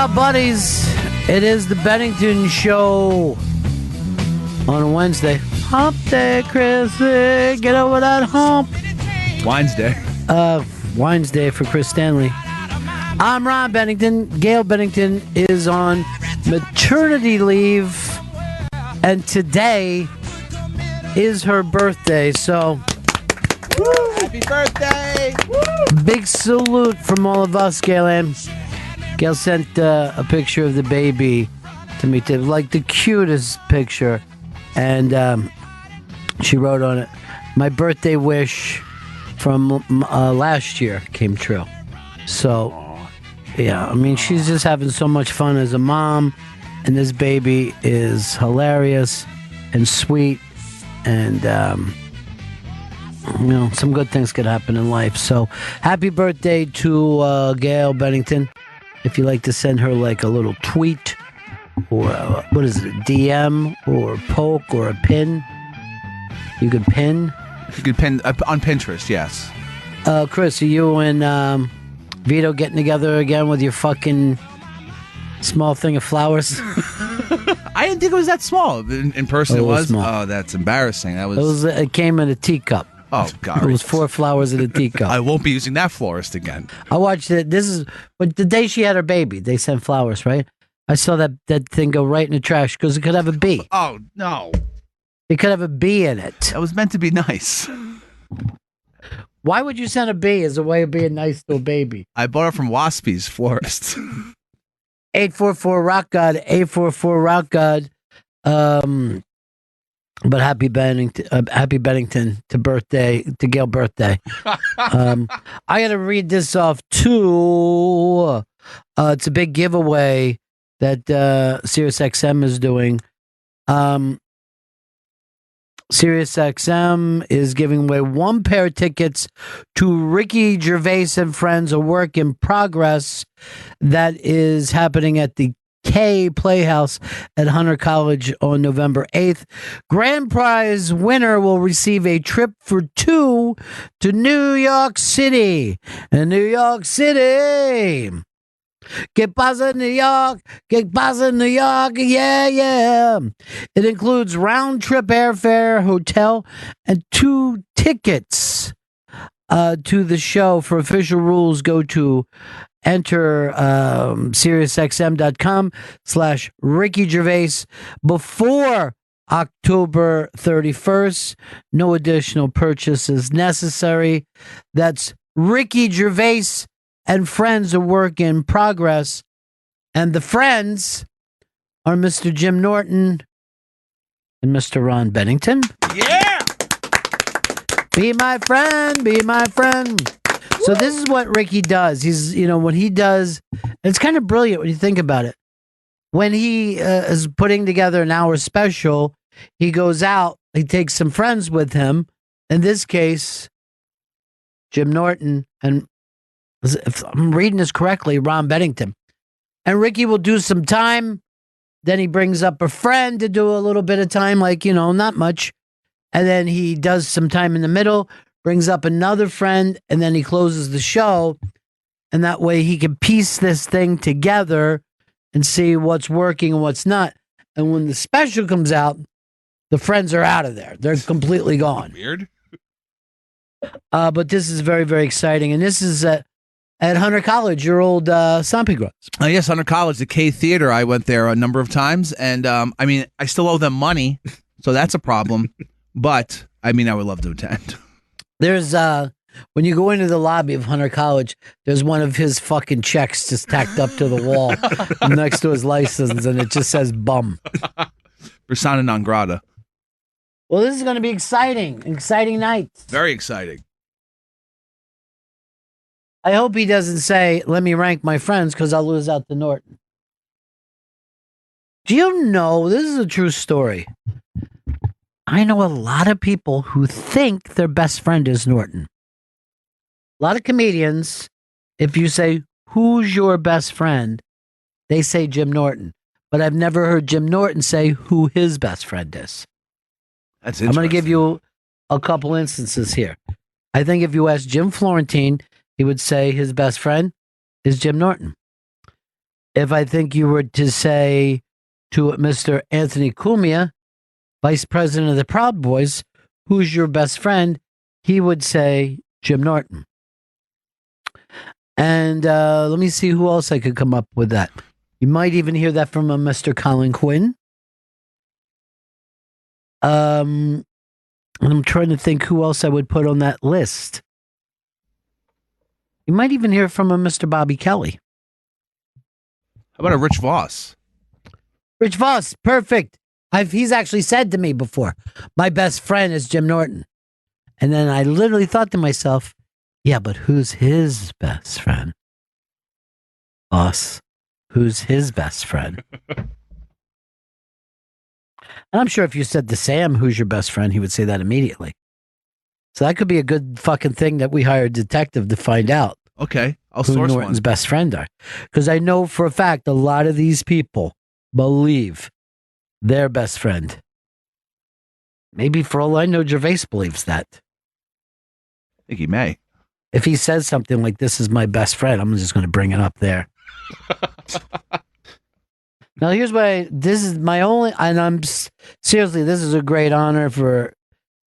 out, buddies? It is the Bennington Show on a Wednesday. Hump day, Chrissy. Get over that hump. Wednesday. Wednesday for Chris Stanley. I'm Ron Bennington. Gail Bennington is on maternity leave, and today is her birthday. So, Happy birthday! big salute from all of us, Gail Ann. Gail sent a picture of the baby to me, like the cutest picture. And she wrote on it, my birthday wish from last year came true. So, yeah, I mean, she's just having so much fun as a mom. And this baby is hilarious and sweet. And, you know, some good things could happen in life. So, happy birthday to Gail Bennington. If you like to send her like a little tweet or what is it, a DM or a poke or a pin, you could pin. You could pin on Pinterest, yes. Chris, are you and Vito getting together again with your fucking small thing of flowers? I didn't think it was that small. In person, Oh, it it was was. small. Oh, that's embarrassing. That was. It came in a teacup. Oh God! It was 4 flowers in a teacup. I won't be using that florist again. I watched it. This is the day she had her baby. They sent flowers, right? I saw that thing go right in the trash because it could have a bee. Oh no! It could have a bee in it. That was meant to be nice. Why would you send a bee as a way of being nice to a baby? I bought it from Waspy's florist. 844 Rock God, 844 Rock God. But happy Bennington to Gail birthday. I got to read this off too. It's a big giveaway that SiriusXM is doing. SiriusXM is giving away 1 pair of tickets to Ricky Gervais and Friends, a work in progress that is happening at the K Playhouse at Hunter College on November 8th. Grand prize winner will receive a trip for 2 to New York City. In New York City. Que pasa New York? Que pasa New York? Yeah, yeah. It includes round-trip airfare, hotel, and 2 tickets to the show. For official rules, go to enter SiriusXM.com/Ricky Gervais before October 31st. No additional purchase is necessary. That's Ricky Gervais and Friends, a work in progress. And the friends are Mr. Jim Norton and Mr. Ron Bennington. Yeah! Be my friend, be my friend. So this is what Ricky does. He's, when he does, it's kind of brilliant when you think about it. When he is putting together an hour special, he goes out, he takes some friends with him. In this case, Jim Norton and, if I'm reading this correctly, Ron Bennington. And Ricky will do some time. Then he brings up a friend to do a little bit of time, like, not much. And then he does some time in the middle, brings up another friend, and then he closes the show. And that way he can piece this thing together and see what's working and what's not. And when the special comes out, the friends are out of there. They're completely gone. Weird. But this is very, very exciting. And this is at Hunter College, your old stomping grounds. Yes, Hunter College, the K Theater. I went there a number of times. And, I still owe them money. So that's a problem. But, I would love to attend. There's, when you go into the lobby of Hunter College, there's one of his fucking checks just tacked up to the wall next to his license, and it just says bum. Persona non grata. Well, this is going to be exciting night. Very exciting. I hope he doesn't say, let me rank my friends, because I'll lose out to Norton. Do you know, this is a true story. I know a lot of people who think their best friend is Norton. A lot of comedians, if you say, who's your best friend? They say Jim Norton. But I've never heard Jim Norton say who his best friend is. That's I'm going to give you a couple instances here. I think if you ask Jim Florentine, he would say his best friend is Jim Norton. if I think you were to say to Mr. Anthony Cumia, Vice President of the Proud Boys, who's your best friend, he would say Jim Norton. And let me see who else I could come up with that. You might even hear that from a Mr. Colin Quinn. And I'm trying to think who else I would put on that list. You might even hear from a Mr. Bobby Kelly. How about a Rich Voss? Rich Voss, perfect. He's actually said to me before, my best friend is Jim Norton. And then I literally thought to myself, yeah, but who's his best friend? Voss, who's his best friend? And I'm sure if you said to Sam, who's your best friend, he would say that immediately. So that could be a good fucking thing that we hire a detective to find out. Okay, I'll who source Norton's one. best friend are. Because I know for a fact a lot of these people believe their best friend. Maybe for all I know, Gervais believes that. I think he may. If he says something like, this is my best friend, I'm just going to bring it up there. Now, here's why this is my only, and seriously, this is a great honor for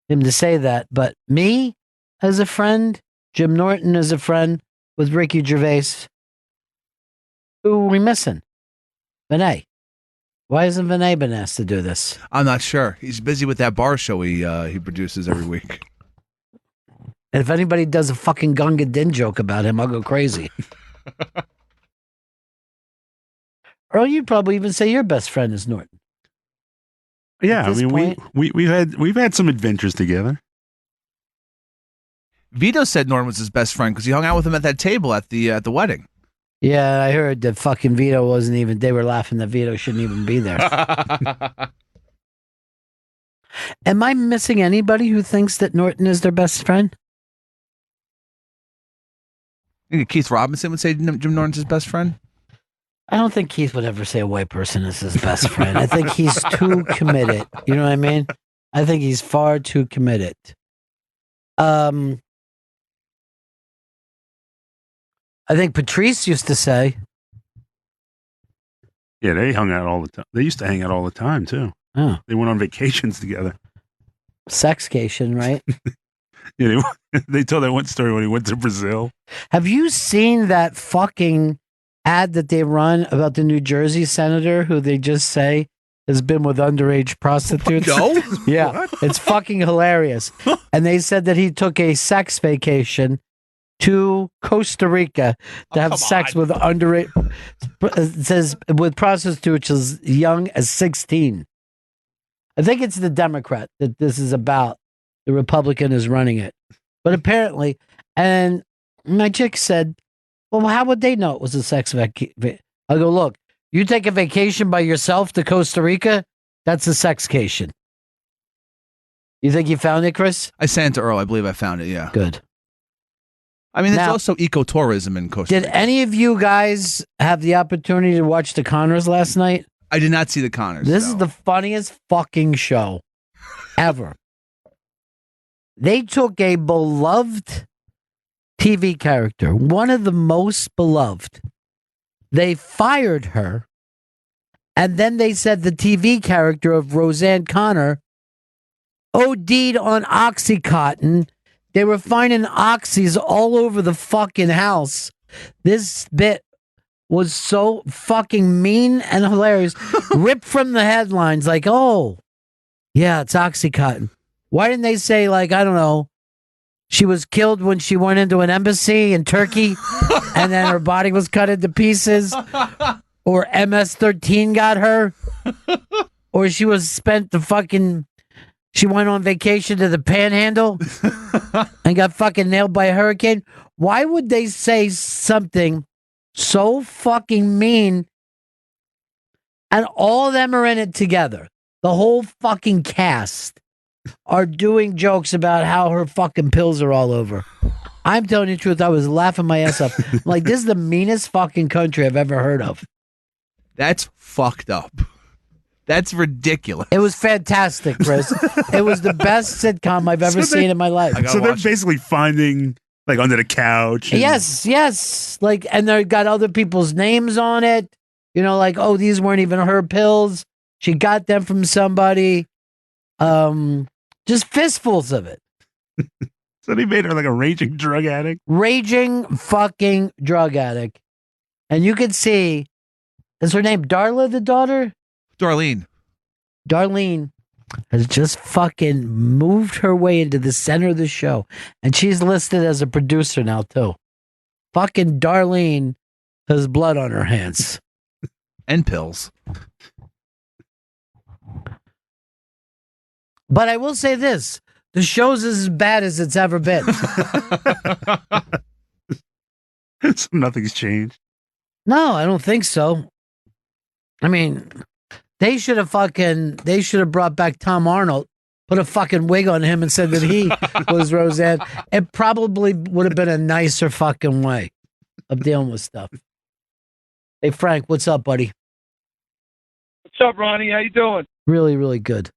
him to say that. But me as a friend, Jim Norton as a friend with Ricky Gervais, who are we missing? Vinay. Why hasn't Vinay been asked to do this? I'm not sure. He's busy with that bar show he produces every week. And if anybody does a fucking Gunga Din joke about him, I'll go crazy. Or you'd probably even say your best friend is Norton. Yeah, I mean, we've had some adventures together. Vito said Norton was his best friend because he hung out with him at that table at the wedding. Yeah, I heard that fucking Vito wasn't even. They were laughing that Vito shouldn't even be there. Am I missing anybody who thinks that Norton is their best friend? I think Keith Robinson would say Jim Norton's his best friend. I don't think Keith would ever say a white person is his best friend. I think he's too committed. You know what I mean? I think he's far too committed. I think Patrice used to say. Yeah, they hung out all the time. They used to hang out all the time, too. Oh. They went on vacations together. Sexcation, right? Yeah, they told that one story when he went to Brazil. Have you seen that fucking ad that they run about the New Jersey senator who they just say has been with underage prostitutes? No. Yeah, What? it's fucking hilarious. And they said that he took a sex vacation to Costa Rica to have sex with underage. It says with prostitutes as young as 16. I think it's the Democrat that this is about. The Republican is running it. But apparently, and my chick said, well, how would they know it was a sex vacation? I go, look, you take a vacation by yourself to Costa Rica, that's a sexcation. You think you found it, Chris? I sent it to Earl. I believe I found it, yeah. Good. I mean, there's Now, also ecotourism in Costa Did Rica. any of you guys have the opportunity to watch the Connors last night? I did not see the Connors. This no. is the funniest fucking show ever. They took a beloved TV character, one of the most beloved. They fired her, and then they said the TV character of Roseanne Connor OD'd on Oxycontin. They were finding oxys all over the fucking house. This bit was so fucking mean and hilarious. Ripped from the headlines like, oh, yeah, it's Oxycontin. Why didn't they say, like, I don't know, she was killed when she went into an embassy in Turkey and then her body was cut into pieces? Or MS-13 got her? Or she was she went on vacation to the Panhandle and got fucking nailed by a hurricane? Why would they say something so fucking mean? And all of them are in it together. The whole fucking cast are doing jokes about how her fucking pills are all over. I'm telling you the truth, I was laughing my ass off. I'm like, this is the meanest fucking country I've ever heard of. That's fucked up. That's ridiculous. It was fantastic, Chris. It was the best sitcom I've ever seen in my life. So they're basically finding, like, under the couch. Yes. Like, and they got other people's names on it. You know, like, oh, these weren't even her pills. She got them from somebody. Just fistfuls of it. So they made her like a raging drug addict? Raging fucking drug addict. And you can see, is her name Darla, the daughter? Darlene. Darlene has just fucking moved her way into the center of the show. And she's listed as a producer now, too. Fucking Darlene has blood on her hands. And pills. But I will say this. The show's as bad as it's ever been. So nothing's changed. No, I don't think so. I mean, they should have brought back Tom Arnold, put a fucking wig on him and said that he was Roseanne. It probably would have been a nicer fucking way of dealing with stuff. Hey, Frank, what's up, buddy? What's up, Ronnie? How you doing? Really, really good.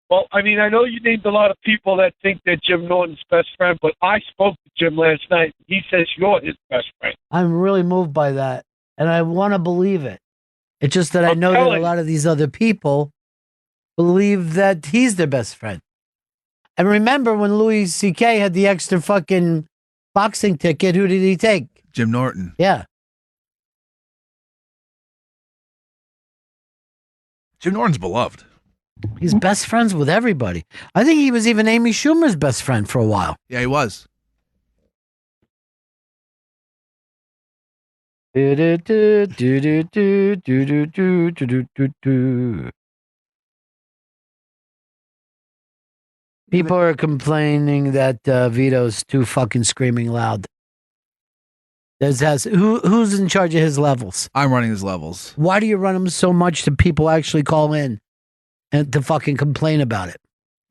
Well, I mean, I know you named a lot of people that think that Jim Norton's best friend, but I spoke to Jim last night. He says you're his best friend. I'm really moved by that, and I want to believe it. It's just that I know that a lot of these other people believe that he's their best friend. And remember when Louis C.K. had the extra fucking boxing ticket, who did he take? Jim Norton. Yeah. Jim Norton's beloved. He's best friends with everybody. I think he was even Amy Schumer's best friend for a while. Yeah, he was. People are complaining that Vito's too fucking screaming loud. Who's in charge of his levels? I'm running his levels. Why do you run them so much that people actually call in and to fucking complain about it?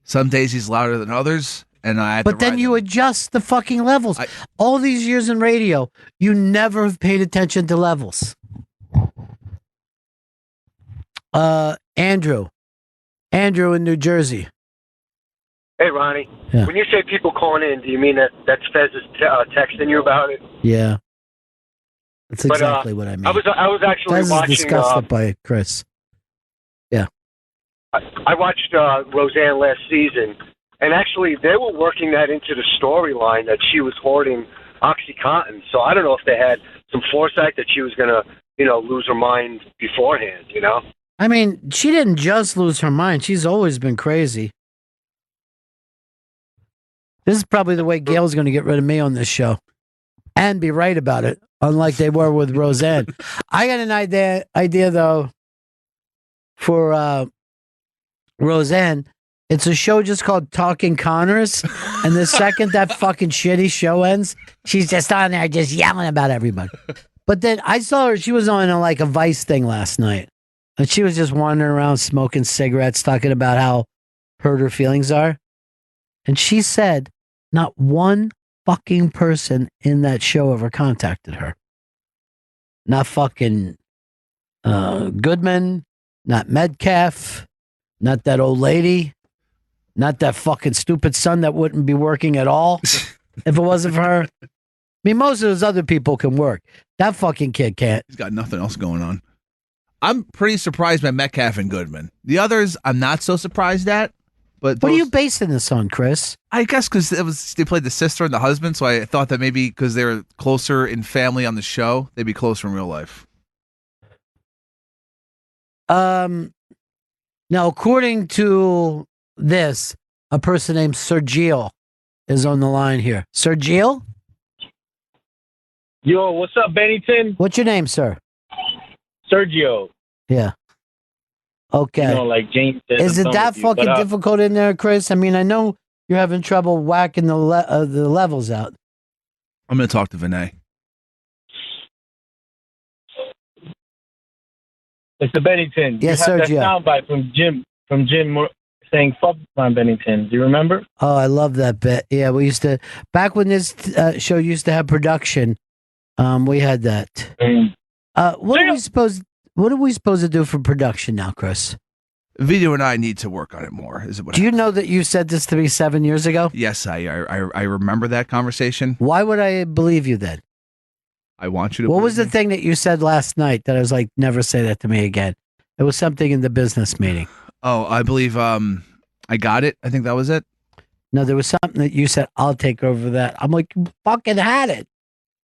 Some days he's louder than others, and I. But then you adjust the fucking levels. All these years in radio, you never have paid attention to levels. Andrew in New Jersey. Hey, Ronnie. Yeah. When you say people calling in, do you mean that's Fez is texting you about it? Yeah. That's exactly what I mean. I was actually Fez watching. Is discussed it by Chris. Yeah. I watched Roseanne last season, and actually they were working that into the storyline that she was hoarding OxyContin. So I don't know if they had some foresight that she was going to, lose her mind beforehand, I mean, she didn't just lose her mind. She's always been crazy. This is probably the way Gail's going to get rid of me on this show and be right about it, unlike they were with Roseanne. I got an idea though, for Roseanne. It's a show just called Talking Connors, and the second that fucking shitty show ends, she's just on there just yelling about everybody. But then I saw her, she was on a Vice thing last night, and she was just wandering around smoking cigarettes, talking about how hurt her feelings are. And she said not one fucking person in that show ever contacted her. Not fucking Goodman, not Metcalf, not that old lady, not that fucking stupid son that wouldn't be working at all if it wasn't for her. I mean, most of those other people can work. That fucking kid can't. He's got nothing else going on. I'm pretty surprised by Metcalf and Goodman. The others, I'm not so surprised at. But what are you basing this on, Chris? I guess because they played the sister and the husband, so I thought that maybe because they were closer in family on the show, they'd be closer in real life. Now, according to this, a person named Sergio is on the line here. Sergio? Yo, what's up, Bennington? What's your name, sir? Sergio. Yeah. Okay. Like James said, is it that fucking difficult in there, Chris? I mean, I know you're having trouble whacking the levels out. I'm going to talk to Vinay. Mr. Bennington. Yes, you have Sergio. That soundbite from Jim saying "fuck Ron Bennington." Do you remember? Oh, I love that bit. Yeah, we used to back when this show used to have production. We had that. What are we supposed to do for production now, Chris? Video and I need to work on it more. Is it? Do you know that you said this to me 7 years ago? Yes, I remember that conversation. Why would I believe you then? I want you to. What was the thing that you said last night that I was like, never say that to me again? It was something in the business meeting. Oh, I believe I got it. I think that was it. No, there was something that you said, I'll take over that. I'm like, you fucking had it.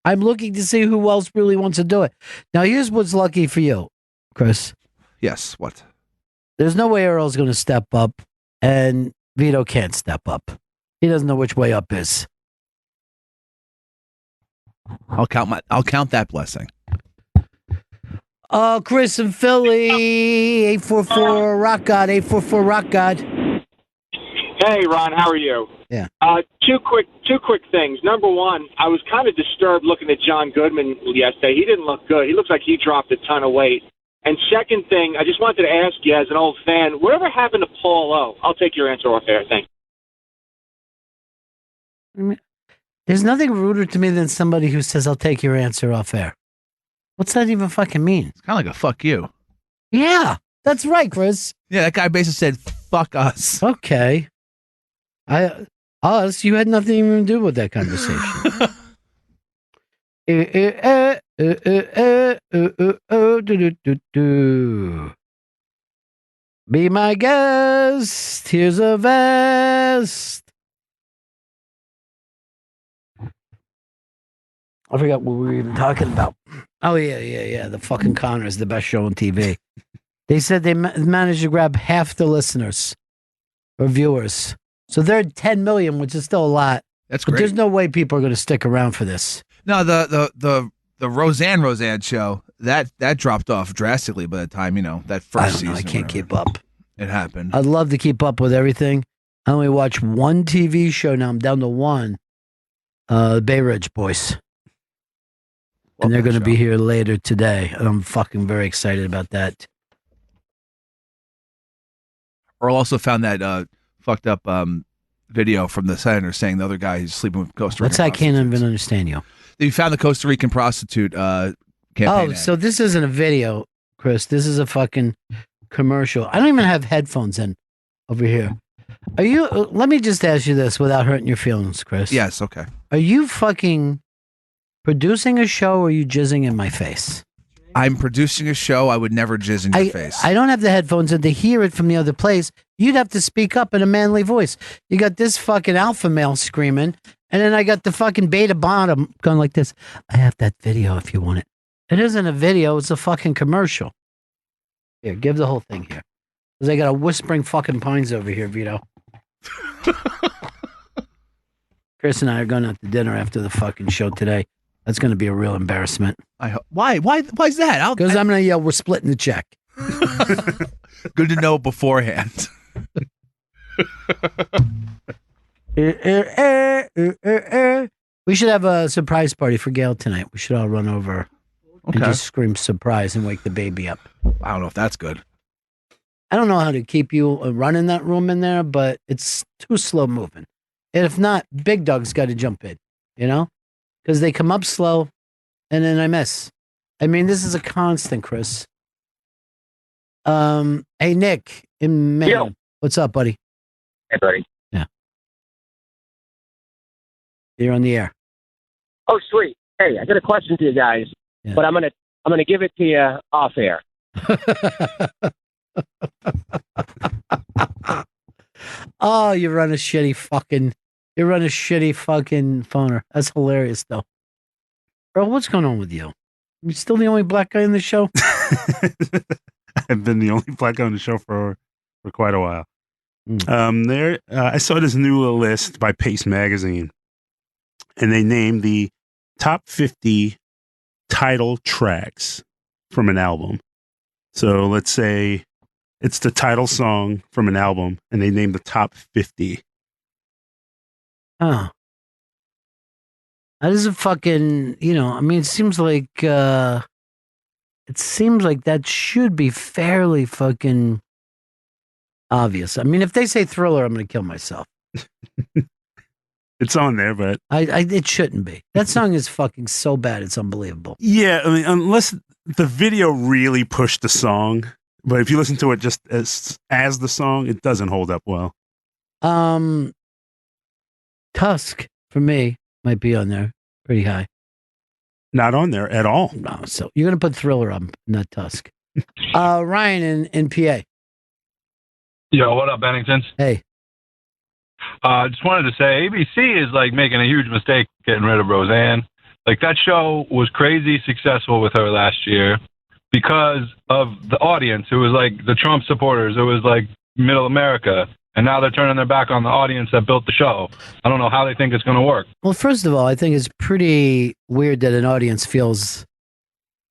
I'm looking to see who else really wants to do it. Now, here's what's lucky for you, Chris. Yes, what? There's no way Earl's going to step up, and Vito can't step up. He doesn't know which way up is. I'll count that blessing. Oh, Chris in Philly, 844 Rock God, 844 Rock God. Hey, Ron, how are you? Yeah. Two quick things. Number one, I was kind of disturbed looking at John Goodman yesterday. He didn't look good. He looks like he dropped a ton of weight. And second thing, I just wanted to ask you, as an old fan, whatever happened to Paul O? I'll take your answer off air. Thanks. There's nothing ruder to me than somebody who says, I'll take your answer off air. What's that even fucking mean? It's kind of like a fuck you. Yeah, that's right, Chris. Yeah, that guy basically said, fuck us. Okay. Us, you had nothing even to do with that conversation. Be my guest. Here's a vest. I forgot what we were even talking about. Oh, yeah. The fucking Connor is the best show on TV. They said they managed to grab half the listeners or viewers. So they're at 10 million, which is still a lot. That's great. But there's no way people are going to stick around for this. No, the Roseanne show, that dropped off drastically by the time, that first season. I can't keep up. It happened. I'd love to keep up with everything. I only watch one TV show now. I'm down to one. Bay Ridge Boys. And they're going to be here later today. And I'm fucking very excited about that. Earl also found that fucked up video from the senator saying the other guy who's sleeping with Costa Rican. What's I can't even understand you. He found the Costa Rican prostitute campaign. Oh, so this isn't a video, Chris. This is a fucking commercial. I don't even have headphones in over here. Are you? Let me just ask you this without hurting your feelings, Chris. Yes, okay. Are you fucking producing a show or are you jizzing in my face? I'm producing a show. I would never jizz in your face. I don't have the headphones in to hear it from the other place. You'd have to speak up in a manly voice. You got this fucking alpha male screaming, and then I got the fucking beta bottom going like this. I have that video if you want it. It isn't a video. It's a fucking commercial. Here, give the whole thing here. Because I got a Whispering fucking Pines over here, Vito. Chris and I are going out to dinner after the fucking show today. That's going to be a real embarrassment. Why? Why's that? Because I'm going to yell, we're splitting the check. Good to know beforehand. We should have a surprise party for Gail tonight. We should all run over and just scream surprise and wake the baby up. I don't know if that's good. I don't know how to keep you running that room in there, but it's too slow moving. And if not, Big Dog's got to jump in, because they come up slow and then I miss. I mean, this is a constant, Chris. Hey, Nick in Maine. Yo. What's up, buddy? Hey, buddy. Yeah. You're on the air. Oh, sweet. Hey, I got a question to you guys, but I'm gonna give it to you off air. Oh, you run a shitty fucking phoner. That's hilarious, though. Bro, what's going on with you? You still the only black guy in the show? I've been the only black guy on the show for quite a while. I saw this new list by Pace Magazine, and they named the top 50 title tracks from an album. So let's say it's the title song from an album, and they named the top 50. Oh. That is a fucking, I mean, it seems like that should be fairly fucking obvious. I mean, if they say Thriller, I'm going to kill myself. It's on there, but it shouldn't be. That song is fucking so bad, it's unbelievable. Yeah, I mean, unless the video really pushed the song, but if you listen to it just as the song, it doesn't hold up well. Tusk for me might be on there pretty high. Not on there at all. No, so you're going to put Thriller on, not Tusk. Ryan in PA. Yo, what up, Bennington? Hey. Just wanted to say, ABC is like making a huge mistake getting rid of Roseanne. Like, that show was crazy successful with her last year because of the audience. It was like the Trump supporters. It was like middle America. And now they're turning their back on the audience that built the show. I don't know how they think it's going to work. Well, first of all, I think it's pretty weird that an audience feels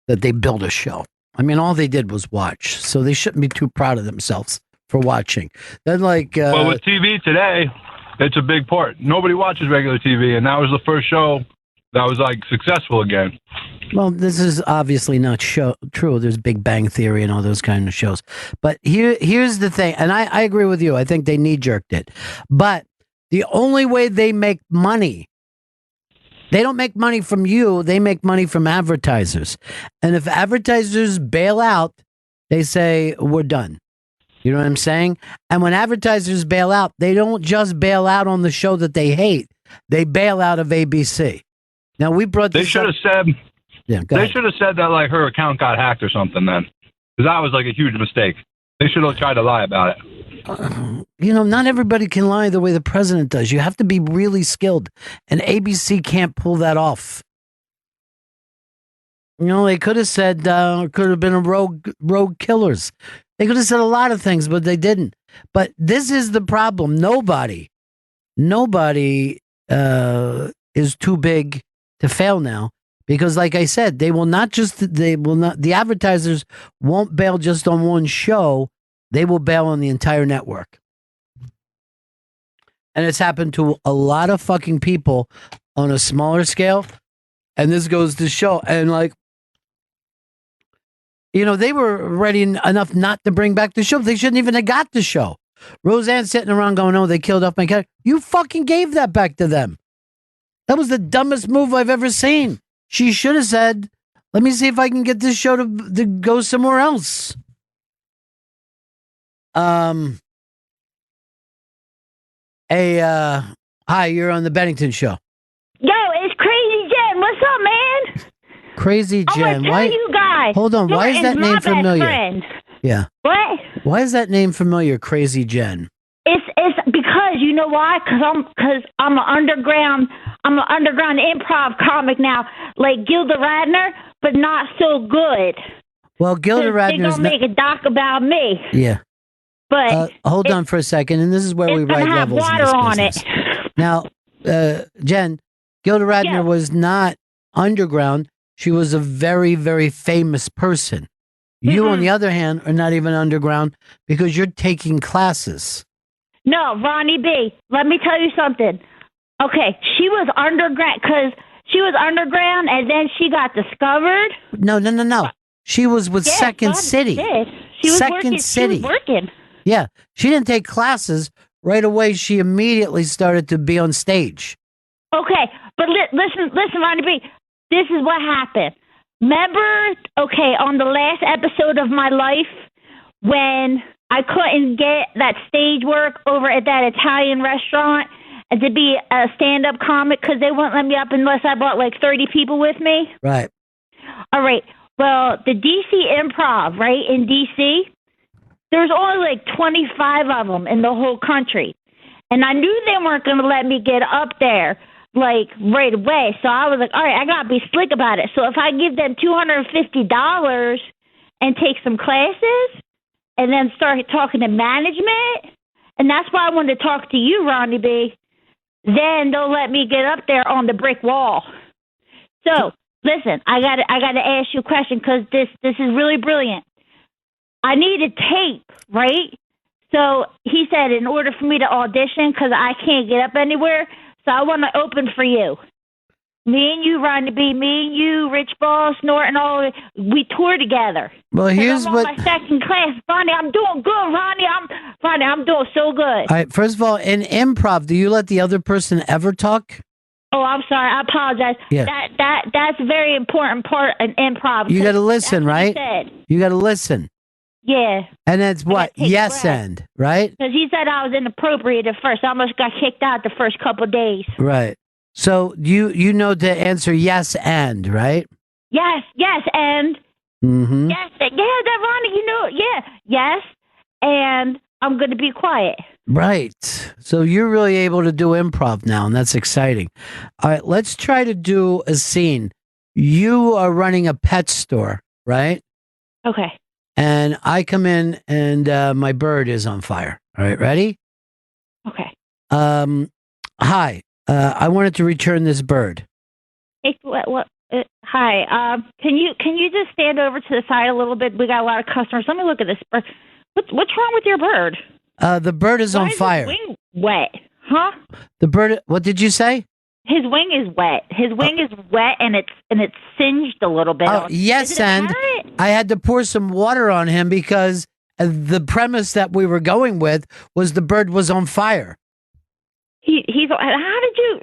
that they built a show. I mean, all they did was watch, so they shouldn't be too proud of themselves for watching. Then, like, well, with TV today, it's a big part. Nobody watches regular TV, and that was the first show that was like successful again. Well, this is obviously not true. There's Big Bang Theory and all those kind of shows. But here's the thing, and I agree with you. I think they knee-jerked it. But the only way they make money, they don't make money from you. They make money from advertisers. And if advertisers bail out, they say, we're done. You know what I'm saying? And when advertisers bail out, they don't just bail out on the show that they hate. They bail out of ABC. Now, we brought this They should have said... Yeah, they should have said that like her account got hacked or something then, because that was like a huge mistake. They should have tried to lie about it. Not everybody can lie the way the president does. You have to be really skilled, and ABC can't pull that off. They could have said could have been a rogue killers. They could have said a lot of things, but they didn't. But this is the problem. Nobody is too big to fail now. Because, like I said, the advertisers won't bail just on one show. They will bail on the entire network. And it's happened to a lot of fucking people on a smaller scale. And this goes to show. And, they were ready enough not to bring back the show. They shouldn't even have got the show. Roseanne sitting around going, oh, they killed off my character. You fucking gave that back to them. That was the dumbest move I've ever seen. She should have said, let me see if I can get this show to go somewhere else. Hi, you're on the Bennington Show. Yo, it's Crazy Jen. What's up, man? Crazy Jen. I'm gonna tell you guys. Hold on. Why is that name familiar? Friend. Yeah. What? Why is that name familiar, Crazy Jen? It's because you know why? Because I'm an underground improv comic now, like Gilda Radner, but not so good. Well, Gilda Radner they're gonna make a doc about me. Yeah. But hold on for a second, and this is where we write levels in this business. Now, Jen, Gilda Radner was not underground. She was a very, very famous person. You, on the other hand, are not even underground because you're taking classes. No, Ronnie B., let me tell you something. Okay, she was underground and then she got discovered. No. She was with Second City. She was Second City. She was working. Yeah, she didn't take classes. Right away, she immediately started to be on stage. Okay, but listen, Ronnie B., this is what happened. Remember, on the last episode of my life, when I couldn't get that stage work over at that Italian restaurant and to be a stand-up comic because they wouldn't let me up unless I brought like 30 people with me? Right. All right. Well, the DC Improv, right, in DC, there's only like 25 of them in the whole country. And I knew they weren't going to let me get up there like right away. So I was like, all right, I got to be slick about it. So if I give them $250 and take some classes and then start talking to management, and that's why I wanted to talk to you, Ronnie B., then they'll let me get up there on the brick wall. So listen, I got to ask you a question because this is really brilliant. I need a tape, right? So he said in order for me to audition, because I can't get up anywhere, so I want to open for you. Me and you, Ronnie B., me and you, Rich Ball, Snort, and all, we tour together. Well, here's I'm what... on my second class. Ronnie, I'm doing good, Ronnie. I'm doing so good. All right, first of all, in improv, do you let the other person ever talk? Oh, I'm sorry. I apologize. Yeah. That's a very important part in improv. You got to listen, right? You got to listen. Yeah. And it's what? Yes and, right? Because he said I was inappropriate at first. I almost got kicked out the first couple of days. Right. So you know to answer yes and, right? Yes, and Mm-hmm. yes, that Ronnie, yes, and I'm going to be quiet. Right. So you're really able to do improv now, and that's exciting. All right, let's try to do a scene. You are running a pet store, right? Okay. And I come in and my bird is on fire. All right, ready? Okay. Hi. I wanted to return this bird. Hey, what? Hi. Can you just stand over to the side a little bit? We got a lot of customers. Let me look at this bird. What's wrong with your bird? The bird is on fire. His wing wet? Huh? The bird. What did you say? His wing is wet. His wing is wet, and it's singed a little bit. Oh, yes, and I had to pour some water on him because the premise that we were going with was the bird was on fire. He's. How did you,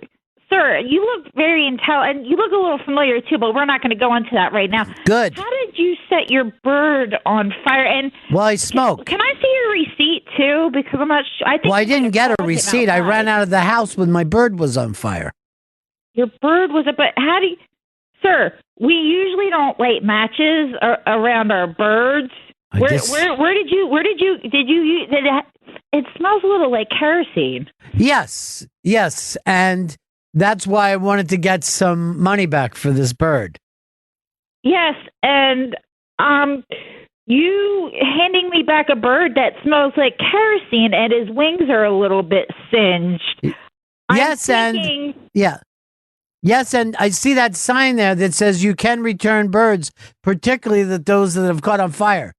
sir? You look very intelligent. You look a little familiar too, but we're not going to go into that right now. Good. How did you set your bird on fire? And well, I smoked. Can I see your receipt too? Because I'm not sure. I didn't get a receipt. I ran out of the house when my bird was on fire. Your bird was but how do you, sir? We usually don't light matches around our birds. Where did you it smells a little like kerosene. Yes, and that's why I wanted to get some money back for this bird. Yes, and you handing me back a bird that smells like kerosene and his wings are a little bit singed. Yes, Yes, and I see that sign there that says you can return birds, particularly those that have caught on fire.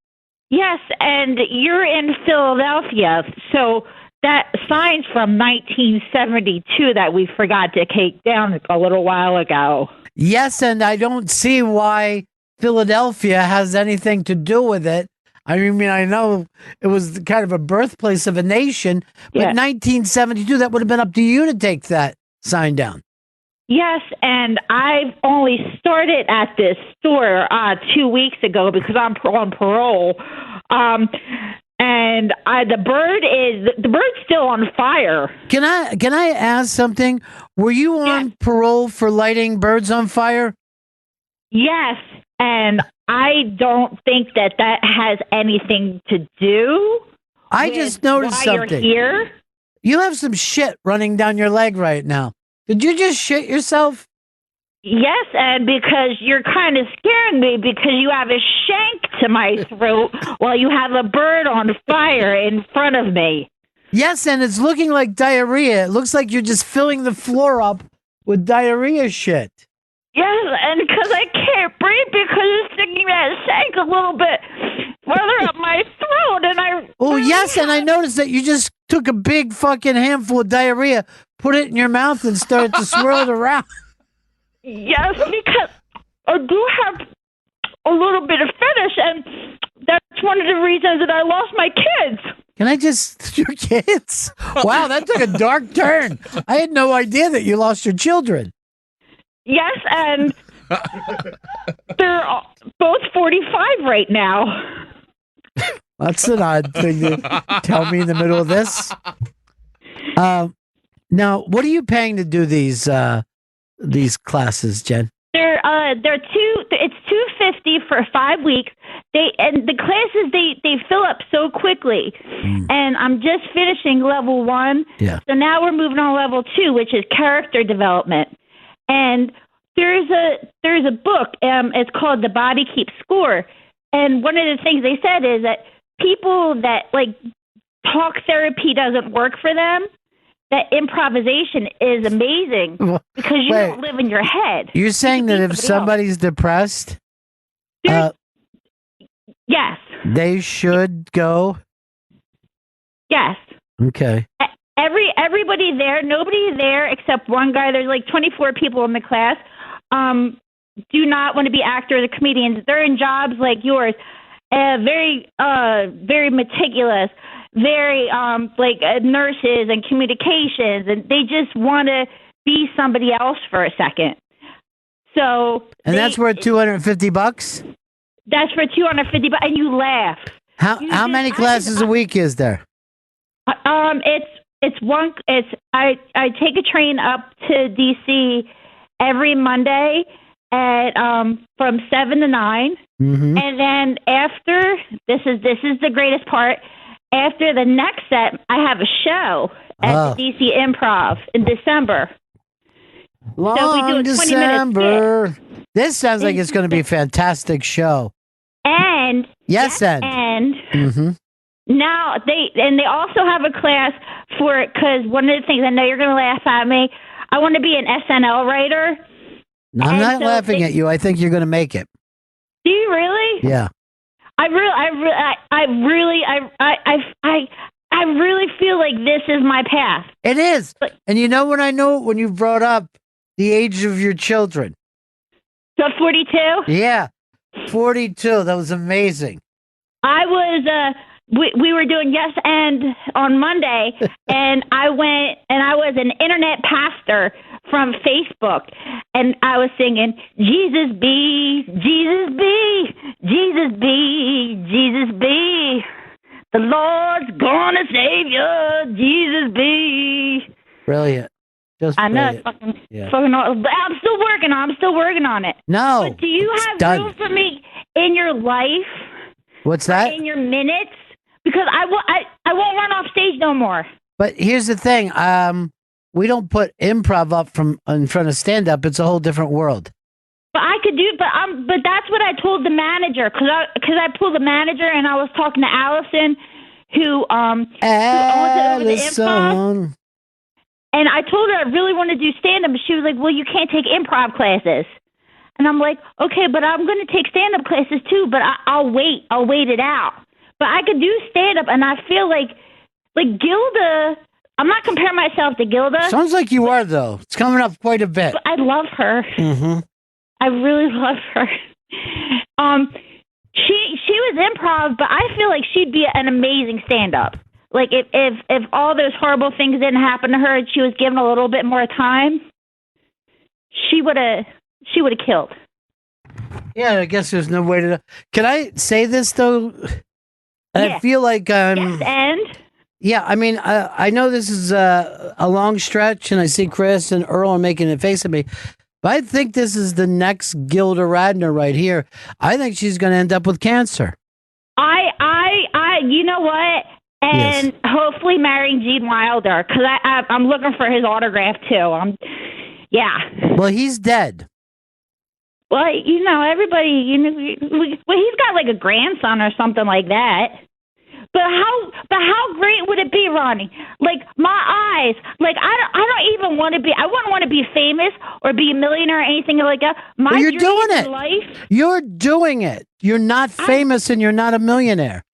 Yes, and you're in Philadelphia, so that sign's from 1972 that we forgot to take down a little while ago. Yes, and I don't see why Philadelphia has anything to do with it. I mean, I know it was kind of a birthplace of a nation, but 1972, that would have been up to you to take that sign down. Yes, and I've only started at this store 2 weeks ago because I'm on parole. And the bird's still on fire. Can I ask something? Were you on parole for lighting birds on fire? Yes, and I don't think that has anything to do. I just noticed why something. You're here. You have some shit running down your leg right now. Did you just shit yourself? Yes, and because you're kind of scaring me because you have a shank to my throat while you have a bird on fire in front of me. Yes, and it's looking like diarrhea. It looks like you're just filling the floor up with diarrhea shit. Yes, and because I can't breathe because it's sticking that shank a little bit further up my throat, and I... Oh, yes, and I noticed that you just took a big fucking handful of diarrhea, put it in your mouth, and started to swirl it around. Yes, because I do have a little bit of fetish, and that's one of the reasons that I lost my kids. Can I just... Your kids? Wow, that took a dark turn. I had no idea that you lost your children. Yes, and they're both 45 right now. That's an odd thing to tell me in the middle of this. Now, what are you paying to do these classes, Jen? It's $250 for 5 weeks. The classes they fill up so quickly, and I'm just finishing level 1. Yeah. So now we're moving on level 2, which is character development. And there's a book. It's called The Body Keeps Score. And one of the things they said is that people that like talk therapy doesn't work for them. That improvisation is amazing because you don't live in your head. You're saying that if somebody's depressed, yes, they should go. Yes. Okay. Everybody there, nobody there except one guy. There's like 24 people in the class. Do not want to be actors or comedians. They're in jobs like yours, very meticulous. Very nurses and communications, and they just want to be somebody else for a second. So that's worth $250. That's for $250, and you laugh. How many classes a week is there? It's I take a train up to DC every Monday at from 7 to 9. Mm-hmm. And then after this is the greatest part. After the next set, I have a show at the DC Improv in December. Long so we do a 20-minute December. This sounds like it's going to be a fantastic show. And mm-hmm. Now they also have a class for it because one of the things I know you're going to laugh at me. I want to be an SNL writer. No, I'm not laughing at you. I think you're going to make it. Do you really? Yeah. I really feel like this is my path. It is. And you know when I know it? When you brought up the age of your children. So 42? Yeah. 42. That was amazing. I was we were doing Yes and on Monday and I went and I was an internet pastor from Facebook and I was singing Jesus be, Jesus be, Jesus be, Jesus be. The Lord's gonna save you, Jesus be. Brilliant. Just I know, brilliant. fucking. I'm still working on it. No. But do you have room for me in your life? What's that? In your minutes? Because I won't run off stage no more. But here's the thing. We don't put improv up in front of stand up. It's a whole different world. But I could do. But that's what I told the manager because I pulled the manager and I was talking to Allison, who owns the improv. And I told her I really want to do stand up, and she was like, "Well, you can't take improv classes." And I'm like, "Okay, but I'm going to take stand up classes too. But I'll wait. I'll wait it out. But I could do stand up, and I feel like Gilda. I'm not comparing myself to Gilda. Sounds like you are though. It's coming up quite a bit. But I love her. Mm-hmm. I really love her. She was improv, but I feel like she'd be an amazing stand up. Like if all those horrible things didn't happen to her and she was given a little bit more time, she would have killed. Yeah, I guess there's no way to. Can I say this though? I feel like yes, and yeah, I mean, I know this is a long stretch, and I see Chris and Earl are making a face at me, but I think this is the next Gilda Radner right here. I think she's going to end up with cancer. You know what? And hopefully marrying Gene Wilder, because I'm looking for his autograph too. Yeah. Well, he's dead. Well, everybody, he's got like a grandson or something like that. But how great would it be, Ronnie? Like my eyes, like I don't even want to be. I wouldn't want to be famous or be a millionaire or anything like that. My you're dream doing in it. Life, you're doing it. You're not famous and you're not a millionaire.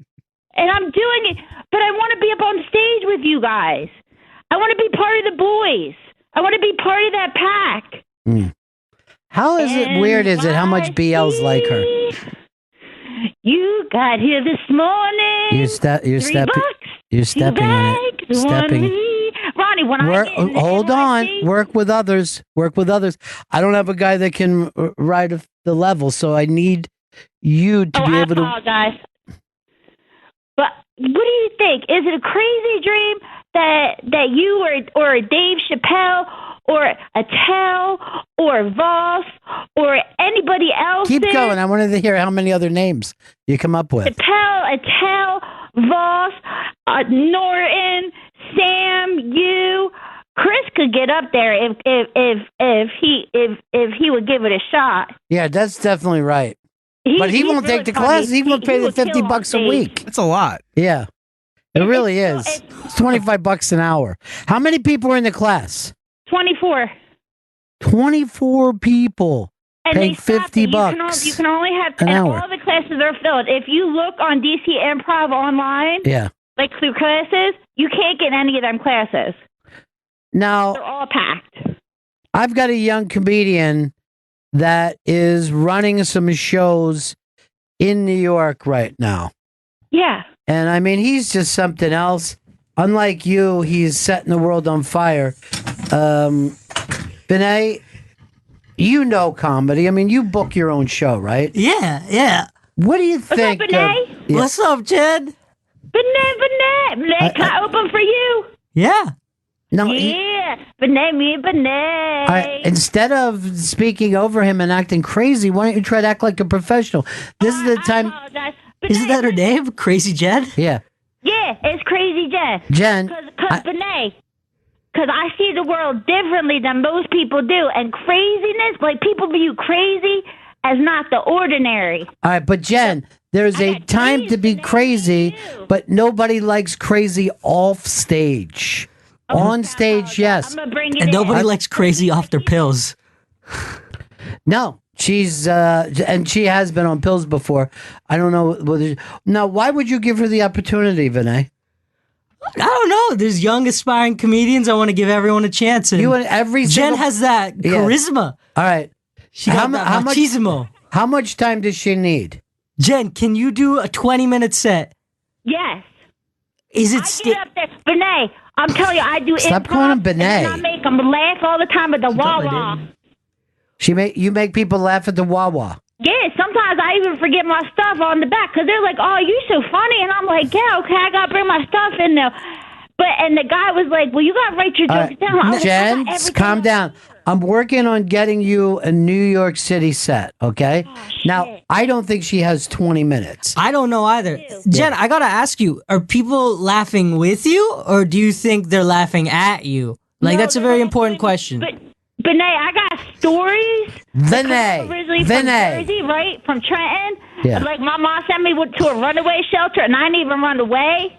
And I'm doing it, but I want to be up on stage with you guys. I want to be part of the boys. I want to be part of that pack. Mm. How is it weird? Is it how much BL's like her? You got here this morning. You're stepping in it. Stepping. Ronnie, when hold on. Work with others. I don't have a guy that can ride the level, so I need you to be able to. I apologize. But what do you think? Is it a crazy dream that you or Dave Chappelle or Attell or Voss or anybody else? Keep going. I wanted to hear how many other names you come up with. Attell, Voss, Norton, Sam, you. Chris could get up there if he would give it a shot. Yeah, that's definitely right. But he won't take the classes. He won't pay the $50 a week. That's a lot. Yeah, it really is. It's $25 an hour. How many people are in the class? 24. 24 people. And paying $50. You can only have an hour. All the classes are filled. If you look on DC Improv online, like through classes, you can't get any of them classes. Now they're all packed. I've got a young comedian that is running some shows in New York right now. Yeah. And I mean, he's just something else. Unlike you, he's setting the world on fire. Benet, you know comedy. I mean, you book your own show, right? Yeah. What do you think? What's up, Benet? What's up, Jed? Benet, can I open for you? Yeah. No. Benet. Instead of speaking over him and acting crazy, why don't you try to act like a professional? This is the time. Isn't that her name? Crazy Jen? Yeah. Yeah, it's Crazy Jen. Because Benet. Because I see the world differently than most people do. And craziness, like people view crazy as not the ordinary. All right, but Jen, there's a time to be crazy, but nobody likes crazy off stage. On stage, yes. And nobody likes crazy off their pills. No, she's and she has been on pills before. I don't know whether. Now, why would you give her the opportunity, Vinay? I don't know. There's young aspiring comedians. I want to give everyone a chance. And you and every Jen has that charisma. All right, she got that machismo. How much time does she need? Jen, can you do a 20-minute set? Yes. Is it get up there, Benet? I'm telling you, I do Stop improv, calling him Benet. And I make them laugh all the time at the Wawa. You make people laugh at the Wawa. Yeah, sometimes I even forget my stuff on the back because they're like, "Oh, you're so funny," and I'm like, "Yeah, okay, I gotta bring my stuff in there." And the guy was like, "Well, you gotta write your jokes down." I was Jen, like, calm down. I'm working on getting you a New York City set, okay? Now, I don't think she has 20 minutes. I don't know either. Jen, I gotta ask you, are people laughing with you, or do you think they're laughing at you? Like, that's a very important question. Benet, I got stories. Vinay. Originally from Jersey, right? From Trenton. Yeah. Like, my mom sent me to a runaway shelter, and I didn't even run away.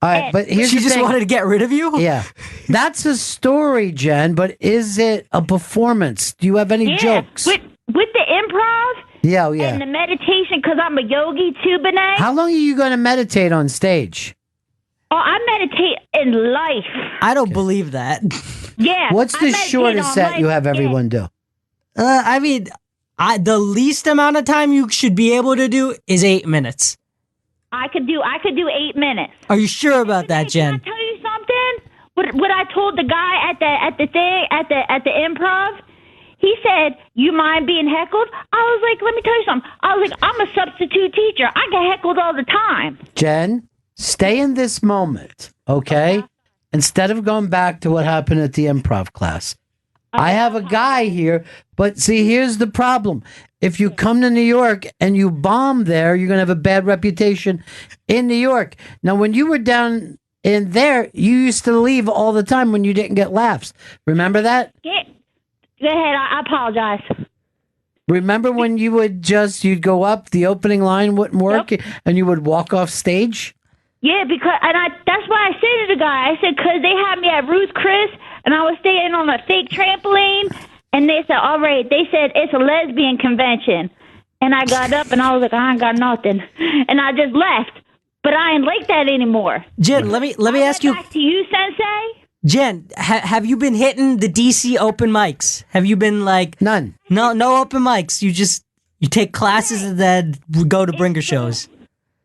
All right, but here's she the just thing. wanted to get rid of you? Yeah. That's a story, Jen, but is it a performance? Do you have any jokes? With the improv Yeah. and the meditation, because I'm a yogi too, Benet. How long are you going to meditate on stage? Oh, I meditate in life. I don't believe that. Yeah. What's the shortest set you have everyone do? I mean, the least amount of time you should be able to do is 8 minutes. I could do 8 minutes. Are you sure about that, Jen? Can I tell you something? What I told the guy at the improv? He said, "You mind being heckled?" I was like, "Let me tell you something." I was like, "I'm a substitute teacher. I get heckled all the time." Jen, stay in this moment, okay? Instead of going back to what happened at the improv class. I have a guy here, but see, here's the problem. If you come to New York and you bomb there, you're going to have a bad reputation in New York. Now, when you were down in there, you used to leave all the time when you didn't get laughs. Remember that? Yeah. Go ahead. I apologize. Remember when you'd go up, the opening line wouldn't work, and you would walk off stage? Yeah, that's why I said to the guy, I said, because they had me at Ruth Chris, and I was staying on a fake trampoline, and they said, all right, they said, it's a lesbian convention. And I got up, and I was like, I ain't got nothing. And I just left. But I ain't like that anymore. Jen, let me ask you. Back to you, Sensei. Jen, have you been hitting the DC open mics? Have you been like... None. No open mics. You take classes and then go to bringer shows.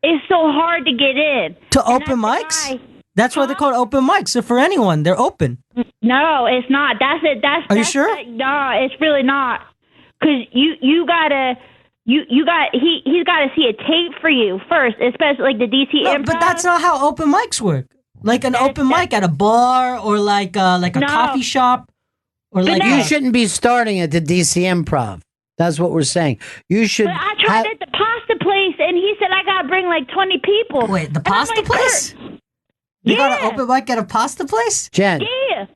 It's so hard to get in. To open mics? That's why they're called open mics. So for anyone, they're open. No, it's not. That's it. Are you sure? No, it's really not. Because he's got to see a tape for you first, especially like the DC Improv. But that's not how open mics work. Like an open mic at a bar or like a coffee shop. Or like you shouldn't be starting at the DC Improv. That's what we're saying. You should. But I tried at the pasta place, and he said I got to bring like 20 people. Wait, the pasta place? You got an open mic at a pasta place? Jen,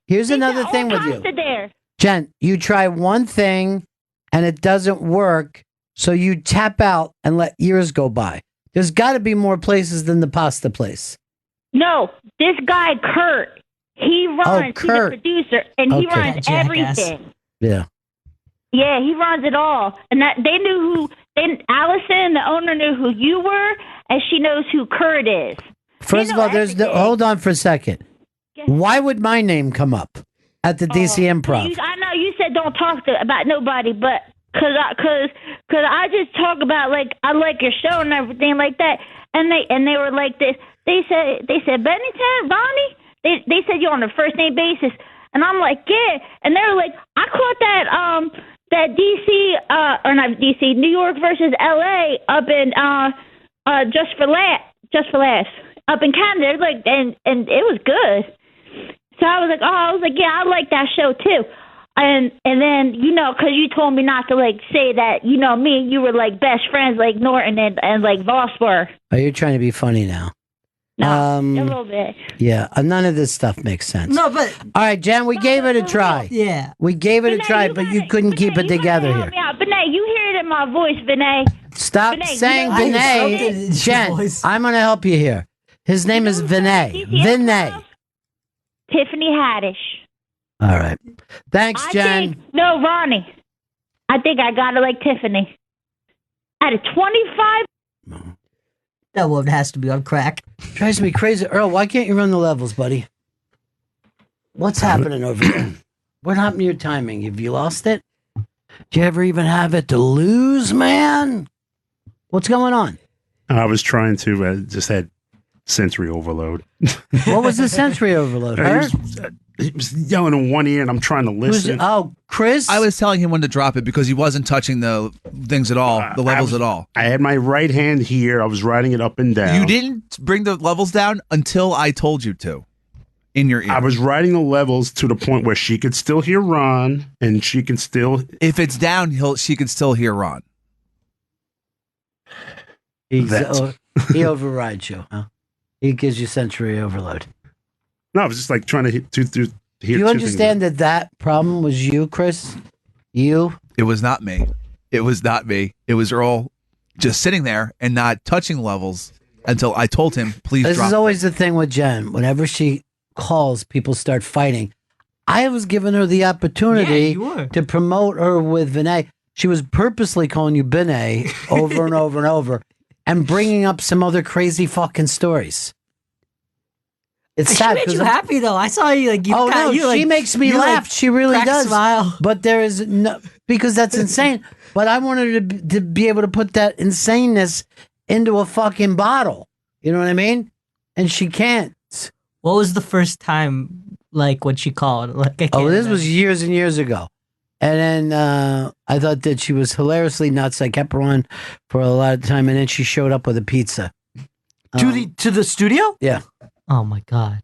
here's another thing with you. There. Jen, you try one thing and it doesn't work, so you tap out and let years go by. There's got to be more places than the pasta place. No, this guy, Kurt, he runs, he's the producer, and he runs everything. Yeah. Yeah, he runs it all. And they knew Allison, the owner, knew who you were, and she knows who Kurt is. First of all, hold on for a second. Why would my name come up at the DC Improv? I know you said don't talk about nobody, but cause I just talk about like I like your show and everything like that, and they were like this. They said Bennington, Bonnie. They said you're on a first name basis, and I'm like yeah, and they were like I caught that DC or not DC, New York versus LA up in just for laughs up in Canada, like and it was good. So I was like, yeah, I like that show too. And then, you know, because you told me not to, like, say that, you know, me and you were, like, best friends, like Norton and like, Voss were. Oh, you're trying to be funny now. No, a little bit. Yeah, none of this stuff makes sense. No, but all right, Jen, we gave it a try. Yeah, we gave it a try, but you couldn't keep it together here. Vinay, you hear it in my voice, Vinay. Stop saying Vinay. Jen, I'm going to help you here. His name is Vinay. Vinay. Tiffany Haddish. All right. Thanks, Jen. No, Ronnie. I think I got it like Tiffany. At a 25. That woman has to be on crack. Drives me crazy. Earl, why can't you run the levels, buddy? What's happening over there? What happened to your timing? Have you lost it? Do you ever even have it to lose, man? What's going on? I was trying to just had sensory overload. What was the sensory overload? He was yelling in one ear, and I'm trying to listen. Chris? I was telling him when to drop it because he wasn't touching the things at all, the levels at all. I had my right hand here. I was riding it up and down. You didn't bring the levels down until I told you to. In your ear. I was riding the levels to the point where she could still hear Ron, and she can still. If it's down, she can still hear Ron. He overrides you, huh? He gives you sensory overload. No, I was just like trying to hear. Do you understand that problem was you, Chris? You? It was not me. It was not me. It was Earl just sitting there and not touching levels until I told him, please This drop is always the thing with Jen. Whenever she calls, people start fighting. I was giving her the opportunity to promote her with Vinay. She was purposely calling you Vinay over and over and over and bringing up some other crazy fucking stories. It's sad. She made you happy though. I saw you like. She makes me laugh. She really does. Smile. But there is no, because that's insane. But I want her to be able to put that insaneness into a fucking bottle. You know what I mean? And she can't. What was the first time, like, when she called? Like, this was years and years ago. And then I thought that she was hilariously nuts. I kept her on for a lot of time, and then she showed up with a pizza. To the studio? Yeah. Oh my God.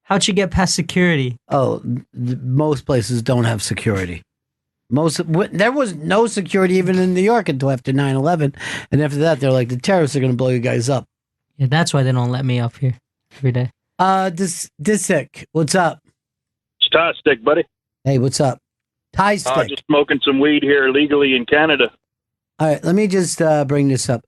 How'd she get past security? Oh, most places don't have security. There was no security even in New York until after 9/11, and after that, they're like, the terrorists are going to blow you guys up. Yeah, that's why they don't let me up here every day. Disick, what's up? It's Tie Stick, buddy. Hey, what's up? Tie Stick. Just smoking some weed here legally in Canada. All right, let me just bring this up.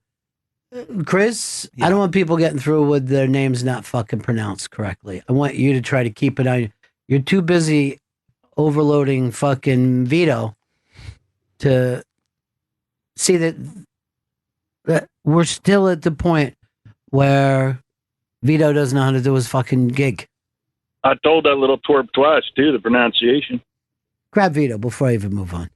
Chris, I don't want people getting through with their names not fucking pronounced correctly. I want you to try to keep it on. You're too busy overloading fucking Vito to see that we're still at the point where Vito doesn't know how to do his fucking gig. I told that little twerp twice, too, the pronunciation. Grab Vito before I even move on.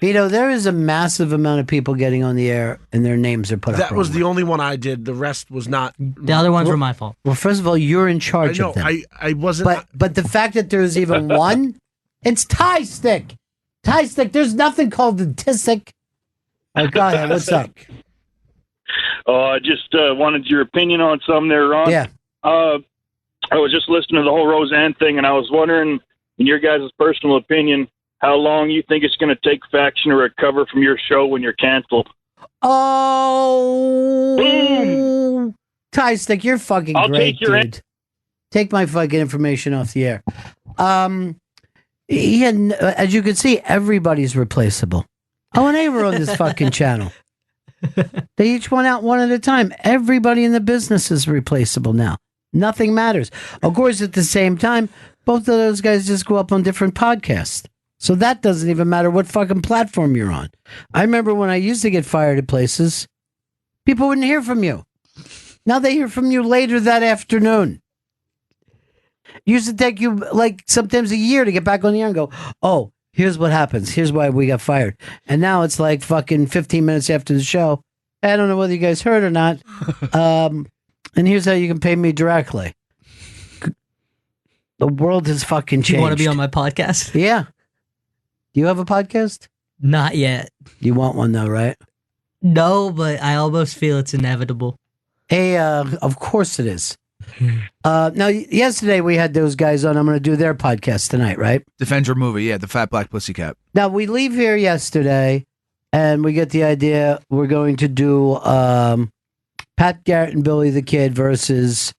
Vito, there is a massive amount of people getting on the air and their names are put up. That was the only one I did. The rest was not. The other ones were my fault. Well, first of all, you're in charge of them. I wasn't. But the fact that there's even one, it's Tie Stick. Tie Stick. There's nothing called the Tissick. Oh, go ahead. What's up? I just wanted your opinion on something there, Ron. Yeah. I was just listening to the whole Roseanne thing, and I was wondering, in your guys' personal opinion, how long you think it's going to take Faction to recover from your show when you're canceled? Oh, boom! Tie Stick, you're fucking great, dude. Take my fucking information off the air. He had, as you can see, everybody's replaceable. And they were on this fucking channel. They each went out one at a time. Everybody in the business is replaceable now. Nothing matters. Of course, at the same time, both of those guys just go up on different podcasts. So that doesn't even matter what fucking platform you're on. I remember when I used to get fired at places, people wouldn't hear from you. Now they hear from you later that afternoon. It used to take you like sometimes a year to get back on the air and go, oh, here's what happens. Here's why we got fired. And now it's like fucking 15 minutes after the show. I don't know whether you guys heard or not. And here's how you can pay me directly. The world has fucking changed. You want to be on my podcast? Yeah. Do you have a podcast? Not yet. You want one though, right? No, but I almost feel it's inevitable. Hey, of course it is. Now, yesterday we had those guys on. I'm going to do their podcast tonight, right? Defend your movie, yeah, the Fat Black Pussycat. Now, we leave here yesterday, and we get the idea we're going to do Pat Garrett and Billy the Kid versus,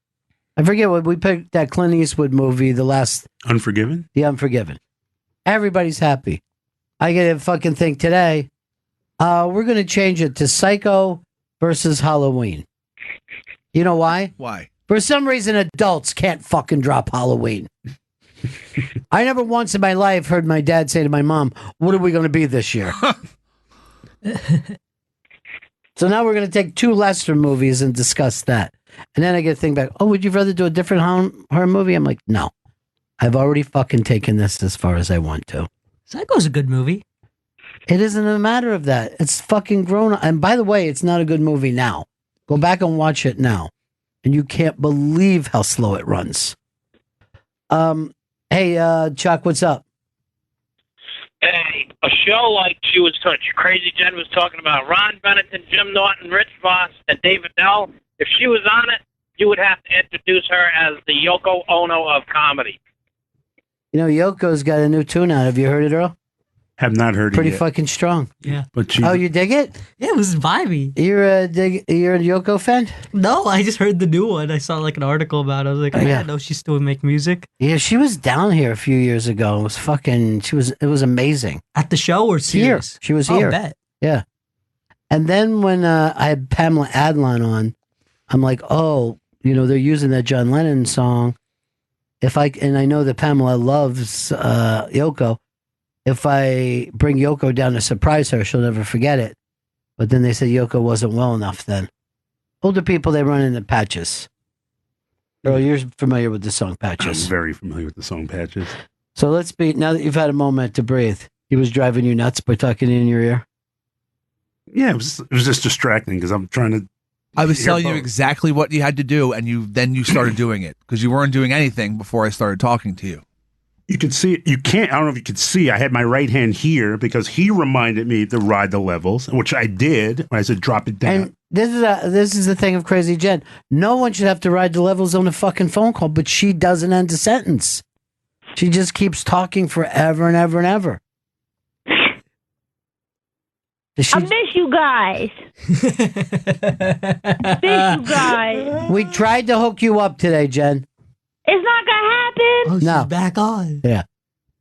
I forget what we picked, that Clint Eastwood movie, the last... Unforgiven? The Unforgiven. Everybody's happy. I get to fucking think today, we're going to change it to Psycho versus Halloween. You know why? Why? For some reason, adults can't fucking drop Halloween. I never once in my life heard my dad say to my mom, "What are we going to be this year?" So now we're going to take two lesser movies and discuss that. And then I get to think back, oh, would you rather do a different horror movie? I'm like, no. I've already fucking taken this as far as I want to. Psycho's a good movie. It isn't a matter of that. It's fucking grown. And by the way, it's not a good movie now. Go back and watch it now. And you can't believe how slow it runs. Hey, Chuck, what's up? Hey, a show like she was Crazy Jen was talking about, Ron Bennington, Jim Norton, Rich Voss, and David Bell. If she was on it, you would have to introduce her as the Yoko Ono of comedy. You know, Yoko's got a new tune out. Have you heard it, Earl? Have not heard Pretty it yet. fucking strong. Yeah. But she, Oh, you dig it? Yeah, it was vibey. You're a Yoko fan? No, I just heard the new one. I saw like an article about it. I was like, I know she still make music. Yeah, she was down here a few years ago. It was fucking, it was amazing. At the show or series? Here. She was Oh, here. bet. Yeah. And then when I had Pamela Adlon on, I'm like, oh, you know, they're using that John Lennon song. And I know that Pamela loves Yoko. If I bring Yoko down to surprise her, she'll never forget it. But then they said Yoko wasn't well enough then. Older people, they run into Patches. Earl, you're familiar with the song Patches. I'm very familiar with the song Patches. So now that you've had a moment to breathe, he was driving you nuts by talking in your ear? Yeah, it was just distracting because I'm trying to... I was telling you exactly what you had to do, and you started doing it because you weren't doing anything before I started talking to you. You could see it. You can't. I don't know if you could see. I had my right hand here because he reminded me to ride the levels, which I did. When I said drop it down. And this is the thing of Crazy Jen. No one should have to ride the levels on a fucking phone call, but she doesn't end a sentence. She just keeps talking forever and ever and ever. I miss you guys. Miss you guys. We tried to hook you up today, Jen. It's not gonna happen. Oh, she's No. back on. Yeah.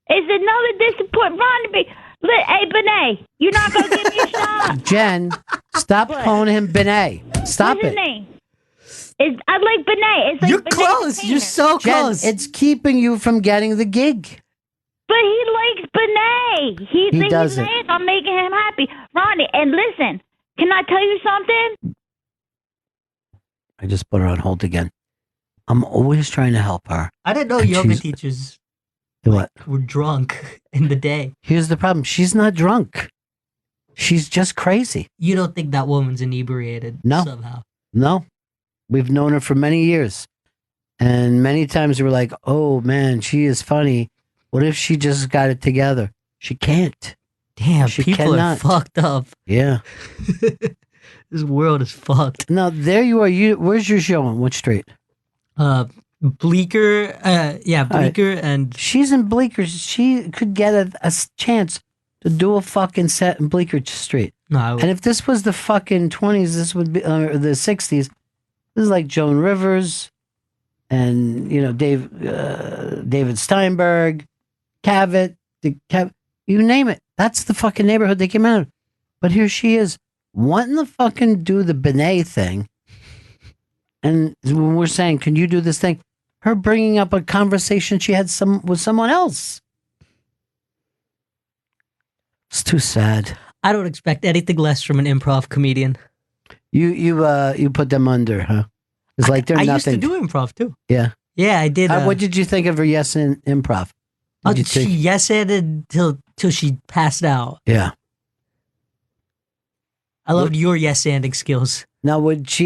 It's another disappointment. Ron, hey, Benet, you're not gonna give me a shot. Jen, stop calling him Benet. Stop What's his it. name? I like Benet. It's like You're Benet close. the You're painter. so Jen, close. it's keeping you from getting the gig. But he likes Benet. He thinks doesn't. nice. I'm making him happy. Ronnie, and listen, can I tell you something? I just put her on hold again. I'm always trying to help her. I didn't know And yoga she's- teachers What? were drunk in the day. Here's the problem. She's not drunk. She's just crazy. You don't think that woman's inebriated No. somehow? No. We've known her for many years. And many times we were like, oh man, she is funny. What if she just got it together? She can't. Damn, She people cannot. are fucked up. Yeah. This world is fucked. Now, there you are. Where's your show on? Which street? Bleecker. Yeah, Bleecker and... She's in Bleecker. She could get a chance to do a fucking set in Bleecker Street. No, And if this was the fucking 20s, this would be, the 60s, this is like Joan Rivers and, you know, David Steinberg, Cavett, you name it. That's the fucking neighborhood they came out of. But here she is, wanting to fucking do the Benet thing. And when we're saying, can you do this thing? Her bringing up a conversation she had with someone else. It's too sad. I don't expect anything less from an improv comedian. You put them under, huh? It's like they're I nothing. used to do improv too. Yeah. Yeah, I did. What did you think of her yes in improv? Did you She think? yes-ended till she passed out. Yeah. I loved your yes-ending skills. Now, do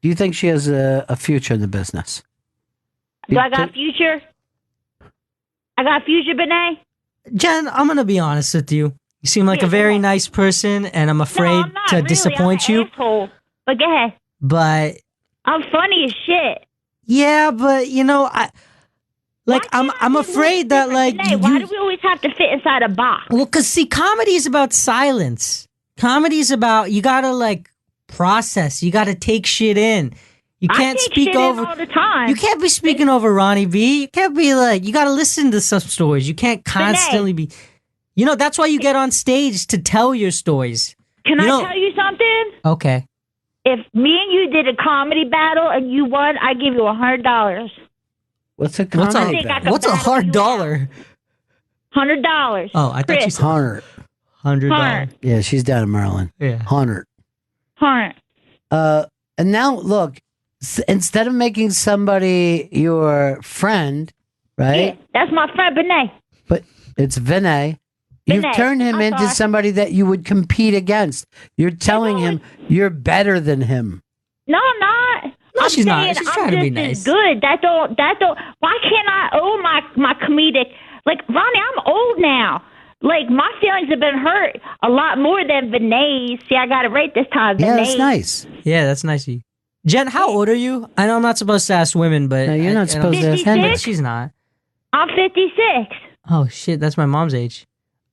you think she has a future in the business? Do I got a future? I got a future, Benet? Jen, I'm going to be honest with you. You seem like a very nice person, and I'm afraid I'm not to really. disappoint I'm you. an asshole. But go ahead. But I'm funny as shit. Yeah, but I'm afraid that why do we always have to fit inside a box? Well, because see, comedy is about silence. Comedy is about you gotta process. You gotta take shit in. You can't speak over all the time. You can't be speaking over Ronnie B. You can't be you gotta listen to some stories. You can't constantly be. That's why you get on stage to tell your stories. Can I tell you something? Okay. If me and you did a comedy battle and you won, I give you $100. What's a comedy battle? What's a hard dollar? $100. Oh, I thought you said $100. Yeah, she's down in Maryland. Yeah. 100. 100. And now look, instead of making somebody your friend, right? Yeah, that's my friend Vinay. But it's Vinay. You've turned him into somebody that you would compete against. You're telling him you're better than him. No, I'm not. No, she's not. She's trying to be nice. Good. That don't. Why can't I own my comedic? Ronnie, I'm old now. My feelings have been hurt a lot more than Vinay's. See, I got it right this time. Yeah, that's nice. Yeah, that's nice of you. Jen, how old are you? I know I'm not supposed to ask women, but no, you're not supposed to ask women. She's not. I'm 56. Oh shit, that's my mom's age.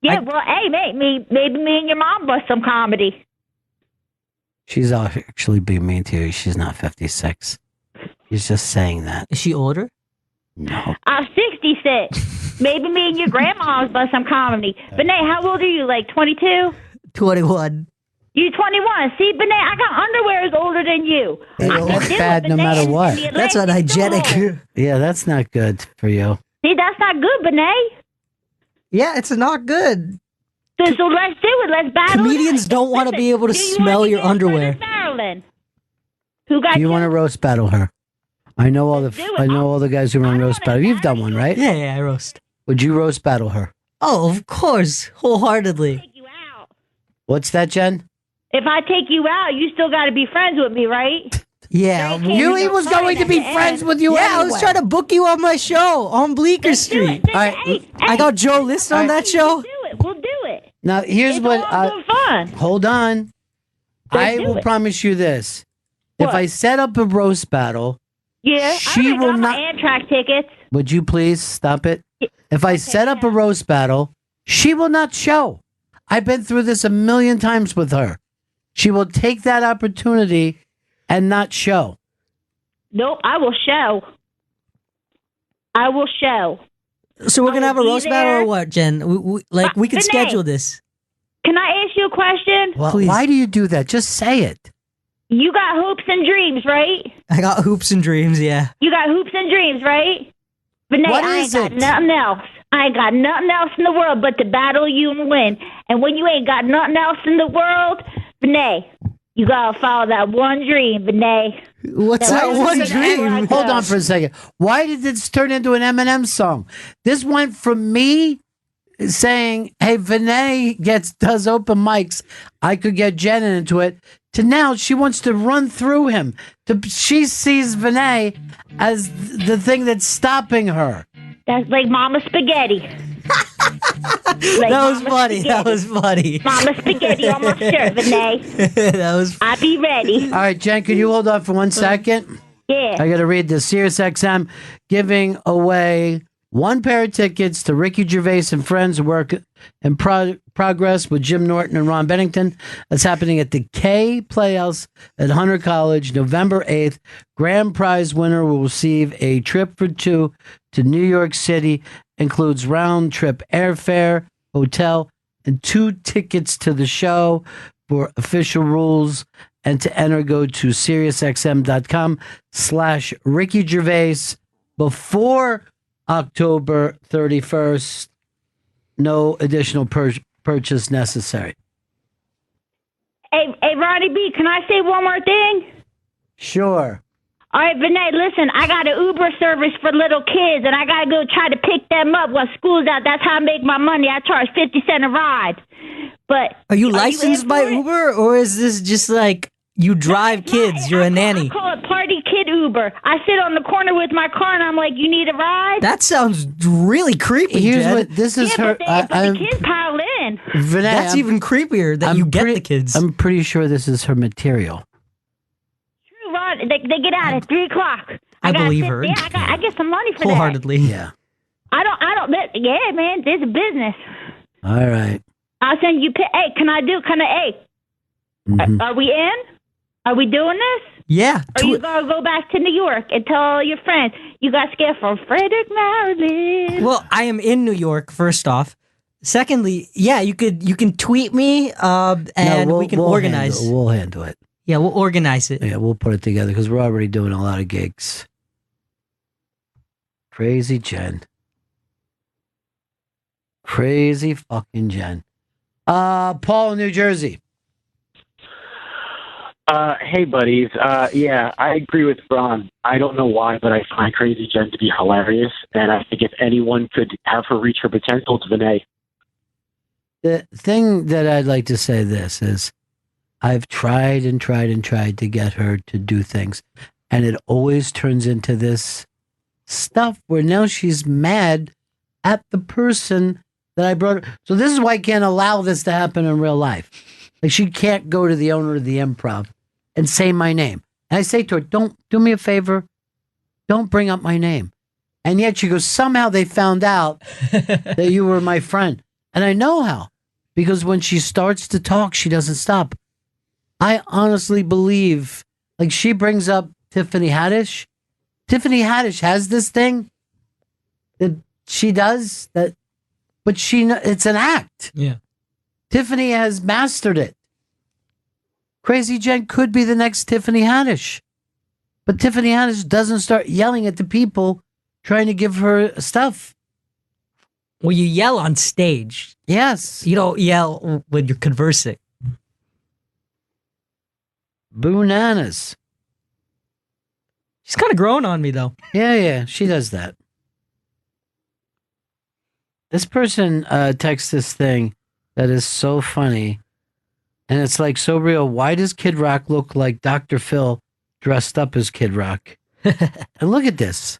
Yeah, hey, maybe me and your mom bust some comedy. She's actually being mean to you. She's not 56. He's just saying that. Is she older? No. I'm 66. Maybe me and your grandma's bust some comedy. Vinay, how old are you? 22? 21. You 21. See, Vinay, I got underwear is older than you. That's bad no matter what. That's unhygienic. Yeah, that's not good for you. See, that's not good, Vinay. Yeah, it's not good. So let's do it. Let's battle. Comedians don't want to be able to smell your underwear. Maryland. Who got you want to roast battle her? I know all the guys who run roast battle. You've done one, right? Yeah, I roast. Would you roast battle her? Oh, of course, wholeheartedly. Take you out. What's that, Jen? If I take you out, you still got to be friends with me, right? Yeah, he was going to be friends with you. Yeah, anyway. I was trying to book you on my show on Bleecker Street. All right, I got Joe List on that show. We'll do it. Now here's it's what. fun. Hold on. I will promise you this: if I set up a roast battle, she will got not. My Amtrak tickets. Would you please stop it? If I set up a roast battle, she will not show. I've been through this a million times with her. She will take that opportunity and not show. Nope, I will show. I will show. So we're gonna have a roast battle or what, Jen? We can schedule this. Can I ask you a question? Well, please. Why do you do that? Just say it. You got hopes and dreams, right? I got hoops and dreams, yeah. You got hoops and dreams, right? But I ain't got nothing else. I ain't got nothing else in the world but to battle you and win. And when you ain't got nothing else in the world, Vinay, you gotta follow that one dream, Vinay. What's that one dream? Hold on for a second. Why did this turn into an Eminem song? This went from me saying, "Hey, Vinay does open mics. I could get Jen into it." To now, she wants to run through him. She sees Vinay as the thing that's stopping her. That's like Mama Spaghetti. That was funny. That was funny. Mama Spaghetti on my shirt, Vinay. That was. I'll be ready. All right, Jen, can you hold on for 1 second? Yeah. I got to read this. SiriusXM giving away 1 pair of tickets to Ricky Gervais and Friends Work in Progress with Jim Norton and Ron Bennington. That's happening at the K Playhouse at Hunter College, November 8th. Grand prize winner will receive a trip for 2 to New York City. Includes round trip airfare, hotel, and 2 tickets to the show. For official rules and to enter, go to SiriusXM.com/Ricky Gervais before October 31st. No additional purchase necessary. Hey, Ronnie B, can I say one more thing? Sure. All right, Vinay, listen, I got an Uber service for little kids, and I got to go try to pick them up while school's out. That's how I make my money. I charge 50 cents a ride. But Are you licensed by Uber, or is this just like you drive kids? You're a nanny. I call it Party Kid Uber. I sit on the corner with my car, and I'm like, you need a ride? That sounds really creepy, Here's Jen. what this is her. But the kids pile in. Vinay, That's even creepier that you get the kids. I'm pretty sure this is her material. True, Ron. They get out at 3 o'clock. I gotta believe sit her. there. I get some money for that. Wholeheartedly. Yeah. Yeah, man, this is business. All right. I'll send you. Hey, Mhm. Are we in? Are we doing this? Yeah. Or you gonna go back to New York and tell all your friends you got scared from Frederick, Maryland? Well, I am in New York. First off. Secondly, yeah, you can tweet me, and we can organize. We'll handle it. Yeah, we'll organize it. Yeah, we'll put it together because we're already doing a lot of gigs. Crazy Jen. Crazy fucking Jen. Paul in New Jersey. Hey, buddies. Yeah, I agree with Ron. I don't know why, but I find Crazy Jen to be hilarious, and I think if anyone could have her reach her potential, it's Vinay. The thing that I'd like to say this is I've tried and tried and tried to get her to do things, and it always turns into this stuff where now she's mad at the person that I brought her. So this is why I can't allow this to happen in real life. Like, she can't go to the owner of the Improv and say my name. And I say to her, don't do me a favor. Don't bring up my name. And yet she goes, somehow they found out that you were my friend. And I know how. Because when she starts to talk, she doesn't stop. I honestly believe, like, she brings up Tiffany Haddish. Tiffany Haddish has this thing that she does, but it's an act. Yeah. Tiffany has mastered it. Crazy Jen could be the next Tiffany Haddish. But Tiffany Haddish doesn't start yelling at the people trying to give her stuff. Well, you yell on stage. Yes. You don't yell when you're conversing. Bananas. She's kind of growing on me, though. Yeah, she does that. This person texts this thing that is so funny, and it's like so real. Why does Kid Rock look like Dr. Phil dressed up as Kid Rock? And look at this.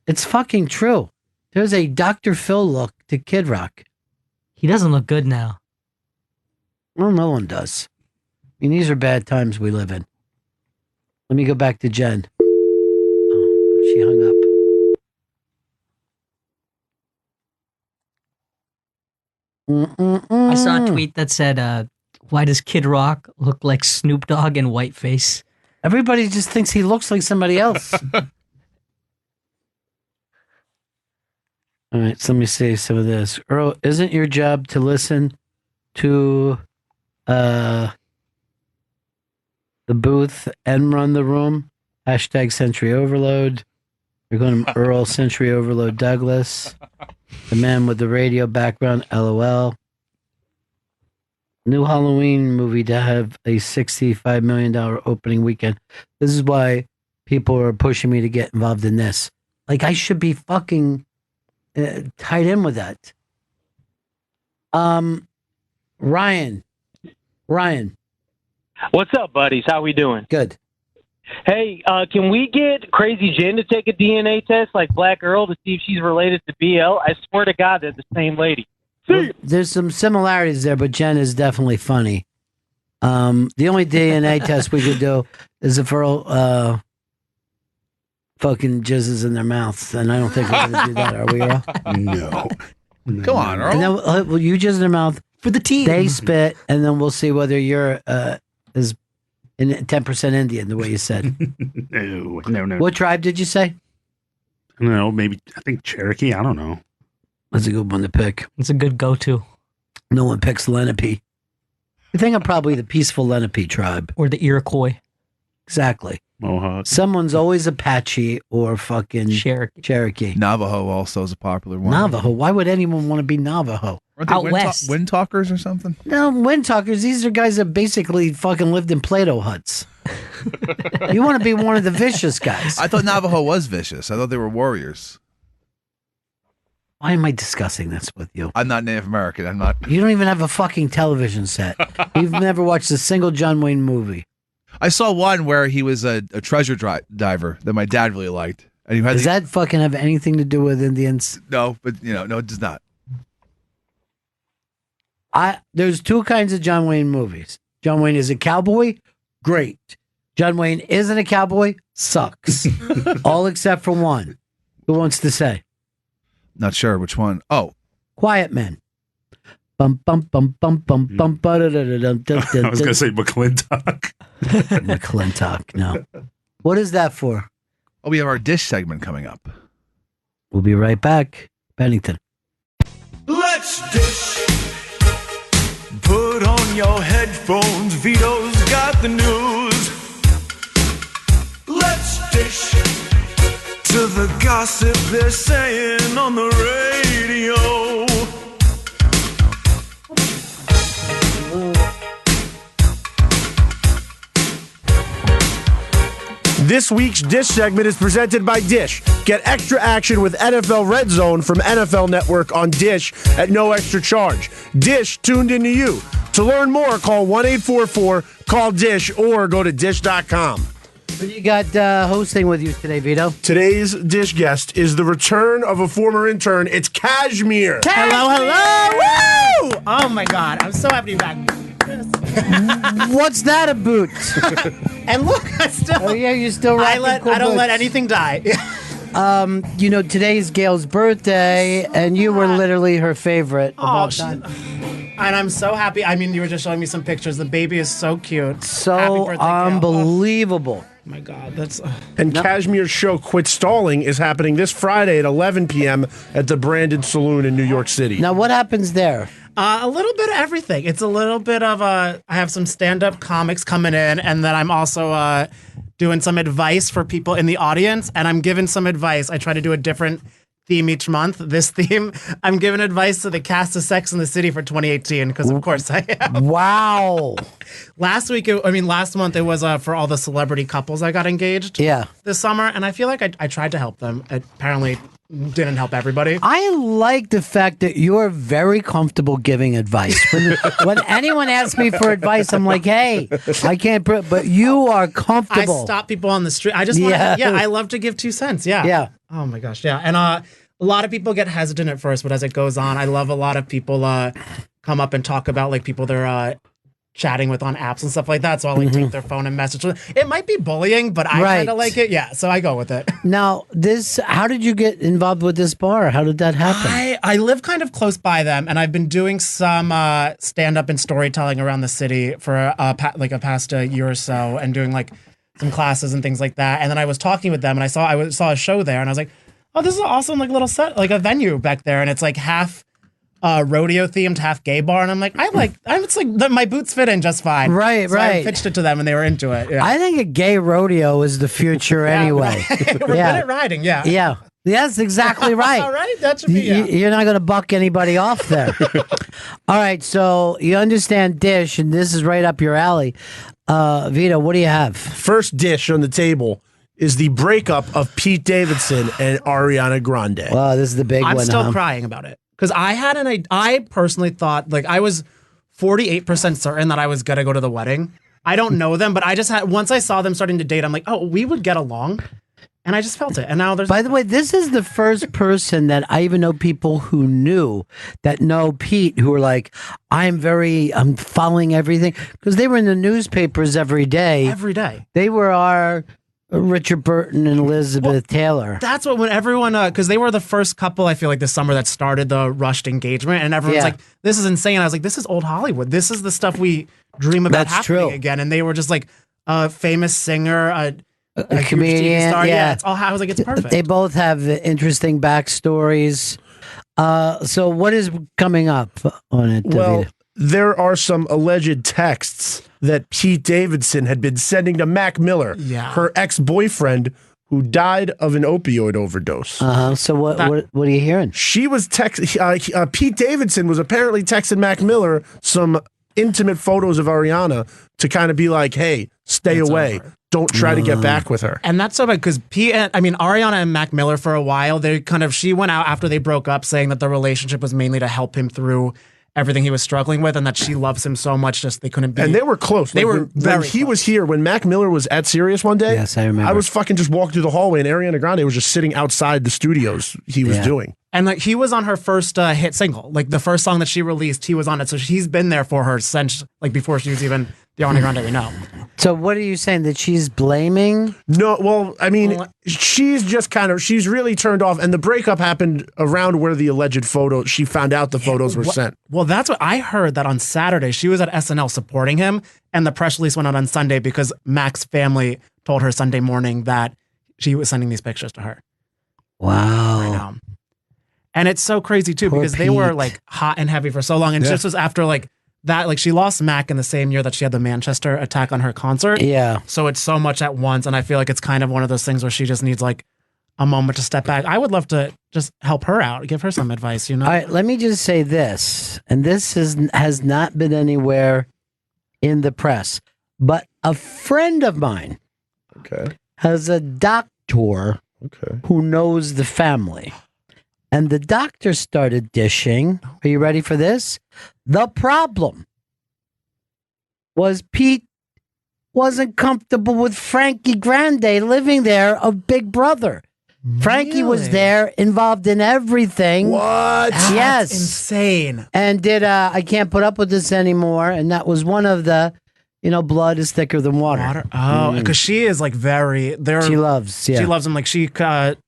It's fucking true. There's a Dr. Phil look to Kid Rock. He doesn't look good now. Well, no one does. I mean, these are bad times we live in. Let me go back to Jen. Oh, she hung up. I saw a tweet that said, why does Kid Rock look like Snoop Dogg in whiteface? Everybody just thinks he looks like somebody else. All right, so let me say some of this. Earl, isn't your job to listen to the booth and run the room? Hashtag Century Overload. You're going to Earl Century Overload Douglas. The man with the radio background, LOL. New Halloween movie to have a $65 million opening weekend. This is why people are pushing me to get involved in this. Like, I should be fucking tied in with that. Ryan. What's up, buddies? How we doing? Good. Hey, can we get Crazy Jen to take a DNA test like Black Earl to see if she's related to BL? I swear to God, they're the same lady. Well, there's some similarities there, but Jen is definitely funny. The only DNA test we could do is if Earl fucking jizzes in their mouths, and I don't think we're going to do that, are we, Earl? No. Come on, Earl. And then well, you jizz in their mouth for the team. They spit, and then we'll see whether you're is in 10% Indian, the way you said. No. What tribe did you say? I don't know. Maybe I think Cherokee. I don't know. That's a good one to pick. It's a good go-to. No one picks Lenape. I think I'm probably the peaceful Lenape tribe. Or the Iroquois. Exactly. Mohawk. Someone's always Apache or fucking Cherokee. Navajo also is a popular one. Navajo. Why would anyone want to be Navajo? Aren't they wind talkers or something? No, wind talkers. These are guys that basically fucking lived in Play-Doh huts. You want to be one of the vicious guys. I thought Navajo was vicious. I thought they were warriors. Why am I discussing this with you? I'm not Native American. I'm not. You don't even have a fucking television set. You've never watched a single John Wayne movie. I saw one where he was a treasure diver that my dad really liked. And he had Does that fucking have anything to do with Indians? No, but no, it does not. There's two kinds of John Wayne movies. John Wayne is a cowboy, great. John Wayne isn't a cowboy, sucks. All except for one. Who wants to say? Not sure which one. Oh, Quiet Men. Bum bum bum bum bum bum. I was going to say McClintock. McClintock. No. What is that for? Oh, we have our dish segment coming up. We'll be right back. Bennington. Let's dish. Put on your headphones. Vito's got the news. Let's dish to the gossip they're saying on the radio. This week's Dish segment is presented by Dish. Get extra action with NFL Red Zone from NFL Network on Dish at no extra charge. Dish tuned into you. To learn more, call 1-844-CALL-DISH or go to dish.com. Who you got hosting with you today, Vito? Today's Dish guest is the return of a former intern. It's Kashmir. Hello. Woo! Oh my God, I'm so happy to be back. What's that a boot? And look, I still. Oh yeah, you still rocking I don't boots. let anything die. Today's Gail's birthday, and you were literally her favorite of all time. And I'm so happy. I mean, you were just showing me some pictures. The baby is so cute. So Happy birthday, Gail. unbelievable. Oh my God, that's. And Kashmir's show, Quit Stalling, is happening this Friday at 11 p.m. at the Branded Saloon in New York City. Now, what happens there? A little bit of everything. It's a little bit of I have some stand-up comics coming in, and then I'm also doing some advice for people in the audience, and I'm giving some advice. I try to do a different theme each month. This theme, I'm giving advice to the cast of Sex and the City for 2018, because of course I am. Wow. Last month it was for all the celebrity couples I got engaged. Yeah. This summer, and I feel like I tried to help them. It apparently didn't help everybody. I like the fact that you're very comfortable giving advice. When anyone asks me for advice, I'm like, hey, I can't, but you are comfortable. I stop people on the street. I just want I love to give 2 cents. Yeah. Yeah. Oh my gosh. Yeah. And a lot of people get hesitant at first, but as it goes on, I love a lot of people come up and talk about like people they're chatting with on apps and stuff like that. So I'll take their phone and message them. It might be bullying, but I kind of like it. Yeah. So I go with it. Now, how did you get involved with this bar? How did that happen? I live kind of close by them, and I've been doing some stand-up and storytelling around the city for a past year or so, and doing like some classes and things like that. And then I was talking with them, and I saw a show there, and I was like, oh, this is an awesome like little set, like a venue back there, and it's like half rodeo themed, half gay bar, and I'm like, it's like my boots fit in just fine. Right, so right. I pitched it to them, and they were into it. Yeah. I think a gay rodeo is the future anyway. Right. We're good at riding. Yeah. Yeah. Yes, exactly right. All right, that should be. You're not going to buck anybody off there. All right, so you understand Dish, and this is right up your alley. Vito, what do you have? First dish on the table is the breakup of Pete Davidson and Ariana Grande. Wow, this is the big one. I'm still crying about it. Because I personally thought, like, I was 48% certain that I was going to go to the wedding. I don't know them, but once I saw them starting to date, I'm like, oh, we would get along. And I just felt it. And now By the way, this is the first person that I even know people who know Pete, who were like, I'm following everything. Because they were in the newspapers every day. Every day. They were our Richard Burton and Elizabeth Taylor. That's when everyone, because they were the first couple, I feel like, this summer that started the rushed engagement. And everyone's like, this is insane. I was like, this is old Hollywood. This is the stuff we dream about happening again. And they were just like a famous singer, a comedian. Star. Yeah. It's all, I was like, it's perfect. They both have interesting backstories. So what is coming up on it, Well, Davida? there are some alleged texts that Pete Davidson had been sending to Mac Miller, her ex-boyfriend, who died of an opioid overdose. So what are you hearing? She was Pete Davidson was apparently texting Mac Miller some intimate photos of Ariana to kind of be like, hey, stay away. Don't try to get back with her. And that's so bad because Ariana and Mac Miller for a while, she went out after they broke up saying that the relationship was mainly to help him through everything he was struggling with, and that she loves him so much, just they couldn't be. And they were close. They were very when he was here, when Mac Miller was at Sirius one day. Yes, I remember. I was fucking just walking through the hallway, and Ariana Grande was just sitting outside the studios he was doing. And like he was on her first hit single, like the first song that she released, he was on it. So he's been there for her since like before she was even the Ariana Grande we know. So what are you saying, that she's blaming? No, well, I mean, she's just she's really turned off, and the breakup happened around where the alleged photo, she found out the photos were sent. Well, that's what I heard, that on Saturday she was at SNL supporting him, and the press release went out on Sunday because Mac's family told her Sunday morning that she was sending these pictures to her. Wow. I know. And it's so crazy too, Poor because they were Pete. like hot and heavy for so long, and Yeah. just was after like that, like she lost Mac in the same year that she had the Manchester attack on her concert. Yeah. So it's so much at once, and I feel like it's kind of one of those things where she just needs like a moment to step back. I would love to just help her out, give her some advice, you know? All right, let me just say this, and this has not been anywhere in the press, but a friend of mine has a doctor who knows the family. And the doctor started dishing. Are you ready for this? The problem was Pete wasn't comfortable with Frankie Grande living there of Big Brother. Frankie was there, involved in everything. What? Yes. That's insane. And did I can't put up with this anymore. And that was one of the, blood is thicker than water. Oh, because she is like She loves, yeah. She loves him. Like she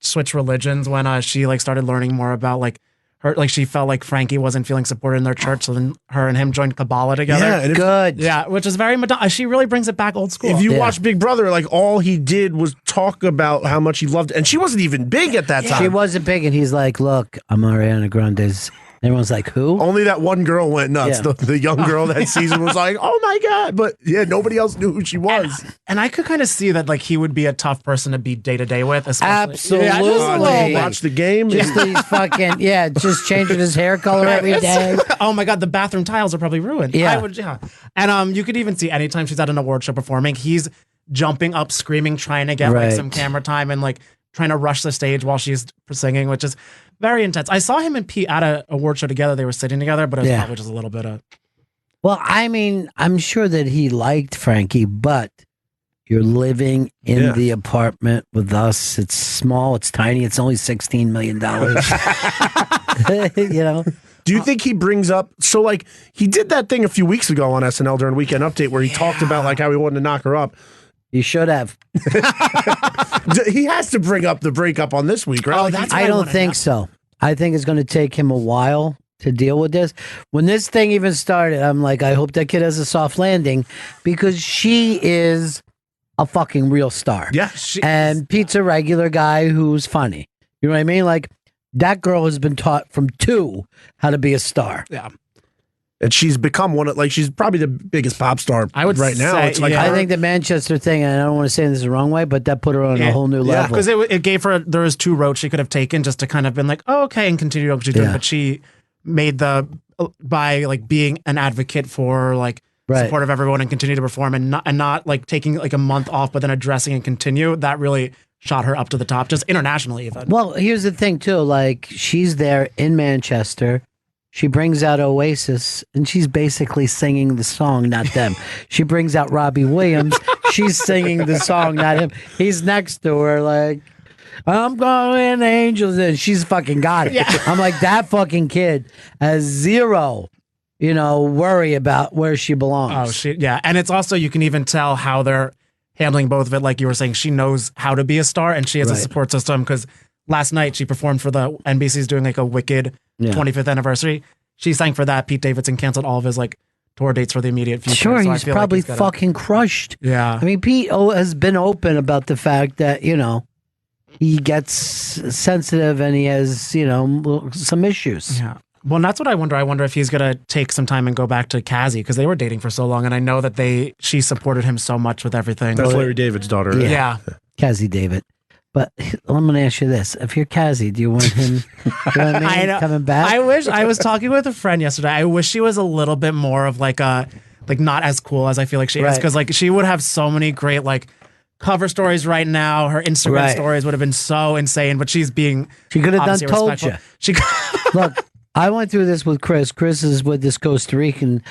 switched religions when she like started learning more about like her. Like she felt like Frankie wasn't feeling supported in their church, so then her and him joined Kabbalah together. Yeah, and good. Yeah, which is very Madonna. She really brings it back old school. If you watch Big Brother, like all he did was talk about how much he loved, and she wasn't even big at that time. She wasn't big, and he's like, "Look, I'm Ariana Grande's." Everyone's like, "Who?" Only that one girl went nuts. Yeah. The young girl that season was like, "Oh my god!" But yeah, nobody else knew who she was. And I could kind of see that like he would be a tough person to be day to day with. Especially. Absolutely. Yeah, just a little bit. Watch the game. Just these fucking just changing his hair color every day. Oh my god, the bathroom tiles are probably ruined. Yeah. And you could even see anytime she's at an award show performing, he's jumping up, screaming, trying to get like Right. some camera time and like trying to rush the stage while she's singing, which is very intense. I saw him and Pete at an award show together. They were sitting together, but it was Yeah. probably just a little bit of. Well, I mean, I'm sure that he liked Frankie, but you're living in the apartment with us. It's small, it's tiny, it's only $16 million. Do you think he brings up? So like he did that thing a few weeks ago on SNL during Weekend Update where he talked about like how he wanted to knock her up. You should have. He has to bring up the breakup on this week, right? I don't think so. I think it's going to take him a while to deal with this. When this thing even started, I'm like, I hope that kid has a soft landing because she is a fucking real star. Yeah. And Pete's a regular guy who's funny. You know what I mean? Like that girl has been taught from 2 how to be a star. Yeah. And she's become she's probably the biggest pop star right now. It's like I think the Manchester thing, and I don't want to say this the wrong way, but that put her on a whole new level. Because it gave her, there was 2 roads she could have taken just to kind of been like, oh, okay, and continue what she's doing. Yeah. But she made by like being an advocate for like support of everyone and continue to perform and not like taking like a month off, but then addressing and continue. That really shot her up to the top, just internationally even. Well, here's the thing too. Like she's there in Manchester. She brings out Oasis, and she's basically singing the song, not them. She brings out Robbie Williams. She's singing the song, not him. He's next to her, like, I'm going angels, and she's fucking got it. Yeah. I'm like, that fucking kid has zero, worry about where she belongs. Oh, and it's also, you can even tell how they're handling both of it. Like you were saying, she knows how to be a star, and she has a support system because last night she performed for the NBC's doing like a Wicked 25th anniversary. She sang for that. Pete Davidson canceled all of his like tour dates for the immediate future. Sure, so I he's feel probably like he's fucking crushed. Yeah. I mean, Pete has been open about the fact that, he gets sensitive and he has, some issues. Yeah. Well, and that's what I wonder. I wonder if he's going to take some time and go back to Cassie because they were dating for so long. And I know that she supported him so much with everything. That's Larry David's daughter. Right? Yeah. Cassie David. But I'm going to ask you this. If you're Cassie, do you want him coming back? I was talking with a friend yesterday. I wish she was a little bit more of like not as cool as I feel like she is. Because like she would have so many great like cover stories right now. Her Instagram stories would have been so insane, but she's being She could have done obviously told respectful. you. Look, I went through this with Chris. Chris is with this Costa Rican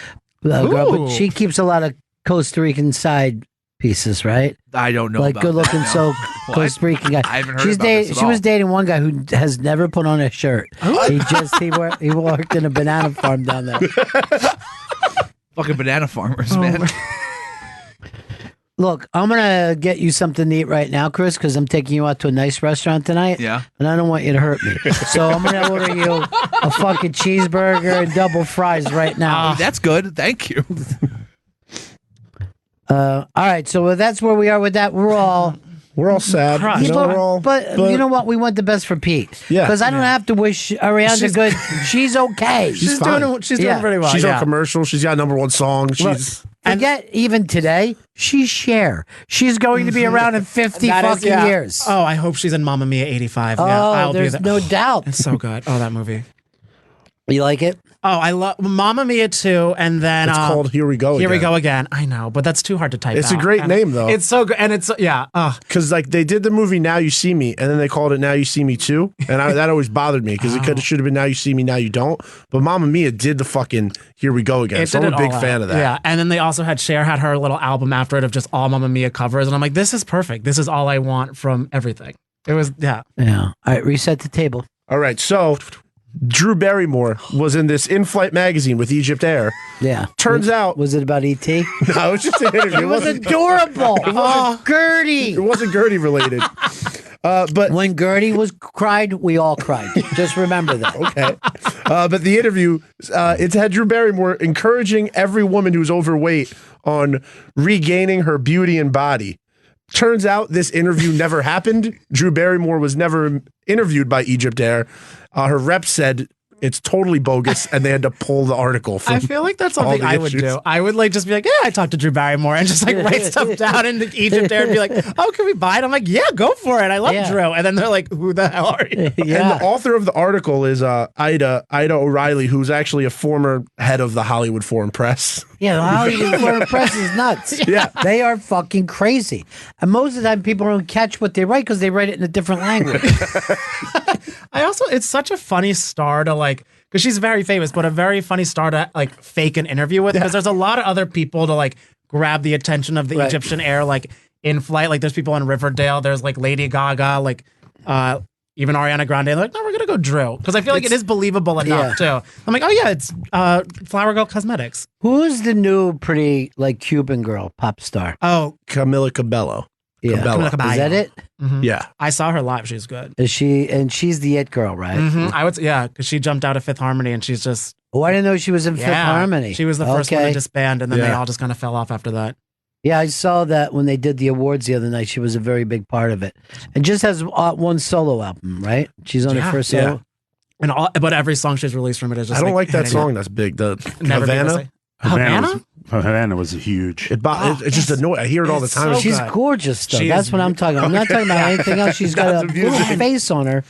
girl, but she keeps a lot of Costa Rican side pieces, right? I don't know. Like about good looking, that, so no. Costa Rican guy. I haven't heard about this at She was all. dating one guy who has never put on a shirt. He worked in a banana farm down there. Fucking banana farmers, man. Look, I'm gonna get you something to eat right now, Chris, because I'm taking you out to a nice restaurant tonight. Yeah. And I don't want you to hurt me. So I'm gonna order you a fucking cheeseburger and double fries right now. That's good. Thank you. All right, so that's where we are with that. We're all sad. crushed. You know, we're all- but but- you know what? We want the best for Pete. Yeah. Because I don't have to wish Ariana She's- good. She's okay. She's fine. She's doing pretty well. She's yeah. on commercial. She's got #1 song. Look, She's forget even today. She's Cher. She's going to be around in 50 That is- fucking yeah. years. Oh, I hope she's in Mamma Mia 85. Oh, yeah, I'll there's be there. no doubt. It's so good. Oh, that movie. You like it? Oh, I love Mamma Mia 2, and then It's called Here We Go Here We Again. Go Again. I know, but that's too hard to type. It's a out. great And name, though. It's so good, and it's yeah. because like they did the movie Now You See Me, and then they called it Now You See Me Too, and that always bothered me because it should have been Now You See Me, Now You Don't. But Mamma Mia did the fucking Here We Go Again. It So did I'm a it big all fan out. of that. Yeah, and then they also had Cher had her little album after it of just all Mamma Mia covers, and I'm like, this is perfect. This is all I want from everything. It was yeah. Yeah. All right, reset the table. All right, so Drew Barrymore was in this in-flight magazine with Egypt Air. Yeah. Turns out, was it about ET? No, it was just an interview. It was adorable. Oh, Gertie. It wasn't Gertie related. But when Gertie cried, we all cried. Just remember that. Okay. But the interview, it's had Drew Barrymore encouraging every woman who's overweight on regaining her beauty and body. Turns out this interview never happened. Drew Barrymore was never interviewed by Egypt Air. Her rep said it's totally bogus, and they had to pull the article. From I feel like that's all something the I would issues. do. I would like just be like, yeah, I talked to Drew Barrymore and just like write stuff down into Egypt Air and be like, oh, can we buy it? I'm like, yeah, go for it. I love Yeah. Drew. And then they're like, who the hell are you? And the author of the article is Ida O'Reilly, who's actually a former head of the Hollywood Foreign Press. Yeah, the Hollywood Foreign Press is nuts. Yeah. They are fucking crazy. And most of the time, people don't catch what they write because they write it in a different language. It's such a funny star to like, because she's very famous, but a very funny star to like fake an interview with, because there's a lot of other people to like grab the attention of the Right. Egyptian Air, like in flight. Like there's people in Riverdale, there's like Lady Gaga, like even Ariana Grande. They're like, no, we're gonna go Drew, because I feel like it is believable enough too. I'm like, oh yeah, it's Flower Girl Cosmetics. Who's the new pretty like Cuban girl pop star? Oh, Camila Cabello. Yeah. Cabello. Is that it? Yeah. I saw her live. She's good. Is she? And she's the it girl, right? I would, yeah, because she jumped out of Fifth Harmony, and she's just Oh, I didn't know she was in Fifth Harmony. She was the first one Okay. to disband, and then they Yeah. all just kind of fell off after that. Yeah, I saw that when they did the awards the other night. She was a very big part of it, and just has one solo album, right? She's on her first solo. yeah. And but every song she's released from it is just I don't like that hitting song it. that's big. The Never Be the Havana. Same. Havana? Havana was huge. It just annoying. I hear it all the It's time. so She's good. gorgeous, though. She That's is- what I'm talking about. I'm not talking about anything else. She's got a That's little amazing. face on her.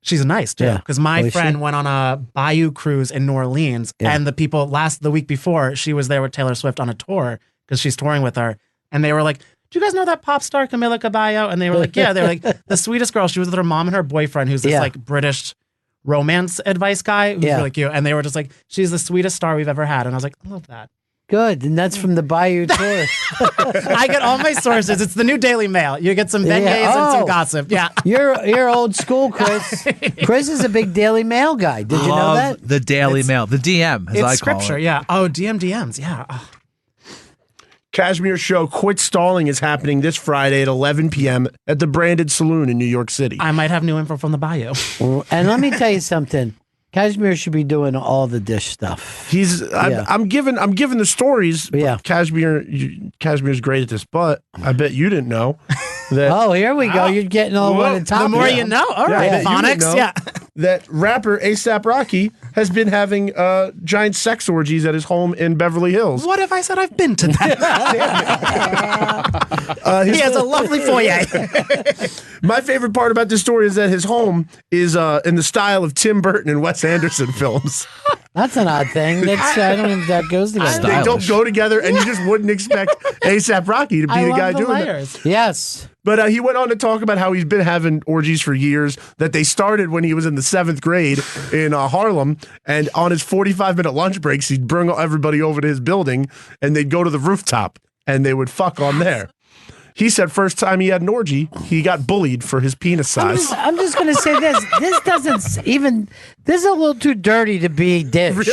She's nice too. Yeah. Because my Oh, is she? friend went on a bayou cruise in New Orleans, Yeah. and the week before, she was there with Taylor Swift on a tour because she's touring with her, and they were like, "Do you guys know that pop star Camila Cabello?" And they were like, "Yeah." They were like, "The sweetest girl." She was with her mom and her boyfriend, who's this Yeah. like British romance advice guy who's Yeah. really cute, and they were just like, "She's the sweetest star we've ever had," and I was like, "I love that." Good, and that's from the Bayou Tour. I get all my sources. It's the new Daily Mail. You get some beignets Yeah. and some Oh. gossip. Yeah. You're old school, Chris. Chris is a big Daily Mail guy. Did you know Love that? The Daily Mail, the DM, as It's I call scripture, it. yeah. Oh, DMs, yeah. Oh. Cashmere Show Quit Stalling is happening this Friday at 11 p.m. at the Branded Saloon in New York City. I might have new info from the bio. And let me tell you something. Cashmere should be doing all the dish stuff. I'm giving the stories. Yeah. Cashmere's great at this, but I bet you didn't know that. Oh, here we go. You're getting all Well, one at the top. The more of it. you know. All Yeah, right, I bet you didn't phonics. know Yeah. that rapper ASAP Rocky has been having giant sex orgies at his home in Beverly Hills. What if I said I've been to that? He has a lovely foyer. My favorite part about this story is that his home is in the style of Tim Burton and Wes Anderson films. That's an odd thing. That's I don't know if that goes together. They don't go together, and you just wouldn't expect ASAP Rocky to be I the love guy the doing that. layers. Yes. But he went on to talk about how he's been having orgies for years, that they started when he was in the 7th grade in Harlem. And on his 45-minute lunch breaks, he'd bring everybody over to his building and they'd go to the rooftop and they would fuck on there. He said first time he had an orgy, he got bullied for his penis size. I'm just going to say this. This doesn't even This is a little too dirty to be Dish. This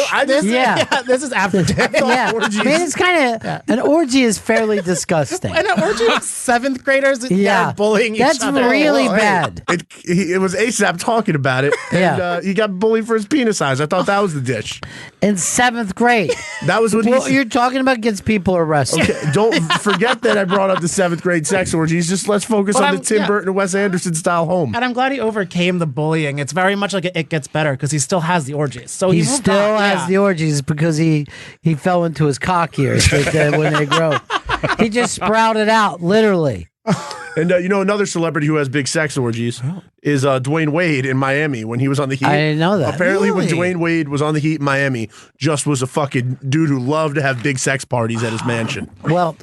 is after Dish. Yeah, I mean, it's kind of an orgy is fairly disgusting. And an orgy of seventh graders Yeah. bullying each That's other. really Well, hey, bad. It was ASAP talking about it. And, he got bullied for his penis size. I thought that was the Dish. In 7th grade. That was what what you're talking about gets people arrested. Okay, don't forget that I brought up the 7th grade sex orgies. Just let's focus But on the I'm- Tim yeah. Burton and Wes Anderson style home. And I'm glad he overcame the bullying. It's very much like It Gets Better because he still has the orgies. So He moved still on, has yeah. the orgies because he fell into his cock ears when they grow. He just sprouted out, literally. And another celebrity who has big sex orgies is Dwayne Wade in Miami when he was on the Heat. I didn't know that. Apparently, when Really? Dwayne Wade was on the Heat in Miami, just was a fucking dude who loved to have big sex parties at his mansion. Well,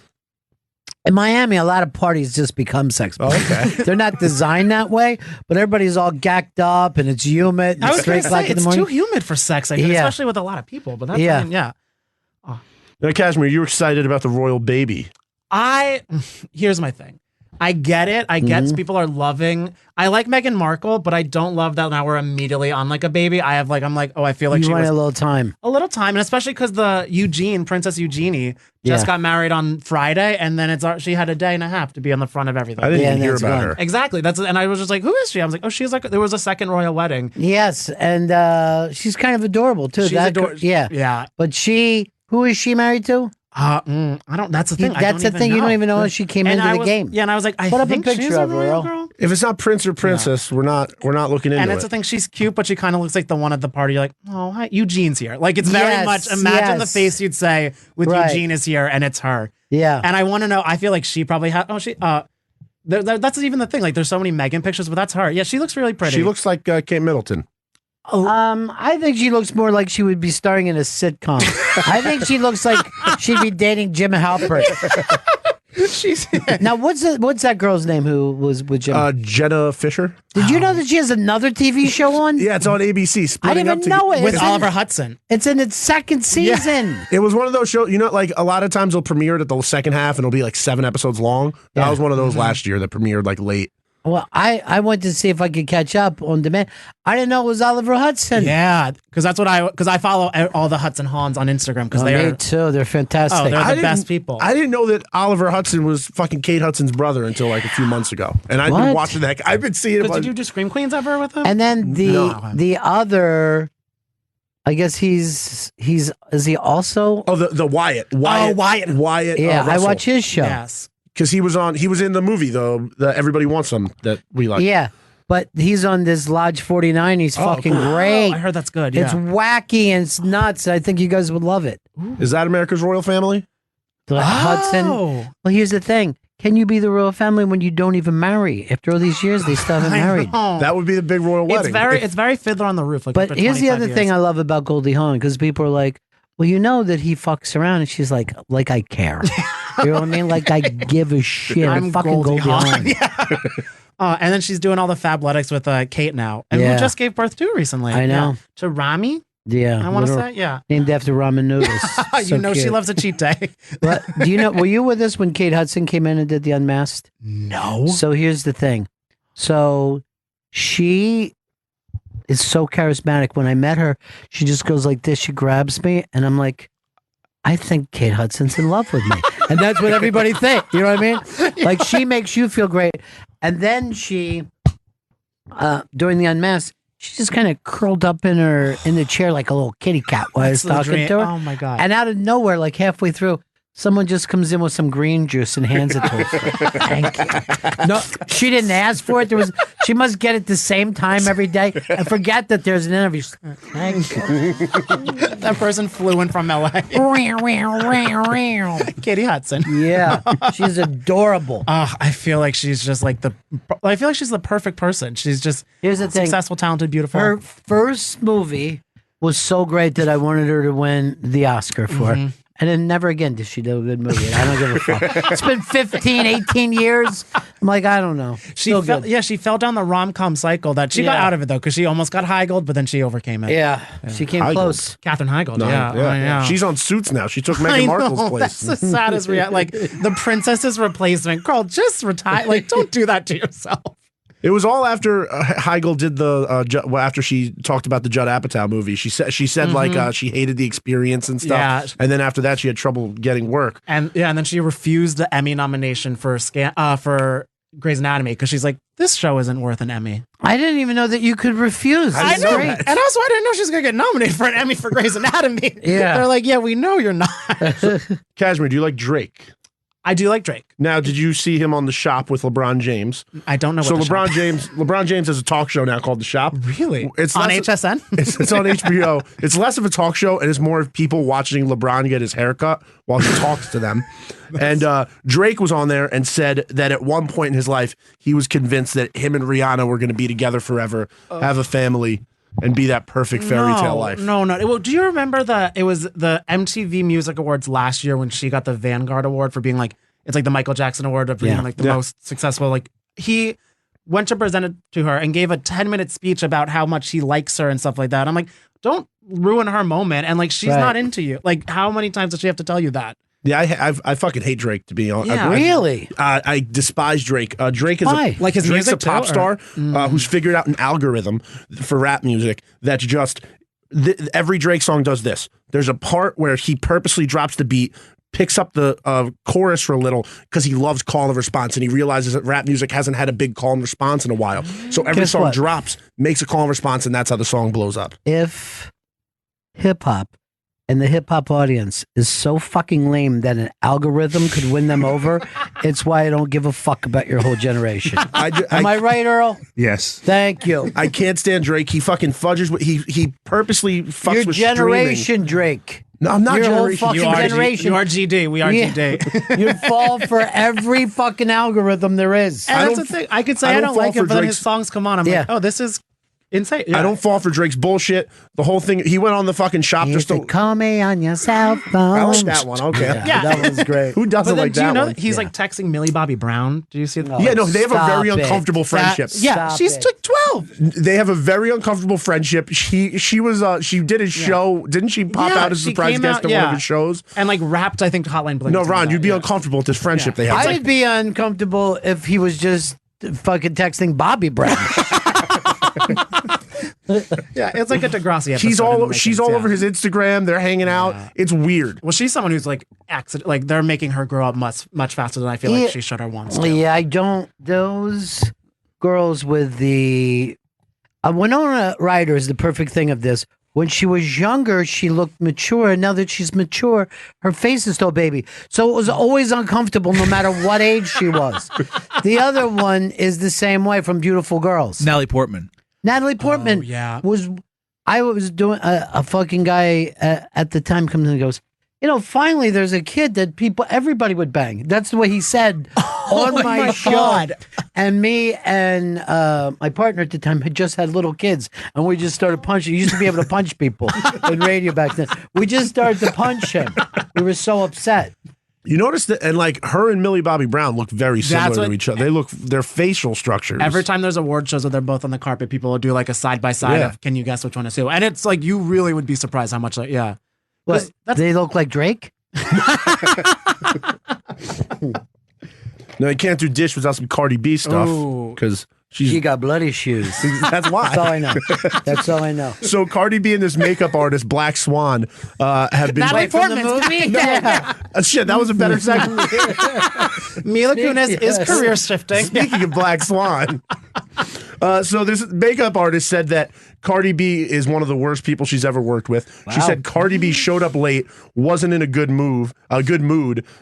in Miami, a lot of parties just become sex parties. Okay. They're not designed that way, but everybody's all gacked up and it's humid. And I was it's going 3 to o'clock say, in the it's morning. too humid for sex, I think, Yeah. especially with a lot of people. But that's, Yeah. I mean, yeah. Now, Kashmir, you're excited about the royal baby. Here's my thing. I get it. I get Mm-hmm. people are loving. I like Meghan Markle, but I don't love that now we're immediately on like a baby. I'm like, oh, I feel like You she want was a little time. a little time, and especially because the Princess Eugenie, just Yeah. got married on Friday, and then she had a day and a half to be on the front of everything. I didn't even hear about her. Exactly. And I was just like, who is she? I was like, oh, she's like, there was a second royal wedding. Yes, and she's kind of adorable too. She's That adorable. Yeah, Yeah. But who is she married to? I don't. That's the thing. I That's don't the thing. You don't even know if she came And into I the was- game. Yeah, and I was like, I Put up a think picture she's of a her, royal Earl. girl. If it's not prince or princess, we're not looking into And it. that's the thing. She's cute, but she kind of looks like the one at the party. You're like, oh, hi, Eugene's here. Like it's very Yes, much. Imagine the yes. face you'd say with Right. Eugene is here, and it's her. Yeah. And I want to know. I feel like she probably had. Oh, she. That's even the thing. Like, there's so many Meghan pictures, but that's her. Yeah, she looks really pretty. She looks like Kate Middleton. I think she looks more like she would be starring in a sitcom. I think she looks like she'd be dating Jim Halpert. Now, what's that girl's name who was with Jim? Jenna Fisher. Did you know that she has another TV show on? Yeah, it's on ABC. I Splitting didn't up even know it. with It's in- Oliver Hudson. It's in its second season. It was one of those shows, like a lot of times they'll premiere it at the second half and it'll be like 7 episodes long. That was one of those last year that premiered like late. Well, I went to see if I could catch up on demand. I didn't know it was Oliver Hudson. Yeah, because I follow all the Hudson Hawns on Instagram because Me they're too. They're fantastic. Oh, they're I the best didn't- people. I didn't know that Oliver Hudson was fucking Kate Hudson's brother until like a few months ago. And I've been What? watching that. I've been seeing it. Did you do Scream Queens ever with him? And then No. the other, I guess is he also? Oh, the Wyatt. Wyatt. Yeah, I Russell. watch his show. Yes. Because he was in the movie though, the Everybody Wants Some that we like. Yeah, but he's on this Lodge 49. He's fucking cool. great. I heard that's good. It's Yeah. wacky and it's nuts. I think you guys would love it. Is that America's Royal Family? Hudson. Well, here's the thing. Can you be the royal family when you don't even marry? After all these years, they still haven't married. That would be the big royal wedding. It's very Fiddler on the Roof. Like But for here's the 25 other thing I love about Goldie Hawn, because people are like, well, you know that he fucks around, and she's like I care. You know what I mean? Like I give a shit. I'm fucking Goldie Hawn. And then she's doing all the Fabletics with Kate now, and Yeah. who just gave birth to recently. I know. Yeah. To Rami. Yeah, I want to little- say, yeah. named after ramen noodles. You So know she cute. loves a cheat day. But do you know? Were you with us when Kate Hudson came in and did the Unmasked? No. So here's the thing. So she is so charismatic. When I met her, she just goes like this. She grabs me, and I'm like, I think Kate Hudson's in love with me, and that's what everybody thinks. You know what I mean? Like she makes you feel great, and then she, during the Unmasked, she just kind of curled up in the chair like a little kitty cat while I was That's the talking dream. to her. Oh my God. And out of nowhere, like halfway through, someone just comes in with some green juice and hands it to her. Thank you. No, she didn't ask for it. She must get it the same time every day and forget that there's an interview. Thank you. That person flew in from LA. Katie Hudson. Yeah, she's adorable. I feel like she's just like she's the perfect person. She's just Here's the thing. successful, talented, beautiful. Her first movie was so great that I wanted her to win the Oscar for it. And then never again did she do a good movie. I don't give a fuck. It's been 15, 18 years. I'm like, I don't know. She Still fell, good. yeah, she fell down the rom-com cycle that she got Yeah. out of it though, because she almost got Heigl, but then she overcame it. Yeah, she came Heigl. close. Katherine Heigl. No, yeah, I know. She's on Suits now. She took I Meghan know, Markle's place. That's the saddest like the princess's replacement. Girl, just retire. Like, don't do that to yourself. It was all after Heigl did after she talked about the Judd Apatow movie. She said like she hated the experience and stuff. Yeah. And then after that, she had trouble getting work. And then she refused the Emmy nomination for Grey's Anatomy because she's like, this show isn't worth an Emmy. I didn't even know that you could refuse. I know, and also I didn't know she was gonna get nominated for an Emmy for Grey's Anatomy. Yeah. They're like, yeah, we know you're not. Cashmere, do you like Drake? I do like Drake. Now, did you see him on The Shop with LeBron James? I don't know. So what LeBron James has a talk show now called The Shop. Really? It's on less- HSN. It's on HBO. It's less of a talk show and it's more of people watching LeBron get his haircut while he talks to them. And Drake was on there and said that at one point in his life, he was convinced that him and Rihanna were going to be together forever, have a family, and be that perfect fairy tale life. No. Well, do you remember it was the MTV Music Awards last year when she got the Vanguard Award for being like, it's like the Michael Jackson Award of being like the most successful. Like he went to present it to her and gave a 10-minute speech about how much he likes her and stuff like that. I'm like, don't ruin her moment. And like, she's not into you. Like, how many times does she have to tell you that? Yeah, I fucking hate Drake, to be honest. Yeah. Really? I despise Drake. Drake is Like his Drake's music a pop too, star or- who's figured out an algorithm for rap music that's just every Drake song does this. There's a part where he purposely drops the beat, picks up the chorus for a little because he loves call and response, and he realizes that rap music hasn't had a big call and response in a while. So every Guess song what? drops, makes a call and response, and that's how the song blows up. If hip hop and the hip hop audience is so fucking lame that an algorithm could win them over, it's why I don't give a fuck about your whole generation. Am I right, Earl? Yes. Thank you. I can't stand Drake. He fucking fudges. He purposely fucks Your with generation, streaming. Drake. No, I'm not Your whole generation. fucking You are generation. You are GD. We are Yeah. GD. You fall for every fucking algorithm there is. And that's the thing. I could say I don't fall like for it, but then Drake's- his songs come on. I'm like, oh, this is insane. I don't fall for Drake's bullshit. The whole thing. He went on the fucking shop just to call me on your cell phone. I like that one. Okay, Yeah. that was great. Who doesn't But then like do you that know one? that he's like texting Millie Bobby Brown? Do you see that? Yeah, no, they have a very Stop it. uncomfortable friendship. She's like 12. They have a very uncomfortable friendship. She did his show. Didn't she pop out as a she surprise came guest out, at one of his shows? And like rapped, I think, Hotline Bling. No, Ron, you'd be uncomfortable with this friendship they have. I'd be uncomfortable if he was just fucking texting Bobby Brown. Yeah, it's like a Degrassi episode. She's in all the she's makings, all over his Instagram. They're hanging out. It's weird. Well, she's someone who's like like they're making her grow up much faster than I feel like she should or wants to. Yeah, I don't. Those girls with the Winona Ryder is the perfect thing of this. When she was younger, she looked mature. And now that she's mature, her face is still baby. So it was always uncomfortable no matter what age she was. The other one is the same way from Beautiful Girls. Natalie Portman. Natalie Portman I was doing a fucking guy at the time comes in and goes, finally there's a kid that everybody would bang. That's the way he said on my show. God. And me and my partner at the time had just had little kids, and we just started punching. You used to be able to punch people in radio back then. We just started to punch him. We were so upset. You notice that, and like her and Millie Bobby Brown look very similar That's to what- each other. They look their facial structures. Every time there's award shows where they're both on the carpet, people will do like a side by side Yeah. of can you guess which one is who? And it's like you really would be surprised how much What? They look like Drake? No, you can't do Dish without some Cardi B stuff because She got bloody shoes. That's why. That's all I know. That's all I know. So Cardi B and this makeup artist Black Swan have been Natalie Portman's movie? Yeah. shit. That was a better segment. Mila Kunis is career shifting. Speaking of Black Swan, so this makeup artist said that Cardi B is one of the worst people she's ever worked with. She Wow. said Cardi B showed up late, wasn't in a good mood,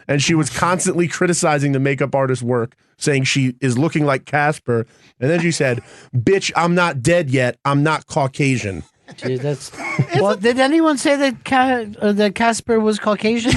and she was constantly criticizing the makeup artist's work, saying she is looking like Casper. And then she said, "Bitch, I'm not dead yet. I'm not Caucasian." Gee, that's well. Did anyone say that Casper was Caucasian?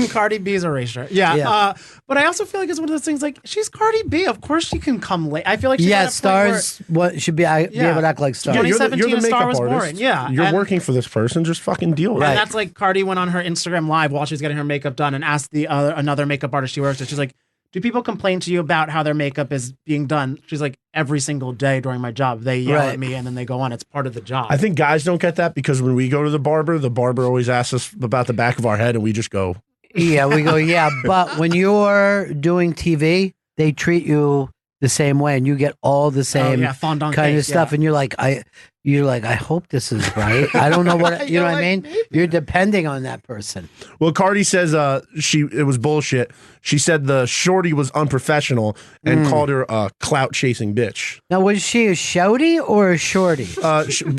Cardi B's erasure. Yeah. But I also feel like it's one of those things like she's Cardi B. Of course she can come late. I feel like she's Yeah, at a point where- stars. What should be? Be able to act like stars. Yeah, you're the 2017 A Star makeup Was artist. Born. Yeah, You're and- working for this person. Just fucking deal with And it. that's like Cardi went on her Instagram live while she was getting her makeup done and asked the another makeup artist she works with. She's like, "Do people complain to you about how their makeup is being done?" She's like, "Every single day during my job, they yell Right. at me and then they go on. It's part of the job." I think guys don't get that because when we go to the barber always asks us about the back of our head, and we just go, Yeah, we go. Yeah, but when you're doing TV, they treat you the same way, and you get all the same fondant kind cake, of stuff, yeah. and you're like, I hope this is right. I don't know what you know what I mean. You're depending on that person. Well, Cardi says it was bullshit. She said the shorty was unprofessional and called her a clout chasing bitch. Now, was she a shouty or a shorty?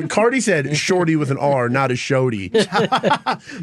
Cardi said shorty with an R, not a shouty.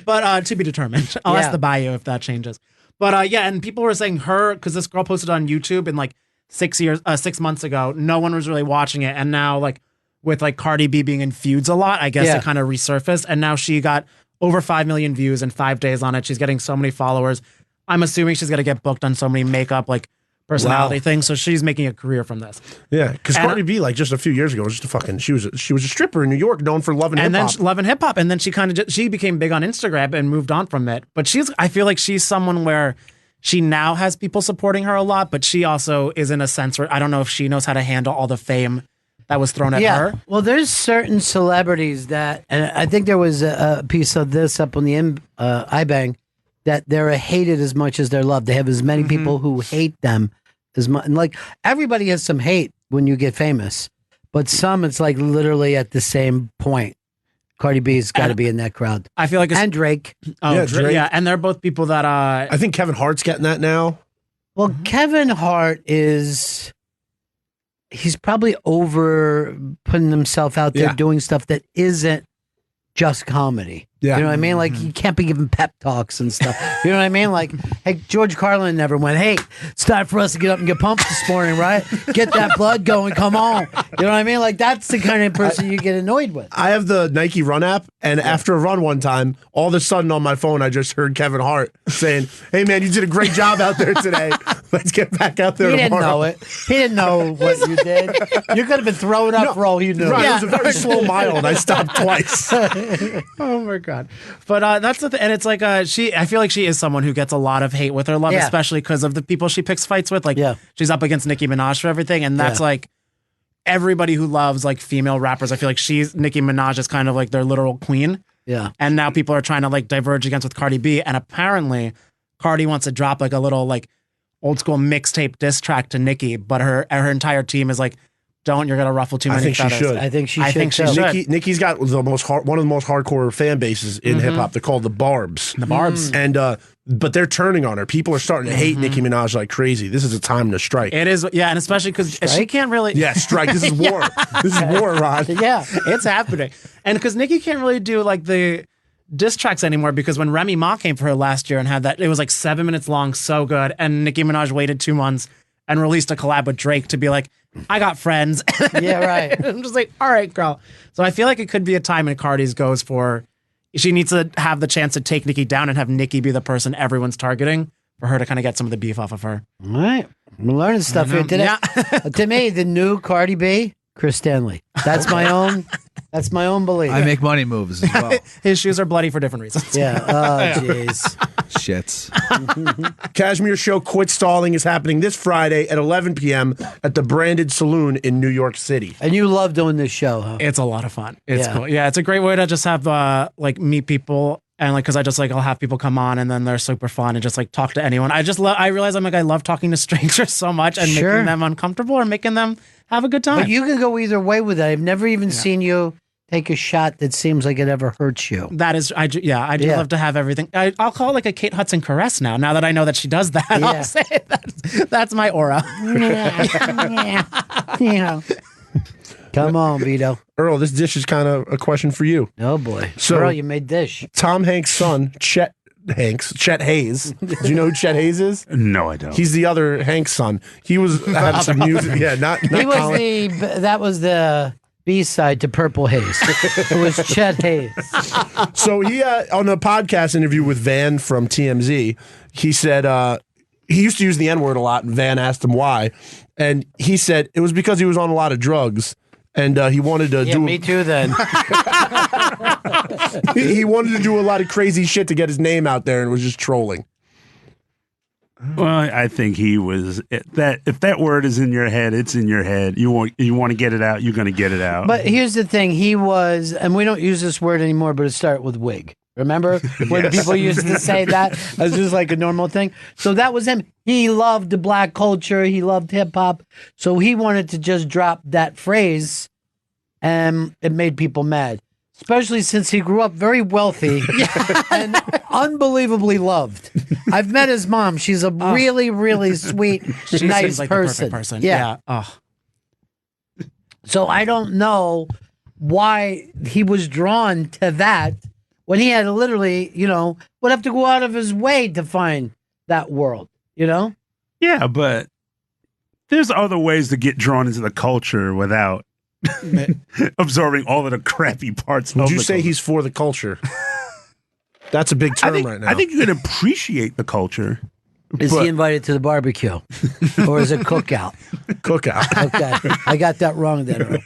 But to be determined. I'll ask the bio if that changes. But yeah, and people were saying because this girl posted on YouTube in like 6 months ago, no one was really watching it, and now like with like Cardi B being in feuds a lot, I guess it kind of resurfaced, and now she got over 5 million views in 5 days on it. She's getting so many followers. I'm assuming she's gonna get booked on so many makeup like personality things, so she's making a career from this. Yeah, because Cardi B, like just a few years ago, was just a fucking she was a stripper in New York, known for loving hip hop. Loving hip hop, and then she kind of she became big on Instagram and moved on from it. But I feel like she's someone where she now has people supporting her a lot, but she also is in a sense where I don't know if she knows how to handle all the fame that was thrown at her. Well, there's certain celebrities that, and I think there was a piece of this up on the iBang, that they're hated as much as they're loved. They have as many people who hate them as much. And like everybody has some hate when you get famous, but some it's like literally at the same point. Cardi B's got to be in that crowd. I feel like and Drake. Oh, yeah, Drake. Yeah, and they're both people that I think Kevin Hart's getting that now. Well, Kevin Hart he's probably over putting himself out there doing stuff that isn't just comedy. Yeah. You know what I mean? Like, you can't be giving pep talks and stuff. You know what I mean? Like, hey, George Carlin never went, hey, it's time for us to get up and get pumped this morning, right? Get that blood going, come on. You know what I mean? Like, that's the kind of person you get annoyed with. I have the Nike Run app, and after a run one time, all of a sudden on my phone, I just heard Kevin Hart saying, hey, man, you did a great job out there today. Let's get back out there tomorrow. He didn't know it. He didn't know what you did. You could have been throwing up for all you knew. Right, it was a very slow mile, and I stopped twice. Oh my god! But that's the thing, and it's like I feel like she is someone who gets a lot of hate with her love, especially because of the people she picks fights with. Like she's up against Nicki Minaj for everything, and that's like everybody who loves like female rappers. I feel like Nicki Minaj is kind of like their literal queen. Yeah, and now people are trying to like diverge against with Cardi B, and apparently Cardi wants to drop like a little like old school mixtape diss track to Nicki, but her entire team is like, you're gonna ruffle too many feathers. I think she should. Nicki's got one of the most hardcore fan bases in hip hop. They're called the Barbs. The Barbs. And but they're turning on her. People are starting to hate Nicki Minaj like crazy. This is a time to strike. It is, and especially because she can't really. Yeah, strike. This is war. This is war, Ron. Yeah, it's happening. And because Nicki can't really do like the diss tracks anymore, because when Remy Ma came for her last year and had that, it was like 7 minutes long, so good. And Nicki Minaj waited 2 months and released a collab with Drake to be like, I got friends. Yeah, right. I'm just like, all right, girl. So I feel like it could be a time in Cardi's goes for, she needs to have the chance to take Nicki down and have Nicki be the person everyone's targeting for her to kind of get some of the beef off of her. All right. I'm learning stuff here today. Yeah. To me, the new Cardi B, Chris Stanley. That's my own. That's my own belief. I make money moves as well. His shoes are bloody for different reasons. Yeah. Oh, jeez. Shits. Cashmere Show Quit Stalling is happening this Friday at 11 p.m. at the Branded Saloon in New York City. And you love doing this show, huh? It's a lot of fun. It's cool. Yeah, it's a great way to just have like meet people. And like, cause I just like, I'll have people come on and then they're super fun and just like talk to anyone. I realize I love talking to strangers so much and making them uncomfortable or making them have a good time. But you can go either way with it. I've never even seen you take a shot that seems like it ever hurts you. That is, I just love to have everything. I'll call it like a Kate Hudson caress now that I know that she does that. Yeah. I'll say that's my aura. Yeah. Come on, Vito. Earl, this dish is kind of a question for you. Oh, boy. So, Earl, you made dish. Tom Hanks' son, Chet Hayes. Do you know who Chet Hayes is? No, I don't. He's the other Hanks' son. He was had some music. Yeah, not He was Colin. that was the B-side to Purple Haze. It was Chet Hayes. So he on a podcast interview with Van from TMZ, he said he used to use the N-word a lot, and Van asked him why, and he said it was because he was on a lot of drugs. And he wanted to do. Me too. Then he wanted to do a lot of crazy shit to get his name out there, and was just trolling. Well, I think he was that. If that word is in your head, it's in your head. You want to get it out. You're going to get it out. But here's the thing: he was, and we don't use this word anymore, but it started with wig. Remember when Yes. people used to say that as just like a normal thing? So that was him. He loved the black culture. He loved hip hop. So he wanted to just drop that phrase, and it made people mad. Especially since he grew up very wealthy and unbelievably loved. I've met his mom. She's a really, really sweet, She nice seems like the person. perfect person. Yeah. Oh. So I don't know why he was drawn to that when he had literally, would have to go out of his way to find that world, Yeah, but there's other ways to get drawn into the culture without absorbing all of the crappy parts. Would of you the say culture. he's for the culture? That's a big term right now. I think you can appreciate the culture. Is he invited to the barbecue? Or is it cookout? Cookout. Okay. I got that wrong then. Earl.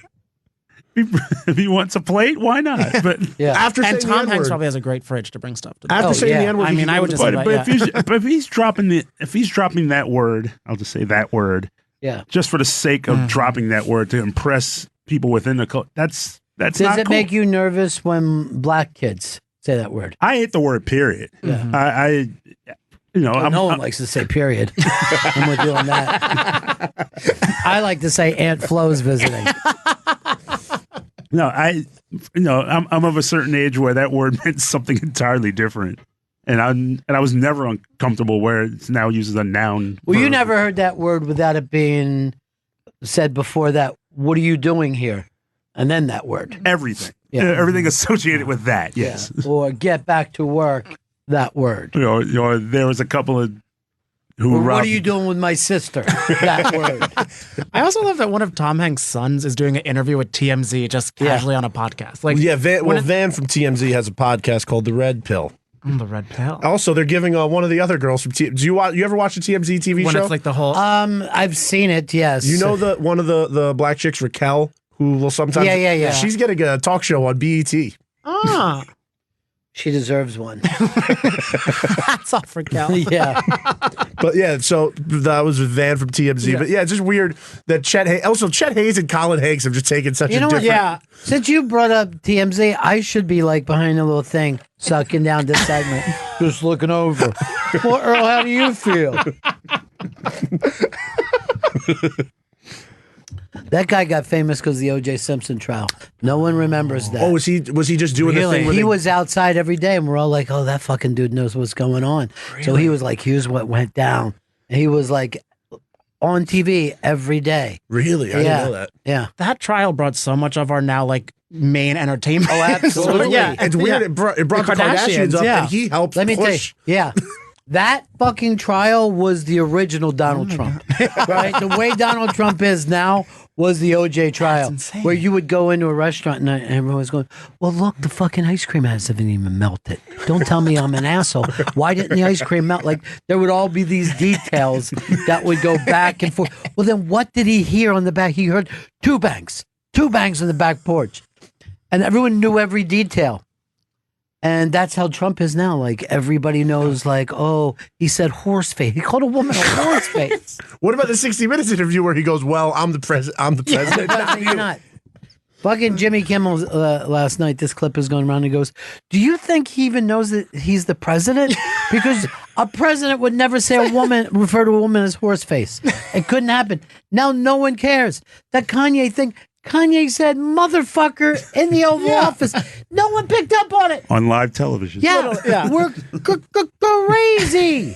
If he wants a plate, why not? But Yeah. After And saying Tom the Hanks N-word, probably has a great fridge to bring stuff to. after saying the N-word, I mean, I would just. but invite- if he's dropping that word, I'll just say that word. Yeah. Just for the sake of dropping that word to impress people within the culture. That's Does not it cool. make you nervous when black kids say that word? I hate the word period. Yeah. No one likes to say period. I'm with you on that. I like to say Aunt Flo's visiting. No, I'm of a certain age where that word meant something entirely different, and I was never uncomfortable where it's now used as a noun. Well, you verb. never heard that word without it being said before that. What are you doing here? And then that word. Everything. Yeah. Everything associated with that. Yes. Yeah. Or get back to work. That word. There was a couple of who Or what robbed. are you doing with my sister? That word. I also love that one of Tom Hanks' sons is doing an interview with TMZ just casually on a podcast. Like, yeah, when Van from TMZ has a podcast called The Red Pill. The Red Pill. Also, they're giving one of the other girls from TMZ. You ever watch the TMZ TV When show? it's like the whole. I've seen it. Yes. You know one of the black chicks, Raquel, who will sometimes. Yeah. She's getting a talk show on BET. Ah. She deserves one. Hats off for Cal. Yeah. But yeah, so that was with Van from TMZ. Yeah. But yeah, it's just weird that Chet Hayes and Colin Hanks have just taken such You a know what? different. Yeah. Since you brought up TMZ, I should be like behind a little thing, sucking down this segment, just looking over. Well, Earl, how do you feel? That guy got famous because of the O.J. Simpson trial. No one remembers that. Oh, was he just doing the thing? He was outside every day, and we're all like, "Oh, that fucking dude knows what's going on." So he was like, "Here's what went down." And he was like on TV every day. Really? I didn't know that. Yeah. That trial brought so much of our now like main entertainment. Oh, absolutely. Yeah, It's weird. yeah. It brought the Kardashians up, yeah. and he helped Let me tell you, push. yeah. That fucking trial was the original Donald Trump. Right? The way Donald Trump is now was the OJ trial. Where you would go into a restaurant and everyone was going, well, look, the fucking ice cream hasn't even melted. Don't tell me I'm an asshole. Why didn't the ice cream melt? Like, there would all be these details that would go back and forth. Well, then what did he hear on the back? He heard two bangs on the back porch. And everyone knew every detail. And that's how Trump is now. Like, everybody knows, like, oh, he said horse face. He called a woman a horse face. What about the 60 Minutes interview where he goes, "Well, I'm the president. I'm the president." No, you're not. Fucking Jimmy Kimmel last night, this clip is going around and he goes, do you think he even knows that he's the president? Because a president would never say refer to a woman as horse face. It couldn't happen. Now no one cares. That Kanye thing, Kanye said motherfucker in the Oval Office. No one picked up on it. on live television. Yeah. We're crazy.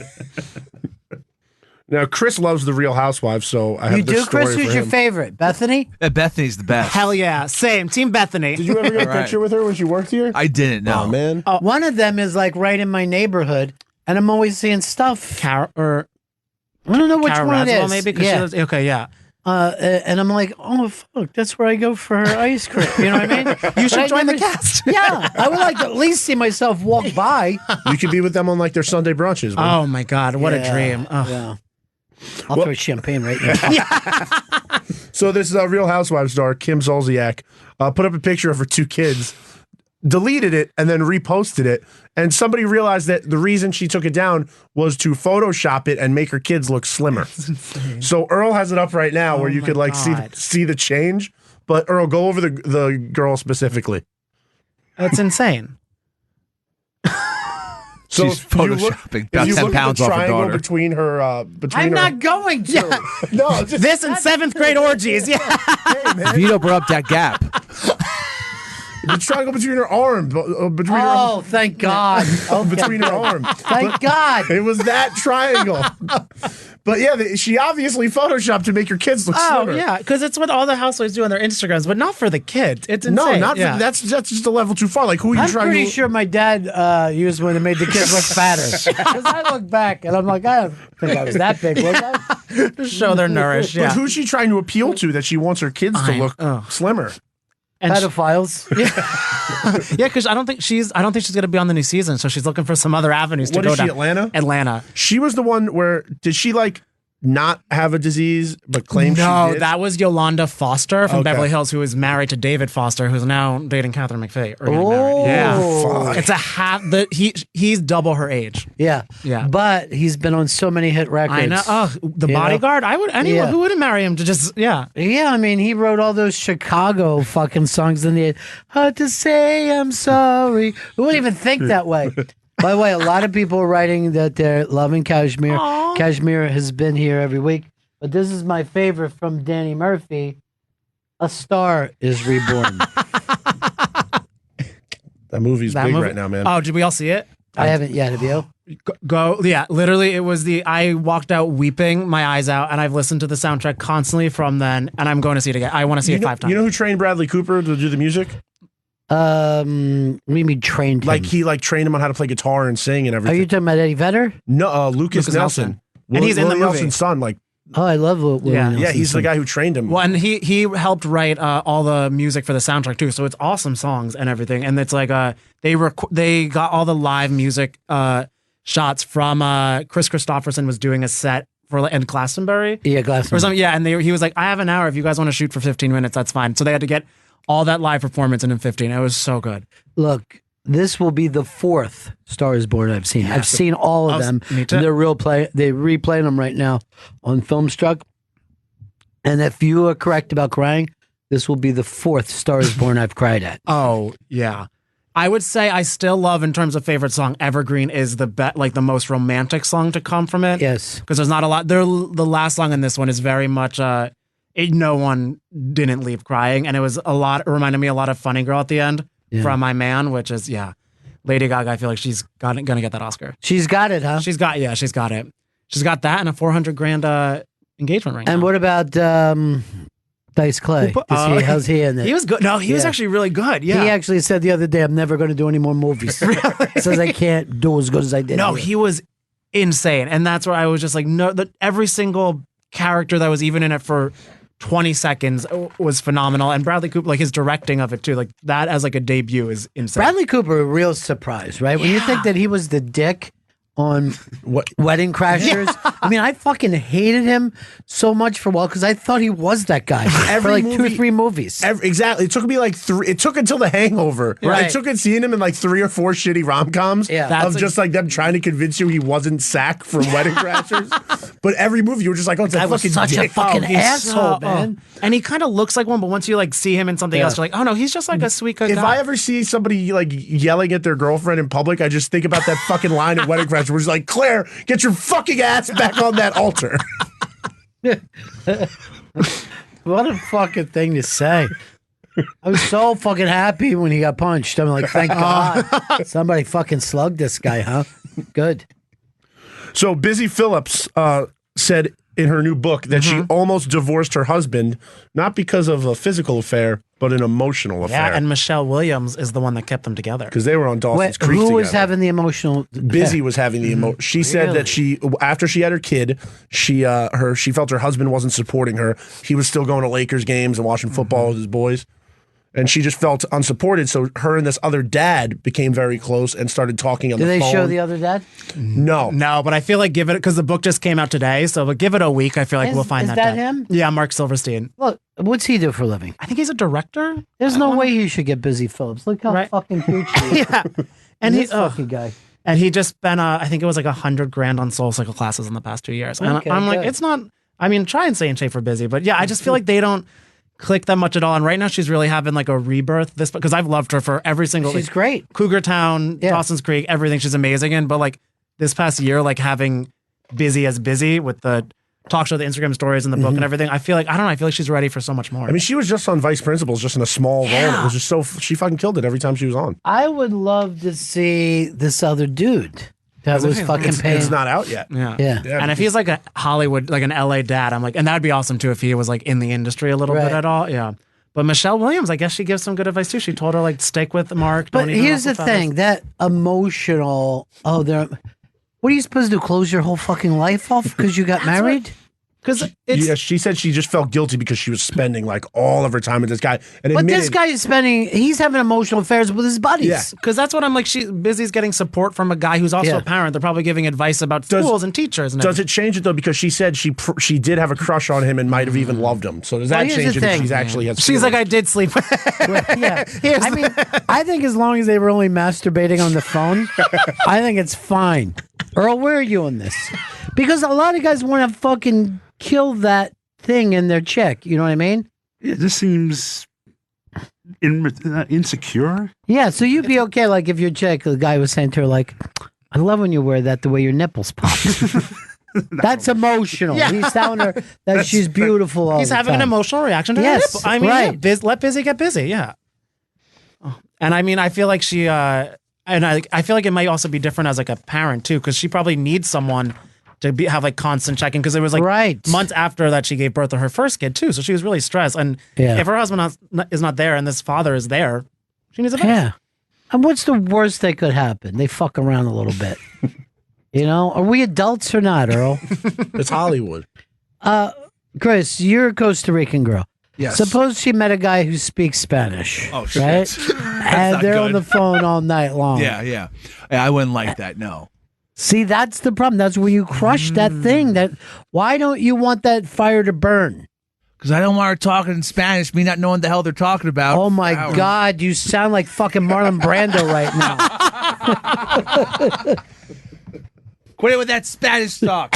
Now, Chris loves The Real Housewives, so I have You this do, story Chris? for Who's your him. favorite? Bethany? Bethany's the best. Hell yeah. Same. Team Bethany. Did you ever get a Right. picture with her when she worked here? I didn't know. Oh, man. One of them is like right in my neighborhood, and I'm always seeing stuff. I don't know which Cara one it Radswell, is. maybe? 'Cause she Yeah. lives- okay, yeah. And I'm like, oh fuck, that's where I go for her ice cream. You know what I mean? You should But I join the never- cast. Yeah, I would like to at least see myself walk by. You could be with them on like their Sunday brunches. man. Oh my God, what a dream. Oh. Yeah. I'll throw champagne right now. So this is a Real Housewives star, Kim Zolciak, put up a picture of her two kids, deleted it, and then reposted it. And somebody realized that the reason she took it down was to Photoshop it and make her kids look slimmer. So Earl has it up right now where you could like see the change. But Earl, go over the girl specifically. That's insane. So She's if you look- photoshopping if about you 10 look at pounds the off her triangle daughter. between her. Between I'm her, not going to. No, just, This and seventh grade orgies. Yeah. hey, man. Vito brought up that gap. The triangle between her arm, between Oh, thank God. her, between her arm. Thank God. It was that triangle. But yeah, she obviously photoshopped to make your kids look Oh slimmer. yeah, because it's what all the housewives do on their Instagrams, but not for the kids. It's insane. No, not yeah. for, that's just a level too far. Like who are you I'm trying pretty to? sure my dad used one that made the kids look fatter. Because I look back and I'm like, I don't think I was that big, was I? to show they're nourished. But Yeah. who's she trying to appeal to that she wants her kids to look slimmer? And Pedophiles. yeah, because I don't think she's going to be on the new season, so she's looking for some other avenues to What go is she, down. Atlanta? Atlanta. She was the one where did she like not have a disease but claim she No, did? that was Yolanda Foster from Okay. Beverly Hills, who is married to David Foster, who's now dating Catherine McPhee. Or getting Oh, married. Yeah, fuck. it's a half. He's double her age. Yeah. Yeah. But he's been on so many hit records. I know. Oh, the You know? Bodyguard. I would. Anyone Yeah. who wouldn't marry him to just. Yeah. Yeah, I mean, he wrote all those Chicago fucking songs in the hard to say I'm sorry. Who wouldn't even think that way? By the way, a lot of people are writing that they're loving Kashmir. Aw. Kashmir has been here every week. But this is my favorite from Danny Murphy. A Star is Reborn. That movie's That big movie- right now, man. Oh, did we all see it? I haven't yet, have you? Go. Yeah, literally, it was I walked out weeping my eyes out, and I've listened to the soundtrack constantly from then, and I'm going to see it again. I want to see it 5 times. You know who trained Bradley Cooper to do the music? What do you mean trained him? Like he trained him on how to play guitar and sing and Are everything. you talking about Eddie Vedder? No, Lucas Nelson. And he's in the Willie movie. Nelson's son. Like, Oh, I love Willie Yeah. Nelson. yeah, he's the guy who trained him. Well, and he helped write all the music for the soundtrack too, so it's awesome songs and everything. And it's like they got all the live music shots from Chris Christopherson was doing a set for in Glastonbury. Yeah, Glastonbury. Or something. Yeah, and he was like, I have an hour. If you guys want to shoot for 15 minutes, that's fine. So they had to get all that live performance in 15. It was so good. Look, this will be the 4th Star is Born I've seen. I've seen all of them. Me too. And they're they replaying them right now on Filmstruck. And if you are correct about crying, this will be the 4th Star is Born I've cried at. Oh yeah. I would say I still love, in terms of favorite song, Evergreen is the the most romantic song to come from it. Yes. Because there's not a lot. The last song in this one is very much, no one didn't leave crying. And it was it reminded me a lot of Funny Girl at the end from My Man, which is, Lady Gaga, I feel like she's going to get that Oscar. She's got it, huh? She's got it. She's got that and a $400,000 engagement ring. And what about Dice Clay? How's he in it? He was good. No, he was actually really good. Yeah. He actually said the other day, I'm never going to do any more movies. He says I can't do as good as I did. No, here. he was insane. And that's where I was just like, no, every single character that was even in it for 20 seconds was phenomenal. And Bradley Cooper, his directing of it too, that as a debut is insane. Bradley Cooper, a real surprise, right? When you think that he was the dick on Wedding Crashers. I mean, I fucking hated him so much for a while because I thought he was that guy for like 2 or 3 movies. Exactly. It took me like 3. It took until The Hangover. Right. It took seeing him in like 3 or 4 shitty rom-coms of just like them trying to convince you he wasn't Sack from Wedding Crashers. But every movie you were just like, oh, it's a fucking such a dick. fucking He's asshole, man. And he kind of looks like one, but once you see him in something else, you're like, oh no, he's just like a sweet good If guy. I ever see somebody yelling at their girlfriend in public, I just think about that fucking line at Wedding Crashers where he's like, Claire, get your fucking ass back on that altar. What a fucking thing to say. I was so fucking happy when he got punched. I'm like, thank God. Somebody fucking slugged this guy, huh? Good. So Busy Phillips said in her new book that she almost divorced her husband, not because of a physical affair, but an emotional affair. Yeah, and Michelle Williams is the one that kept them together. Because they were on Dawson's Wait, Creek who was together. having the emotional? Busy was having the emotion. She said that after she had her kid, she felt her husband wasn't supporting her. He was still going to Lakers games and watching football with his boys. And she just felt unsupported. So her and this other dad became very close and started talking on Did the they phone. show the other dad? No. No, but I feel like because the book just came out today, but give it a week, I feel like we'll find is that. that dad. him? Yeah, Mark Silverstein. Look, what's he do for a living? I think he's a director. There's no way he should get Busy Phillips. Look how fucking cute she is. Yeah. And this fucking guy. And he just spent, I think it was like $100,000 on Soul Cycle classes in the past 2 years. And Okay, I'm like, good. it's not, I mean, try and stay in shape for Busy. But yeah, I just feel like they don't click that much at all. And right now she's really having like a rebirth. This because I've loved her for every single. She's great. Cougar Town, Dawson's Creek, everything. She's amazing in. But like this past year, like having Busy as Busy with the talk show, the Instagram stories, and the book and everything. I feel like I feel like she's ready for so much more. I mean, she was just on Vice Principals, just in a small role. It was just she fucking killed it every time she was on. I would love to see this other dude that was fucking paying. It's not out yet. Yeah. And if he's like a Hollywood, like an LA dad, I'm like, and that'd be awesome too if he was like in the industry a little bit at all. Yeah. But Michelle Williams, I guess she gives some good advice too. She told her like stick with Mark. But here's the thing: that emotional. Oh, what are you supposed to do? Close your whole fucking life off because you got married? Because she said she just felt guilty because she was spending like all of her time with this guy. And but this guy is he's having emotional affairs with his buddies. Yeah, because that's what I'm like. Busy's getting support from a guy who's also a parent. They're probably giving advice about schools and teachers. And does it change it though? Because she said she did have a crush on him and might have even loved him. So does that change it if she's actually has She's like, I did sleep with Yeah. I mean, I think as long as they were only masturbating on the phone, I think it's fine. Earl, where are you on this? Because a lot of guys want to fucking kill that thing in their chick. You know what I mean? Yeah, this seems insecure. Yeah, so you'd be okay, like, if your chick, the guy was saying to her, like, I love when you wear that the way your nipples pop. That's emotional. Yeah. He's telling her that she's beautiful all He's the having an time. emotional reaction to Yes, the nipple. I mean, right. let Busy get busy. Yeah. And I mean, I feel like she, and I feel like it might also be different as like a parent too, because she probably needs someone to have like constant checking, because it was like months after that she gave birth to her first kid too, so she was really stressed. And if her husband is not there and this father is there, she needs a parent. Yeah. And what's the worst that could happen? They fuck around a little bit. You know, are we adults or not, Earl? It's Hollywood. Chris, you're a Costa Rican girl. Yes. Suppose she met a guy who speaks Spanish. Oh, shit. Right? And not they're good. on the phone all night long. Yeah. I wouldn't like that. No. See, that's the problem. That's where you crush that thing. Why don't you want that fire to burn? Because I don't want her talking in Spanish, me not knowing the hell they're talking about. Oh my God, you sound like fucking Marlon Brando right now. Quit it with that Spanish talk.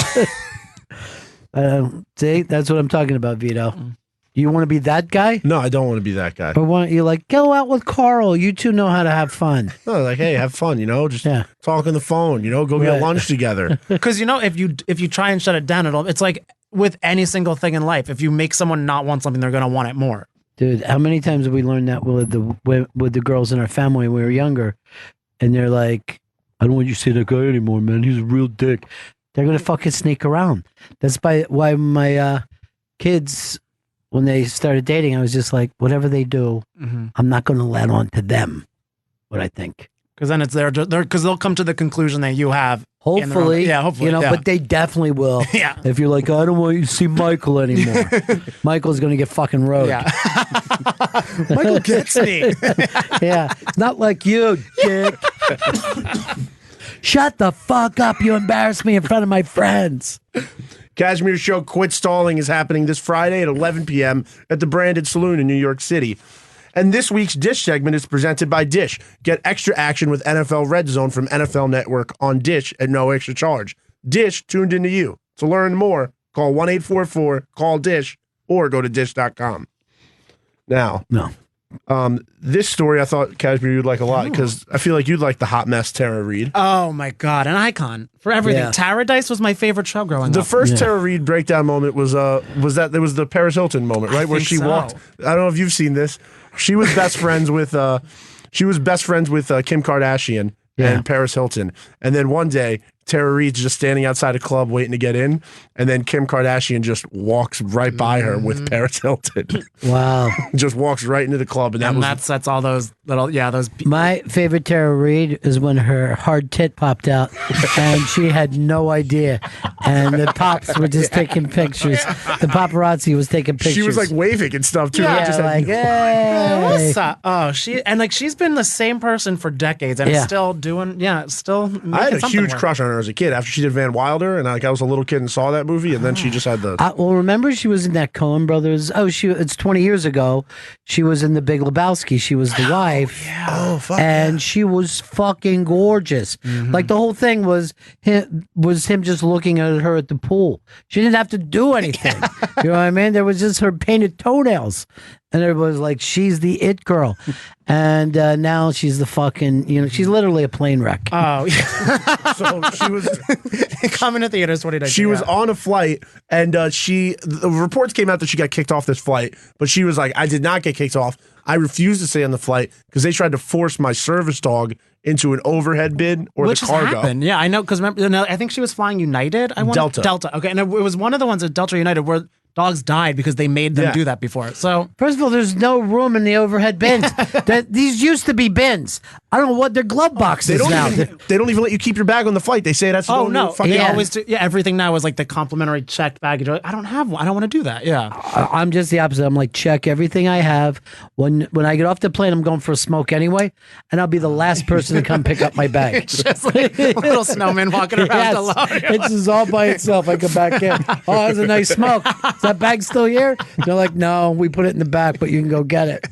See, that's what I'm talking about, Vito. Do you want to be that guy? No, I don't want to be that guy. Or want you like, go out with Carl. You two know how to have fun. No, like, hey, have fun, just talk on the phone, go get lunch together. Because if you try and shut it down, it's like with any single thing in life. If you make someone not want something, they're gonna want it more. Dude, how many times have we learned that with the girls in our family when we were younger, and they're like, I don't want you to say that guy anymore, man. He's a real dick. They're gonna fucking sneak around. That's why my kids, when they started dating, I was just like, whatever they do, I'm not going to let on to them what I think. Because then it's because they'll come to the conclusion that you have. Hopefully, hopefully, but they definitely will. Yeah. If you're like, I don't want you to see Michael anymore, Michael's going to get fucking rode. Yeah. Michael gets me. Yeah, not like you, dick. Shut the fuck up! You embarrass me in front of my friends. Cashmere Show Quit Stalling is happening this Friday at 11 p.m. at the Branded Saloon in New York City. And this week's Dish segment is presented by Dish. Get extra action with NFL Red Zone from NFL Network on Dish at no extra charge. Dish tuned into you. To learn more, call 1-844-CALL-DISH or go to dish.com. Now, this story I thought, Cashmere, you'd like a lot because I feel like you'd like the hot mess Tara Reid. Oh my God, an icon for everything. Yeah. Paradise was my favorite show growing up. The first Tara Reid breakdown moment was that there was the Paris Hilton moment, right? Where she walked. I don't know if you've seen this. She was best friends with Kim Kardashian and Paris Hilton. And then one day, Tara Reid's just standing outside a club waiting to get in, and then Kim Kardashian just walks right by her with Paris Hilton. Wow. Just walks right into the club. And that's all those little, those. My favorite Tara Reid is when her hard tit popped out and she had no idea. And the pops were just taking pictures. The paparazzi was taking pictures. She was like waving and stuff too. Yeah, just like, hey. What's up? Oh, she's been the same person for decades and is still doing, still making I had a something huge work. crush on her. her as a kid after she did Van Wilder, and I was a little kid and saw that movie, and then she just had the. Well, remember she was in that Coen Brothers. Oh, it's 20 years ago. She was in The Big Lebowski. She was the wife. Yeah. Oh, fuck. And she was fucking gorgeous. Like the whole thing was him just looking at her at the pool. She didn't have to do anything. You know what I mean? There was just her painted toenails. And everybody was like, she's the it girl. And now she's the fucking, she's literally a plane wreck. Oh, yeah. So she was coming to theaters. What did I do? She was on a flight, and the reports came out that she got kicked off this flight, but she was like, I did not get kicked off. I refused to stay on the flight because they tried to force my service dog into an overhead bin or Which the has cargo. happened. Yeah, I know, because remember, I think she was flying United. Delta. Okay, and it was one of the ones at Delta United where dogs died because they made them do that before. So first of all, there's no room in the overhead bins. These used to be bins. I don't know what their glove boxes now. They don't even let you keep your bag on the flight. They say that's oh no, they always do. Yeah, everything now is like the complimentary checked baggage. I don't have one. I don't want to do that. Yeah, I'm just the opposite. I'm like, check everything I have. When I get off the plane, I'm going for a smoke anyway, and I'll be the last person to come pick up my bag. It's just like a little snowman walking around alone. It's just all by itself. I come back in. Oh, that's a nice smoke. Is that bag still here? They're like, no, we put it in the back, but you can go get it.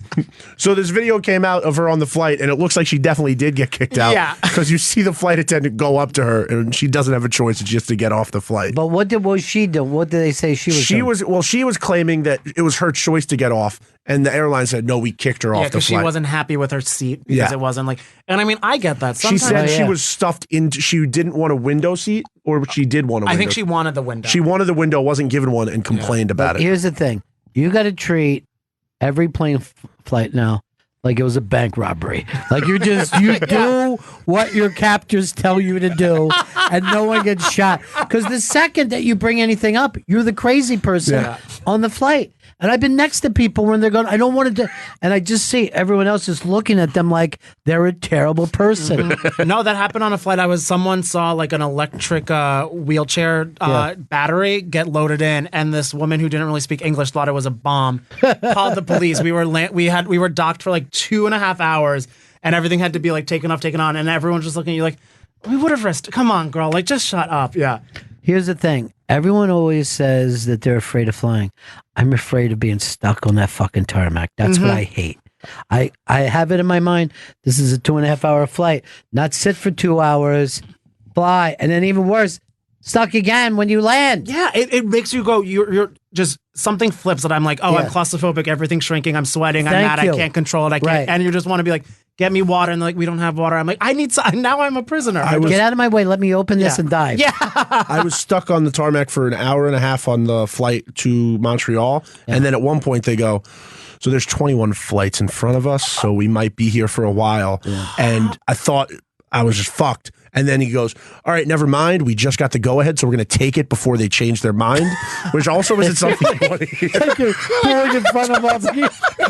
So this video came out of her on the flight, and it looks like she definitely did get kicked out. Yeah. Because you see the flight attendant go up to her, and she doesn't have a choice. It's just to get off the flight. But what was she doing? What did they say she was doing? She was claiming that it was her choice to get off, and the airline said, no, we kicked her off the because flight. she wasn't happy with her seat because it wasn't like, and I mean, I get that. She Sometimes, said she was stuffed into, she didn't want a window seat, or she did want a window. I think she wanted the window. She wanted the window, wasn't given one, and complained about it. Here's the thing. You got to treat every plane flight now like it was a bank robbery. Like you do what your captors tell you to do, and no one gets shot. Because the second that you bring anything up, you're the crazy person on the flight. And I've been next to people when they're going, I don't want to, and I just see everyone else just looking at them like they're a terrible person. No, that happened on a flight. Someone saw like an electric wheelchair battery get loaded in, and this woman who didn't really speak English thought it was a bomb. Called the police. We were docked for like 2.5 hours, and everything had to be like taken on, and everyone's just looking at you like, we would have risked. Come on, girl, like just shut up. Yeah. Here's the thing. Everyone always says that they're afraid of flying. I'm afraid of being stuck on that fucking tarmac. That's what I hate. I have it in my mind. This is a 2.5 hour flight. Not sit for 2 hours, fly, and then even worse, stuck again when you land. Yeah, it makes you go, you're just, something flips that I'm like, I'm claustrophobic, everything's shrinking, I'm sweating, I'm mad, I can't control it, I can't, and you just want to be like, get me water, and they're like, we don't have water. I'm like, I need some, now I'm a prisoner. Get out of my way, let me open this and dive. Yeah. I was stuck on the tarmac for an hour and a half on the flight to Montreal, and then at one point they go, so there's 21 flights in front of us, so we might be here for a while. And I thought I was just fucked. And then he goes, all right, never mind. We just got the go-ahead, so we're going to take it before they change their mind, which also isn't something you want to hear. Like you're pulling in front of us.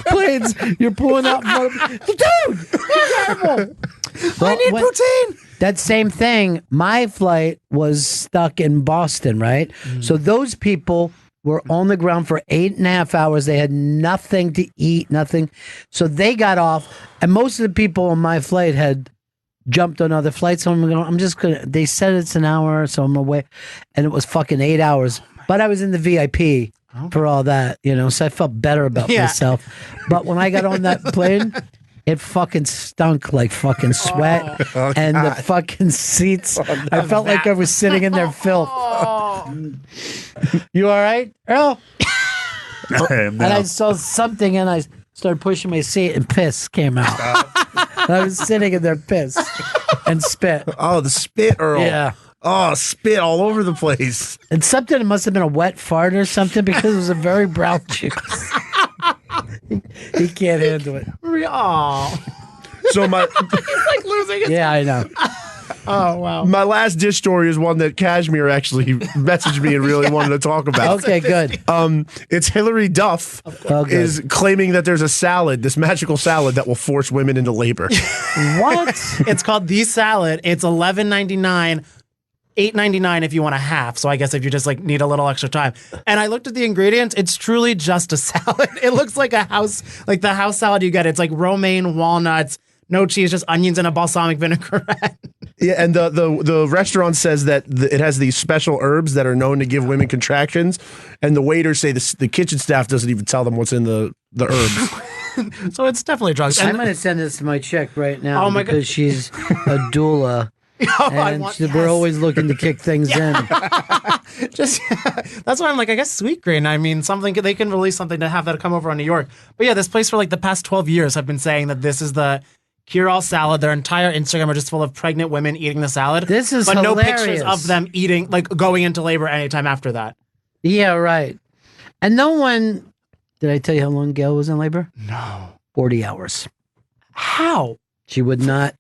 Planes, you're pulling out in front of dude, be careful. I need poutine. That same thing, my flight was stuck in Boston, right? So those people were on the ground for 8.5 hours. They had nothing to eat, nothing. So they got off, and most of the people on my flight had jumped on other flights. So they said it's an hour, so I'm away. And it was fucking 8 hours. But I was in the VIP for all that, so I felt better about myself. But when I got on that plane, it fucking stunk like fucking sweat. And the fucking seats, I felt like I was sitting in their filth. You all right, Earl? And I saw something, and I started pushing my seat, and piss came out. I was sitting in there piss and spit. Oh, the spit, Earl. Yeah. Oh, spit all over the place. And something, it must have been a wet fart or something, because it was a very brown juice. He can't handle it. Oh. So my He's like losing his. Yeah, I know. Oh, wow. My last dish story is one that Kashmir actually messaged me and really wanted to talk about. Okay, good. It's Hillary Duff is claiming that there's a salad, this magical salad that will force women into labor. What? It's called The Salad. It's $11.99. $8.99 if you want a half. So I guess if you just like need a little extra time. And I looked at the ingredients. It's truly just a salad. It looks like a house, like the house salad you get. It's like romaine, walnuts, no cheese, just onions and a balsamic vinaigrette. Yeah, and the restaurant says that it has these special herbs that are known to give women contractions, and the waiters say the kitchen staff doesn't even tell them what's in the herbs. So it's definitely drugs. I'm going to send this to my chick right now Oh my because she's a doula. And we're always looking to kick things in. Just that's why I'm like, I guess Sweetgreen. I mean, something they can release something to have that come over on New York. But yeah, this place for like the past 12 years have been saying that this is the cure-all salad. Their entire Instagram are just full of pregnant women eating the salad. This is but hilarious. no pictures of them eating, like going into labor anytime after that. Yeah, right. And no one. Did I tell you how long Gail was in labor? No. 40 hours. How? She would not.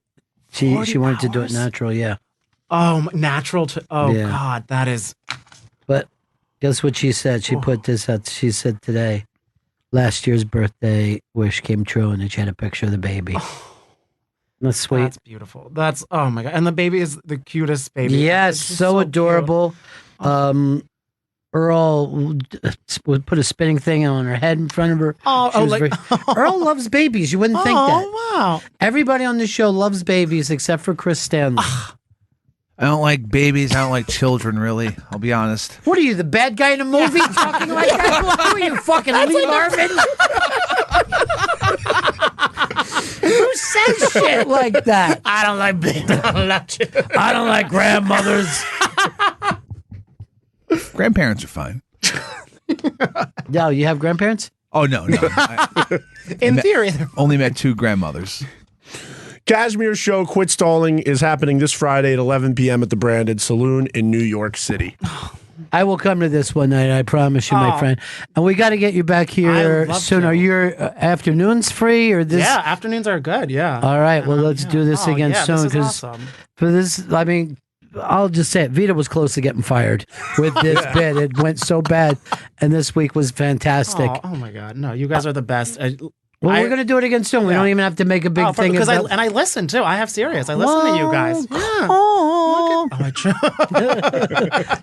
She 40 wanted to do it hours? natural. Yeah. Oh, natural to. Oh Yeah. God, that is. But guess what she said? She put this out. She said today, last year's birthday wish came true, and then she had a picture of the baby. That's sweet. That's beautiful. That's oh my God, and the baby is the cutest baby. Yes, It's just so cute. adorable. Earl would put a spinning thing on her head in front of her. Oh, She was like Earl loves babies. You wouldn't think that. Oh wow. Everybody on the show loves babies except for Chris Stanley. I don't like babies. I don't like children, really. I'll be honest. What are you, the bad guy in the movie? Talking like that? Who are you, fucking Lee Marvin? Who says shit like that? I don't like babies. I don't like children. I don't like grandmothers. Grandparents are fine. No, you have grandparents? Oh, no. In theory. Only met 2 grandmothers. Cashmere Show Quit Stalling is happening this Friday at 11 p.m. at the Branded Saloon in New York City. I will come to this one night, I promise you, my friend. And we got to get you back here love soon. to. Are your afternoons free or this? Yeah, afternoons are good. Yeah. All right, well, let's do this Oh, again yeah, soon this is awesome. for this, I mean, I'll just say it. Vita was close to getting fired with this bit. It went so bad, and this week was fantastic. Oh my God, no, you guys are the best. Well, we're going to do it again soon. We don't even have to make a big thing because about I listen too. I have serious. I listen to you guys. Yeah. Oh,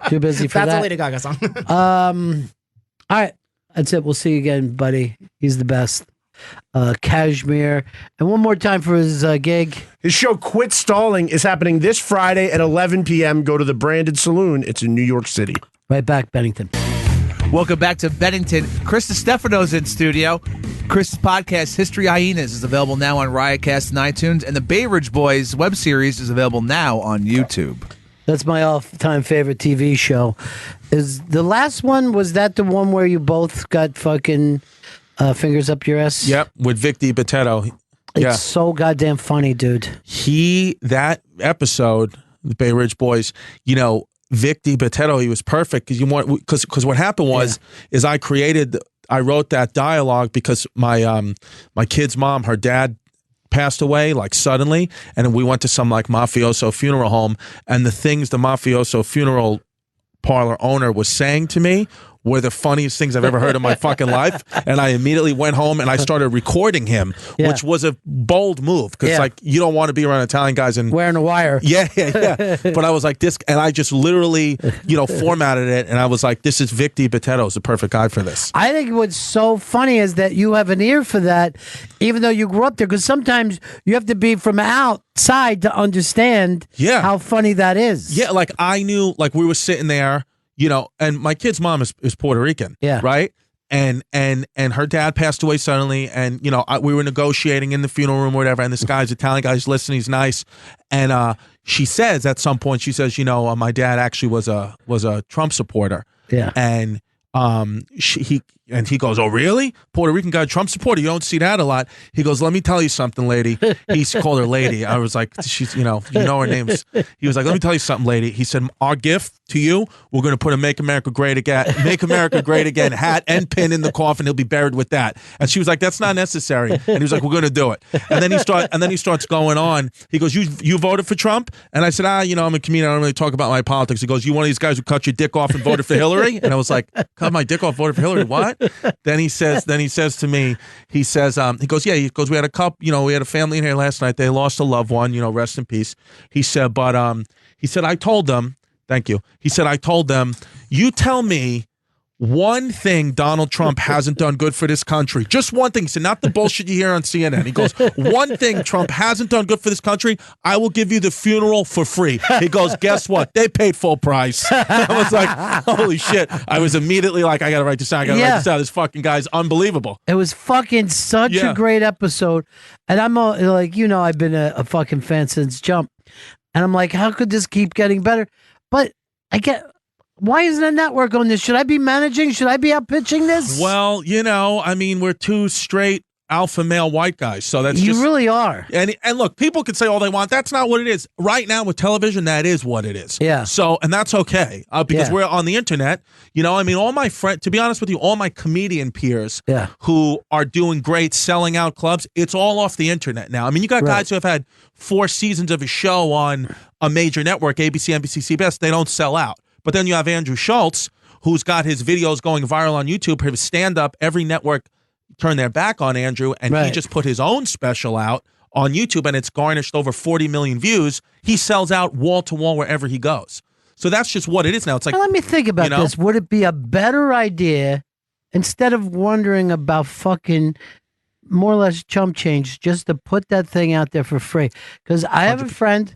too busy for That's that. a Lady Gaga song. All right. That's it. We'll see you again, buddy. He's the best. Cashmere. And one more time for his gig. His show Quit Stalling is happening this Friday at 11 p.m. Go to the Branded Saloon. It's in New York City. Right back, Bennington. Welcome back to Bennington. Chris DiStefano's in studio. Chris' podcast, History Hyenas, is available now on Riotcast and iTunes, and the Bay Ridge Boys web series is available now on YouTube. That's my all-time favorite TV show. Is the last one, was that the one where you both got fucking fingers up your ass? Yep, with Vic DiBitetto. It's so goddamn funny, dude. That episode, the Bay Ridge Boys, you know, Vic DiBitetto, he was perfect because what happened was is I wrote that dialogue because my kid's mom, her dad passed away like suddenly, and we went to some like mafioso funeral home, and the things the mafioso funeral parlor owner was saying to me were the funniest things I've ever heard in my fucking life. And I immediately went home and I started recording him, which was a bold move because like you don't want to be around Italian guys and wearing a wire. Yeah. But I was like this, and I just literally, formatted it, and I was like, this is Vic DiBitetto is the perfect guy for this. I think what's so funny is that you have an ear for that, even though you grew up there, because sometimes you have to be from outside to understand how funny that is. Yeah, like I knew, like we were sitting there, and my kid's mom is Puerto Rican, right? And her dad passed away suddenly, and we were negotiating in the funeral room or whatever, and this guy's Italian guy, he's listening, he's nice, and she says at some point, she says, my dad actually was a Trump supporter, and he goes, oh really? Puerto Rican guy, Trump supporter? You don't see that a lot. He goes, let me tell you something, lady. He called her lady. I was like, she's, you know her name's. He was like, let me tell you something, lady. He said, our gift to you, we're going to put a Make America Great Again hat and pin in the coffin. He'll be buried with that. And she was like, that's not necessary. And he was like, we're going to do it. And then he starts going on. He goes, you voted for Trump? And I said, I'm a comedian. I don't really talk about my politics. He goes, you one of these guys who cut your dick off and voted for Hillary? And I was like, cut my dick off, voted for Hillary? What? Then he says to me, he goes, we had a couple, we had a family in here last night. They lost a loved one, rest in peace. He said, but he said, I told them, thank you. He said, I told them, you tell me one thing Donald Trump hasn't done good for this country. Just one thing. He said, not the bullshit you hear on CNN. He goes, one thing Trump hasn't done good for this country, I will give you the funeral for free. He goes, guess what? They paid full price. I was like, holy shit. I was immediately like, I got to write this down. I got to write this down. This fucking guy's unbelievable. It was fucking such a great episode. And I'm like, I've been a fucking fan since Jump. And I'm like, how could this keep getting better? But why isn't a network on this? Should I be managing? Should I be out pitching this? Well, we're two straight alpha male white guys. So that's You really are. And look, people can say all they want. That's not what it is. Right now with television, that is what it is. Yeah. So, and that's okay because we're on the internet. All my friends, to be honest with you, all my comedian peers who are doing great selling out clubs, it's all off the internet now. I mean, you got guys who have had 4 seasons of a show on a major network, ABC, NBC, CBS, they don't sell out. But then you have Andrew Schultz, who's got his videos going viral on YouTube, his stand-up. Every network turned their back on Andrew, and he just put his own special out on YouTube, and it's garnished over 40 million views. He sells out wall-to-wall wherever he goes. So that's just what it is now. It's like, let me think about this. Would it be a better idea, instead of wondering about fucking more or less chump change, just to put that thing out there for free? Because I have a friend,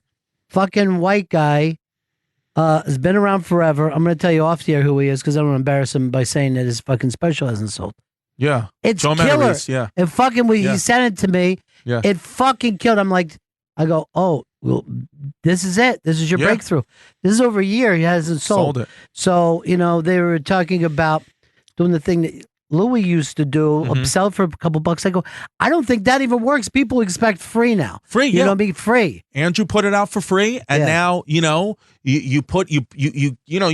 fucking white guy, has been around forever. I'm going to tell you off the air who he is because I don't want to embarrass him by saying that his fucking special hasn't sold. Yeah. It's Joe killer. Matarese, yeah. And fucking he sent it to me. Yeah. It fucking killed. I go, oh, well, this is it. This is your breakthrough. This is over a year. He hasn't sold it. So, they were talking about doing the thing that Louis used to do, sell it for a couple bucks. I go, I don't think that even works. People expect free now. Free, be free. Andrew put it out for free, and now you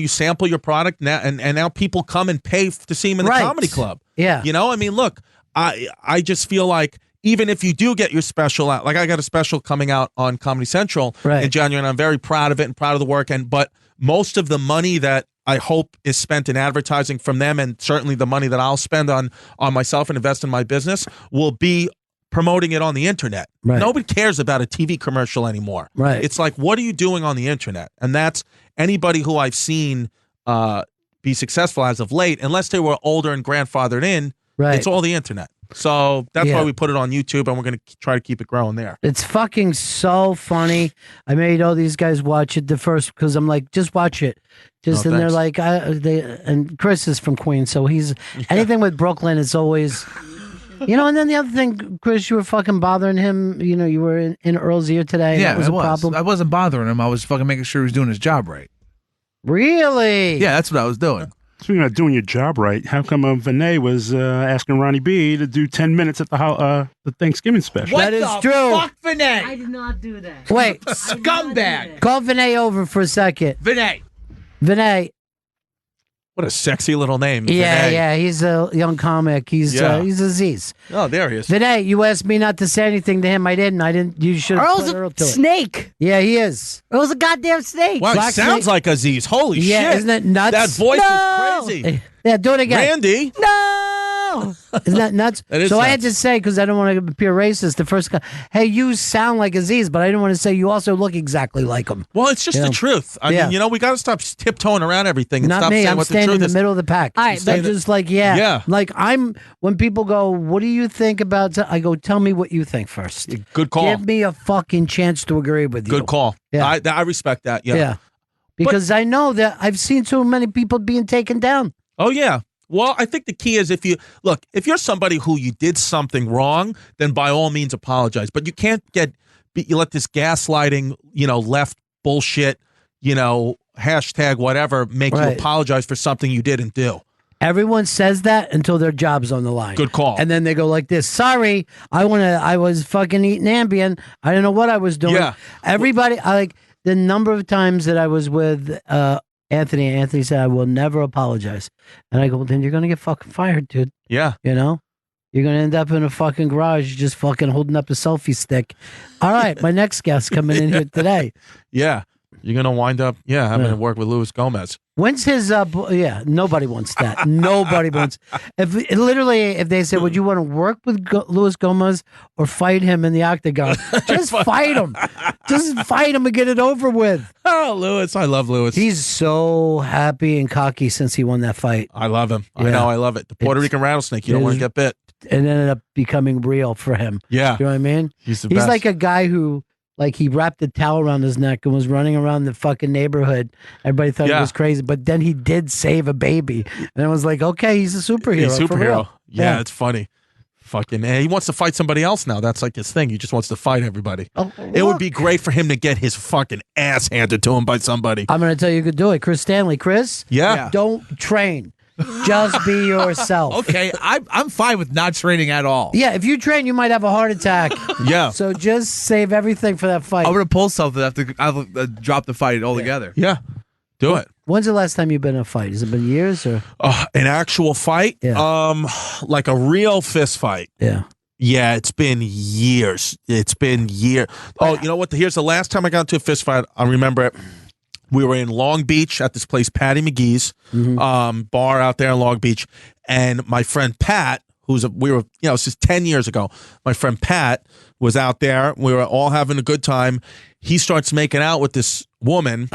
sample your product now, and now people come and pay to see him in the comedy club. Yeah, look, I just feel like even if you do get your special out, like I got a special coming out on Comedy Central in January, and I'm very proud of it and proud of the work. But most of the money that I hope is spent in advertising from them, and certainly the money that I'll spend on myself and invest in my business will be promoting it on the internet. Right. Nobody cares about a TV commercial anymore. Right. It's like, what are you doing on the internet? And that's anybody who I've seen be successful as of late, unless they were older and grandfathered in, it's all the internet. So that's why we put it on YouTube, and we're going to try to keep it growing there. It's fucking so funny. I made all these guys watch it first because I'm like, just watch it. And they're like, and Chris is from Queens, so he's anything with Brooklyn is always, and then the other thing, Chris, you were fucking bothering him. You were in Earl's ear today. Yeah, that was a problem. I wasn't bothering him. I was fucking making sure he was doing his job right. Really? Yeah, that's what I was doing. Speaking of doing your job right, how come Vinay was asking Ronnie B to do 10 minutes at the Thanksgiving special? That is true. Fuck Vinay? I did not do that. Wait. Scumbag. Call Vinay over for a second. Vinay. What a sexy little name. Yeah, Vinay. yeah. He's a young comic. He's Aziz. Oh, there he is. Vinay, you asked me not to say anything to him. I didn't. You should have Earl's put Earl a to it. snake. Yeah, he is. Earl's a goddamn snake. Wow, he Black sounds snake. like Aziz. Holy Yeah, shit. isn't that nuts? That voice No. was crazy. Yeah, do it again. Randy. No. Isn't that nuts? That is so I had nuts. to say, because I don't want to appear racist, the first guy, hey, you sound like Aziz, but I didn't want to say you also look exactly like him. Well, it's just the truth. I mean, we got to stop tiptoeing around everything and Not stop me. saying I'm what the standing truth in the is. middle of the pack. All right, I'm just like, yeah. Like when people go, what do you think about, I go, tell me what you think first. Good call. Give me a fucking chance to agree with you. Good call. Yeah. I respect that. Yeah. Yeah. Because I know that I've seen so many people being taken down. Oh, yeah. Well, I think the key is if you're somebody who you did something wrong, then by all means apologize. But you can't you let this gaslighting, left bullshit, hashtag whatever, make you Right. apologize for something you didn't do. Everyone says that until their job's on the line. Good call. And then they go like this, sorry, I was fucking eating Ambien. I don't know what I was doing. Yeah. Everybody, the number of times that I was with Anthony said, I will never apologize. And I go, well, then you're going to get fucking fired, dude. Yeah. You're going to end up in a fucking garage just fucking holding up a selfie stick. All right, my next guest coming in here today. Yeah. You're going to wind up, having to work with Luis Gomez. When's his? Yeah, nobody wants that. Nobody wants. If they said, "Would you want to work with Luis Gomez or fight him in the octagon?" Just fight him. Just fight him and get it over with. Oh, Luis, I love Luis. He's so happy and cocky since he won that fight. I love him. Yeah. I know, I love it. The Puerto Rican rattlesnake. You don't want to get bit. It ended up becoming real for him. Yeah, you know what I mean. He's the best. Like a guy who. Like he wrapped a towel around his neck and was running around the fucking neighborhood. Everybody thought he was crazy, but then he did save a baby, and it was like, okay, he's a superhero. He's a for superhero. real. Yeah, it's funny. Fucking, he wants to fight somebody else now. That's like his thing. He just wants to fight everybody. It would be great for him to get his fucking ass handed to him by somebody. I'm going to tell you, could do it, Chris Stanley. Chris, Yeah. don't train. Just be yourself. Okay, I'm fine with not training at all. Yeah, if you train, you might have a heart attack. Yeah. So just save everything for that fight. I'm gonna pull something. I'll drop the fight altogether. Yeah, do it. When's the last time you've been in a fight? Has it been years or an actual fight? Yeah. Like a real fist fight. Yeah. Yeah, it's been years. It's been years. Oh, you know what? Here's the last time I got into a fist fight. I remember it. We were in Long Beach at this place, Patty McGee's bar out there in Long Beach, and my friend Pat, this is 10 years ago. My friend Pat was out there. We were all having a good time. He starts making out with this woman,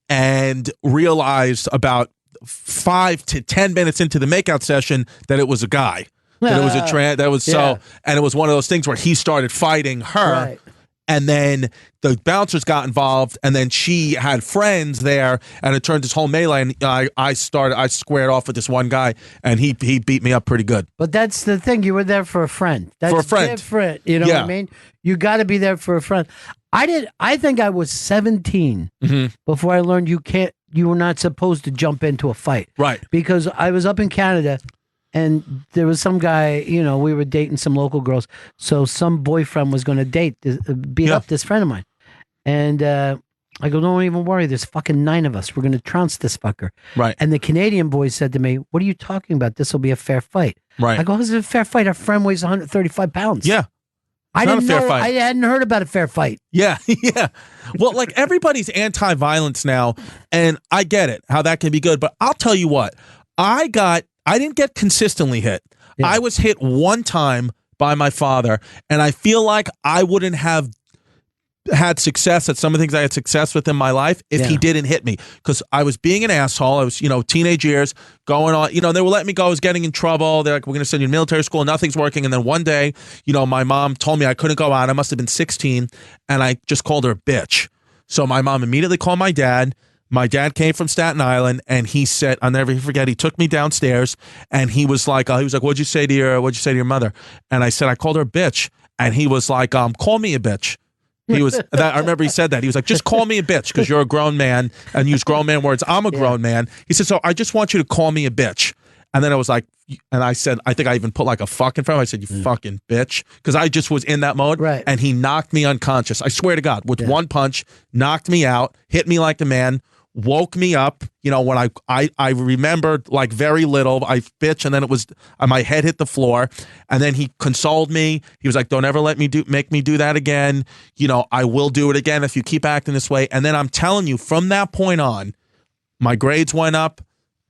and realized about 5 to 10 minutes into the makeout session that it was a guy. That it was a trans. That was and it was one of those things where he started fighting her. Right. And then the bouncers got involved, and then she had friends there, and it turned this whole melee. And I squared off with this one guy, and he beat me up pretty good. But that's the thing. You were there for a friend. That's For a friend. different. You know what I mean? You got to be there for a friend. I think I was 17 before I learned you were not supposed to jump into a fight. Right. Because I was up in Canada, and there was some guy, we were dating some local girls. So some boyfriend was going to beat up this friend of mine. And I go, don't even worry. There's fucking 9 of us. We're going to trounce this fucker. Right. And the Canadian boy said to me, what are you talking about? This will be a fair fight. Right. I go, this is a fair fight. Our friend weighs 135 pounds. Yeah. I not didn't a fair know. fight. I hadn't heard about a fair fight. Yeah, yeah. Well, like everybody's anti-violence now, and I get it, how that can be good. But I'll tell you what, I didn't get consistently hit. Yeah. I was hit one time by my father, and I feel like I wouldn't have had success at some of the things I had success with in my life if he didn't hit me, because I was being an asshole. I was, teenage years going on, they were letting me go. I was getting in trouble. They're like, we're going to send you to military school. Nothing's working. And then one day, my mom told me I couldn't go out. I must have been 16, and I just called her a bitch. So my mom immediately called my dad. My dad came from Staten Island, and he said, I'll never forget, he took me downstairs, and he was like, what'd you say to your mother? And I said, I called her a bitch. And he was like, call me a bitch. I remember he said that. He was like, just call me a bitch because you're a grown man and use grown man words. I'm a grown man. He said, so I just want you to call me a bitch. And then I was like, and I said, I think I even put like a fuck in front of him. I said, you fucking bitch. Because I just was in that mode. Right. And he knocked me unconscious. I swear to God, with one punch, knocked me out, hit me like a man, woke me up. When I remembered like very little, I bitch, and then it was my head hit the floor, and then he consoled me. He was like, "Don't ever make me do that again. I will do it again if you keep acting this way." And then I'm telling you, from that point on, my grades went up.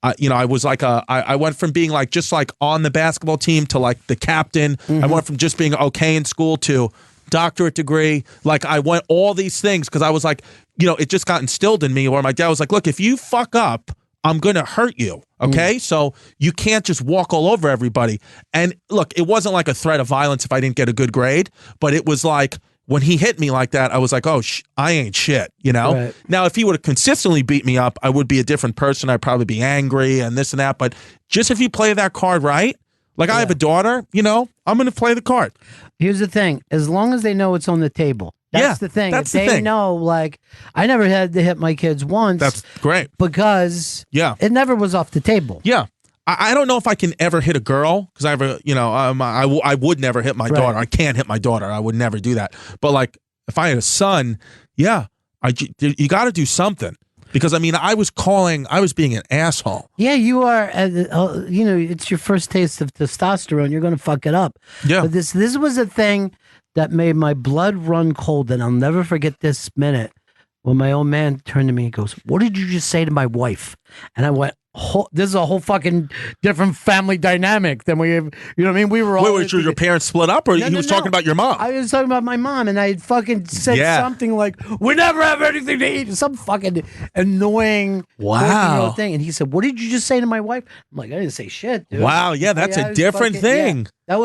I was like I went from being like just like on the basketball team to like the captain. I went from just being okay in school to doctorate degree. Like I went all these things because I was like, it just got instilled in me where my dad was like, look, if you fuck up, I'm going to hurt you. Okay. So you can't just walk all over everybody. And look, it wasn't like a threat of violence if I didn't get a good grade, but it was like when he hit me like that, I was like, oh, I ain't shit. Right. Now, if he would have consistently beat me up, I would be a different person. I'd probably be angry and this and that. But just if you play that card right, like I have a daughter, I'm going to play the card. Here's the thing. As long as they know it's on the table. That's the thing. That's if they know, like, I never had to hit my kids once. That's great. Because it never was off the table. Yeah. I don't know if I can ever hit a girl because I would never hit my daughter. I can't hit my daughter. I would never do that. But like if I had a son, you got to do something. Because, I was being an asshole. Yeah, you are, it's your first taste of testosterone. You're going to fuck it up. Yeah. But this was a thing that made my blood run cold, and I'll never forget this minute. when my old man turned to me and goes, "What did you just say to my wife?" And I went, "This is a whole fucking different family dynamic than we have." You know what I mean? We were all. Wait, your parents split up, or he was talking about your mom? I was talking about my mom, and I had fucking said something like, "We never have anything to eat." Some fucking annoying 14-year-old thing. And he said, "What did you just say to my wife?" I'm like, "I didn't say shit, dude." Wow, yeah, that's a different thing. That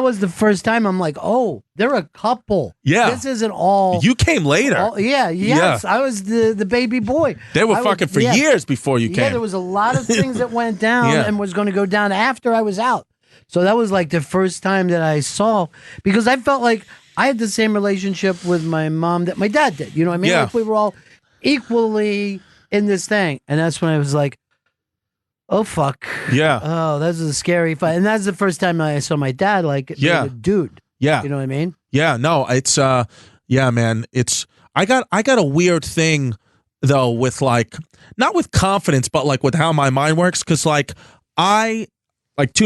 was the first time I'm like, "Oh, they're a couple." Yeah. This isn't all. You came later. Yes. I was the baby boy. They were fucking for years before you came. Yeah, there was a lot of things that went down and was going to go down after I was out. So that was like the first time that I saw, because I felt like I had the same relationship with my mom that my dad did. You know what I mean? Yeah. Like we were all equally in this thing. And that's when I was like, oh, fuck. Yeah. Oh, that's a scary fight. And that's the first time I saw my dad, like, a dude. Yeah. You know what I mean? Yeah, no, it's man, it's I got a weird thing though with like, not with confidence, but like with how my mind works, because like 2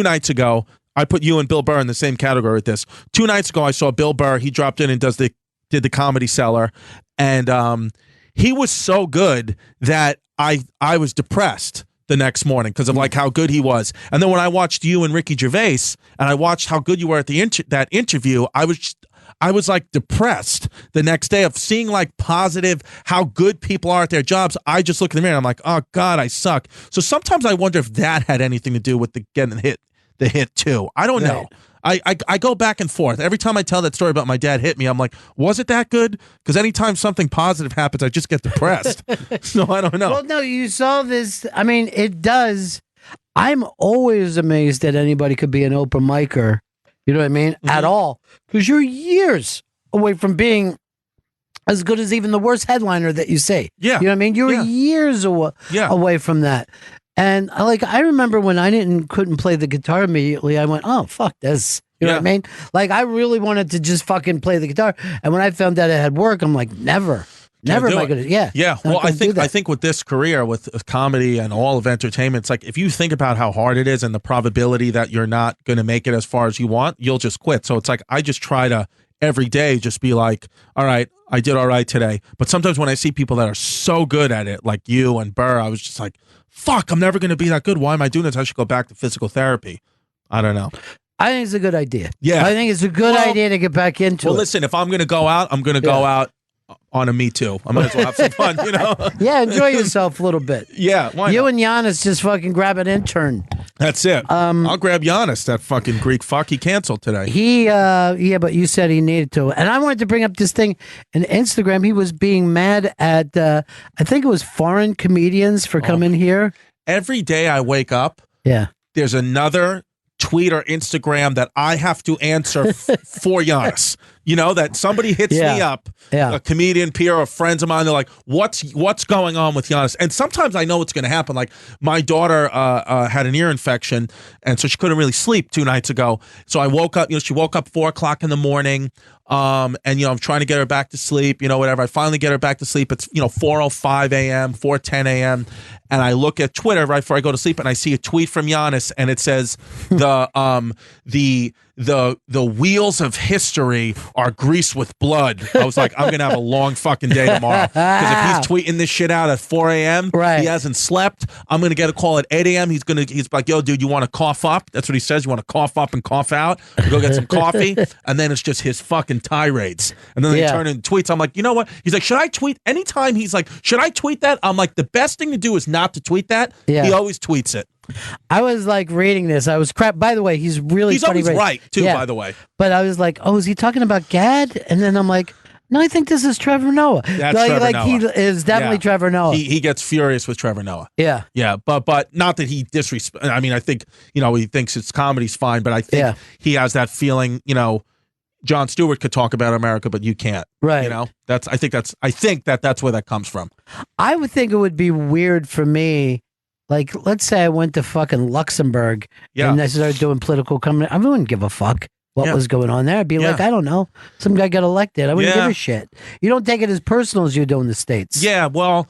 nights ago, I put you and Bill Burr in the same category with this. 2 nights ago, I saw Bill Burr. He dropped in and did the Comedy Cellar, and he was so good that I was depressed the next morning because of like how good he was. And then when I watched you and Ricky Gervais, and I watched how good you were at that interview, I was like depressed the next day of seeing like positive, how good people are at their jobs. I just look in the mirror and I'm like, oh God, I suck. So sometimes I wonder if that had anything to do with getting the hit too. I don't know. I go back and forth. Every time I tell that story about my dad hit me, I'm like, was it that good? Because anytime something positive happens, I just get depressed. So I don't know. Well, no, you saw this. I mean, it does. I'm always amazed that anybody could be an open micer. You know what I mean? At all. Because you're years away from being as good as even the worst headliner that you see. Yeah. You know what I mean? You're years away from that. And like, I remember when I couldn't play the guitar immediately, I went, oh, fuck this. You know what I mean? Like, I really wanted to just fucking play the guitar. And when I found out it had work, I'm like, never am I going to. Yeah. Yeah. Well, I think with this career, with comedy and all of entertainment, it's like, if you think about how hard it is and the probability that you're not going to make it as far as you want, you'll just quit. So it's like, I just try to every day just be like, all right, I did all right today. But sometimes when I see people that are so good at it, like you and Burr, I was just like, fuck, I'm never going to be that good. Why am I doing this? I should go back to physical therapy. I don't know. I think it's a good idea. Yeah. I think it's a good idea to get back into it. Well, listen, if I'm going to go out, I'm going to go out on a Me Too. I might as well have some fun, you know? Yeah, enjoy yourself a little bit. Yeah, why You not? and Giannis just fucking grab an intern. That's it. I'll grab Giannis, that fucking Greek fuck he canceled today. But you said he needed to. And I wanted to bring up this thing on Instagram. He was being mad at, I think it was foreign comedians for coming here. Every day I wake up, there's another tweet or Instagram that I have to answer for Giannis. You know, that somebody hits me up, a comedian, peer, or friends of mine, they're like, what's going on with Giannis? And sometimes I know what's going to happen. Like, my daughter had an ear infection, and so she couldn't really sleep 2 nights ago. So I woke up, she woke up 4 o'clock in the morning, and, I'm trying to get her back to sleep, whatever. I finally get her back to sleep. It's, 4:05 a.m., 4:10 a.m., and I look at Twitter right before I go to sleep, and I see a tweet from Giannis, and it says, the wheels of history are greased with blood. I was like, I'm going to have a long fucking day tomorrow. Because if he's tweeting this shit out at 4 a.m., he hasn't slept. I'm going to get a call at 8 a.m. He's like, yo, dude, you want to cough up? That's what he says. You want to cough up and cough out? We go get some coffee. And then it's just his fucking tirades. And then they turn into tweets. I'm like, you know what? He's like, should I tweet? Anytime he's like, should I tweet that? I'm like, the best thing to do is not to tweet that. Yeah. He always tweets it. I was like reading this. I was crap. By the way, he's funny. Always right, too, by the way. But I was like, oh, is he talking about Gad? And then I'm like, no, I think this is Trevor Noah. That's Trevor Noah. He is definitely Trevor Noah. He gets furious with Trevor Noah. Yeah. Yeah, but not that he disrespect. I mean, I think, he thinks it's comedy's fine, but I think he has that feeling, Jon Stewart could talk about America, but you can't. Right. I think that's where that comes from. I would think it would be weird for me. Like, let's say I went to fucking Luxembourg and I started doing political comedy. I wouldn't give a fuck what was going on there. I'd be like, I don't know. Some guy got elected. I wouldn't give a shit. You don't take it as personal as you do in the States. Yeah, well,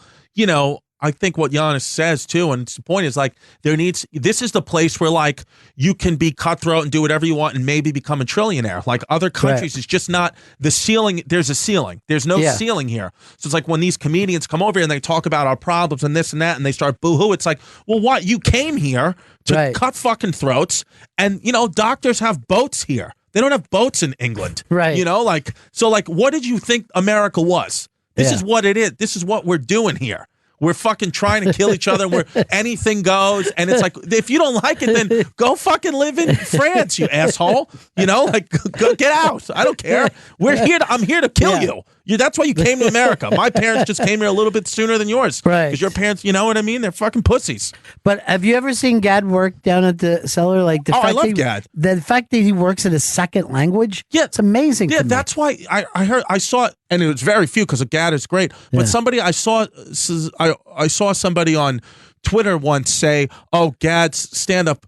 I think what Giannis says too, and the point is like this is the place where like you can be cutthroat and do whatever you want and maybe become a trillionaire. Like other countries, it's just not the ceiling. There's a ceiling. There's no ceiling here. So it's like when these comedians come over here and they talk about our problems and this and that, and they start boo-hoo. It's like, well, what? You came here to cut fucking throats, and doctors have boats here. They don't have boats in England, right? What did you think America was? This is what it is. This is what we're doing here. We're fucking trying to kill each other. Where anything goes, and it's like if you don't like it, then go fucking live in France, you asshole. Go get out. I don't care. We're here. I'm here to kill you. That's why you came to America. My parents just came here a little bit sooner than yours, right? Because your parents, you know what I mean? They're fucking pussies. But have you ever seen Gad work down at the cellar? Like I love Gad. The fact that he works in a second language, it's amazing. Yeah, that's why I saw it, and it was very few because Gad is great. But somebody I saw somebody on Twitter once say, "Oh, Gad's stand up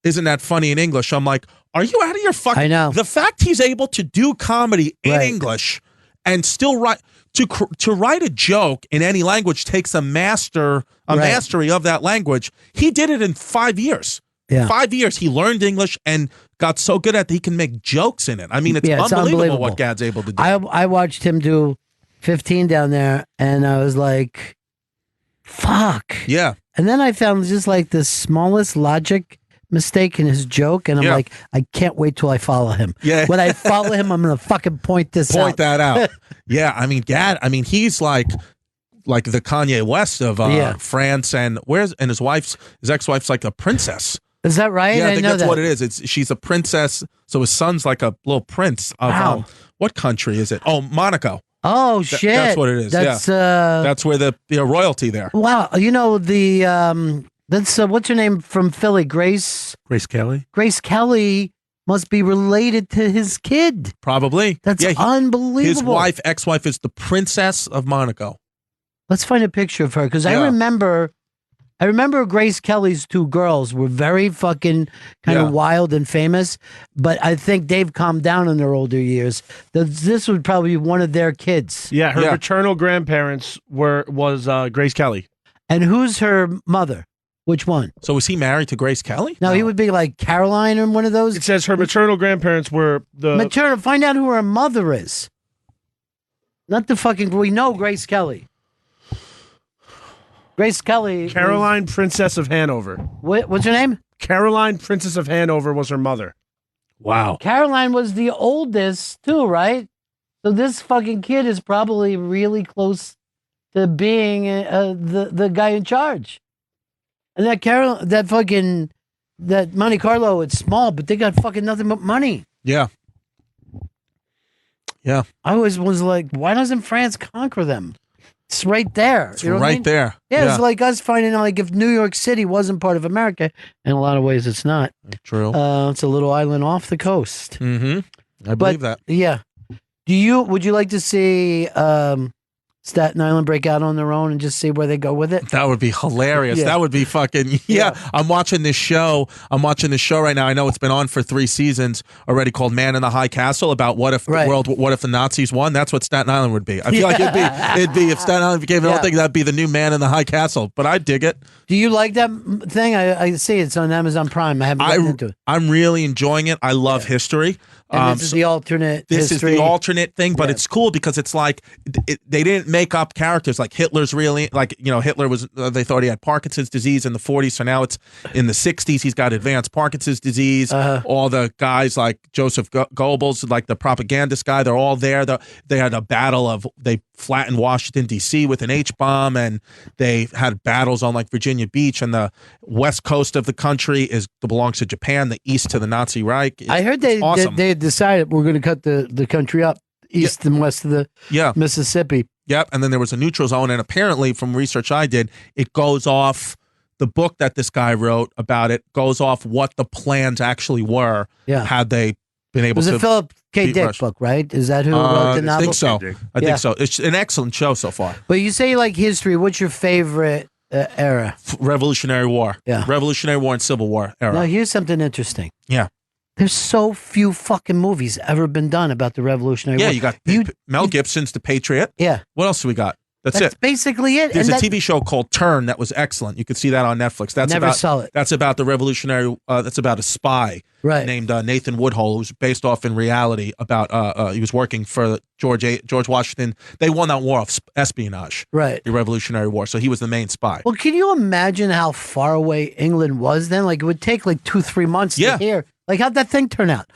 isn't that funny in English?" I'm like, are you out of your fucking? I know. The fact he's able to do comedy in English and still write to write a joke in any language takes a mastery of that language. He did it in 5 years. Yeah. 5 years he learned English and got so good at it he can make jokes in it. I mean, it's unbelievable what Gad's able to do. I watched him do 15 down there, and I was like, fuck. Yeah. And then I found just like the smallest logic mistake in his joke, and I'm like, I can't wait till I follow him. Yeah. When I follow him, I'm gonna fucking point that out. Yeah, I mean, Gad. I mean, he's like the Kanye West of France, and his ex-wife's like a princess. Is that right? Yeah, I think know that's that. what it is. She's a princess, so his son's like a little prince of what country is it? Oh, Monaco. Oh shit! That's what it is. That's where the royalty there. Wow, that's what's her name from Philly? Grace Kelly. Grace Kelly must be related to his kid. Probably. That's unbelievable. His ex-wife is the Princess of Monaco. Let's find a picture of her because I remember Grace Kelly's two girls were very fucking kind of wild and famous, but I think they've calmed down in their older years. This would probably be one of their kids. Yeah, her paternal grandparents was Grace Kelly. And who's her mother? Which one? So was he married to Grace Kelly? No, he would be like Caroline or one of those. It says her maternal grandparents were the maternal. Find out who her mother is. Not the fucking. We know Grace Kelly. Grace Kelly. Caroline, Princess of Hanover. What's her name? Caroline, Princess of Hanover was her mother. Wow. Caroline was the oldest too, right? So this fucking kid is probably really close to being the guy in charge. And that Monte Carlo, it's small, but they got fucking nothing but money. Yeah. Yeah. I always was like, why doesn't France conquer them? It's right there. It's right there. Yeah, it's like us finding out like if New York City wasn't part of America. In a lot of ways, it's not. True. It's a little island off the coast. Mm-hmm. I believe that. Yeah. Would you like to see Staten Island break out on their own and just see where they go with it? That would be hilarious. That would be fucking I'm watching this show right now. I know it's been on for 3 seasons already, called Man in the High Castle, about what if the Nazis won. That's what Staten Island would be. I feel like it'd be if Staten Island became an old thing, that'd be the new Man in the High Castle. But I'd dig it. Do you like that thing? I see it's on Amazon Prime. I haven't gotten into it. I'm really enjoying it. I love history. And this is the alternate This history. is the alternate thing, but it's cool because it's like they didn't make up characters. Like Hitler's really, Hitler was, they thought he had Parkinson's disease in the 40s, so now it's in the 60s. He's got advanced Parkinson's disease. All the guys like Joseph Goebbels, like the propagandist guy, they're all there. They had a battle they flattened Washington, D.C. with an H-bomb, and they had battles on like Virginia Beach, and the west coast of the country belongs to Japan, the east to the Nazi Reich. I heard they decided we're going to cut the country up east and west of the Mississippi. Yep, and then there was a neutral zone, and apparently from research I did, it goes off the book that this guy wrote about it, goes off what the plans actually were had they been able to. It was a Philip K. Dick book, right? Is that who wrote the novel? I think so. I think so. It's an excellent show so far. But you say you like history. What's your favorite era? Revolutionary War. Yeah. Revolutionary War and Civil War era. Now, here's something interesting. Yeah. There's so few fucking movies ever been done about the Revolutionary War. Yeah, you got Mel Gibson's The Patriot. Yeah. What else do we got? That's it. basically it. There's And a TV show called Turn that was excellent. You could see that on Netflix. That's Never about, saw it. That's about the revolutionary. That's about a spy named Nathan Woodhull, who's based off in reality about. He was working for George Washington. They won that war of espionage, right? The Revolutionary War. So he was the main spy. Well, can you imagine how far away England was then? Like it would take like 2-3 months to hear. Like how'd that thing turn out?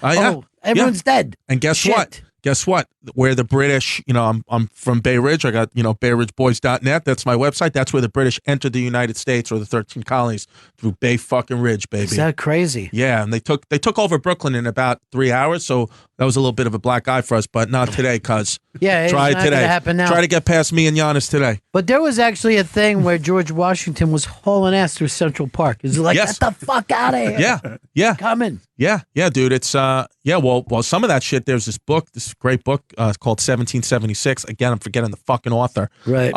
Everyone's dead. And guess what? Guess what? Where the British, I'm from Bay Ridge. I got, BayRidgeBoys.net. That's my website. That's where the British entered the United States or the 13 colonies through Bay fucking Ridge, baby. Is that crazy? Yeah, and they took over Brooklyn in about 3 hours. So that was a little bit of a black eye for us, but not today, cuz. Yeah, it's try not it today. gonna happen now. Try to get past me and Giannis today. But there was actually a thing where George Washington was hauling ass through Central Park. He's like, Yes. get the fuck out of here. Yeah. Coming. Yeah, dude. It's well, some of that shit. There's this book, this great book called 1776. Again, I'm forgetting the fucking author. Right.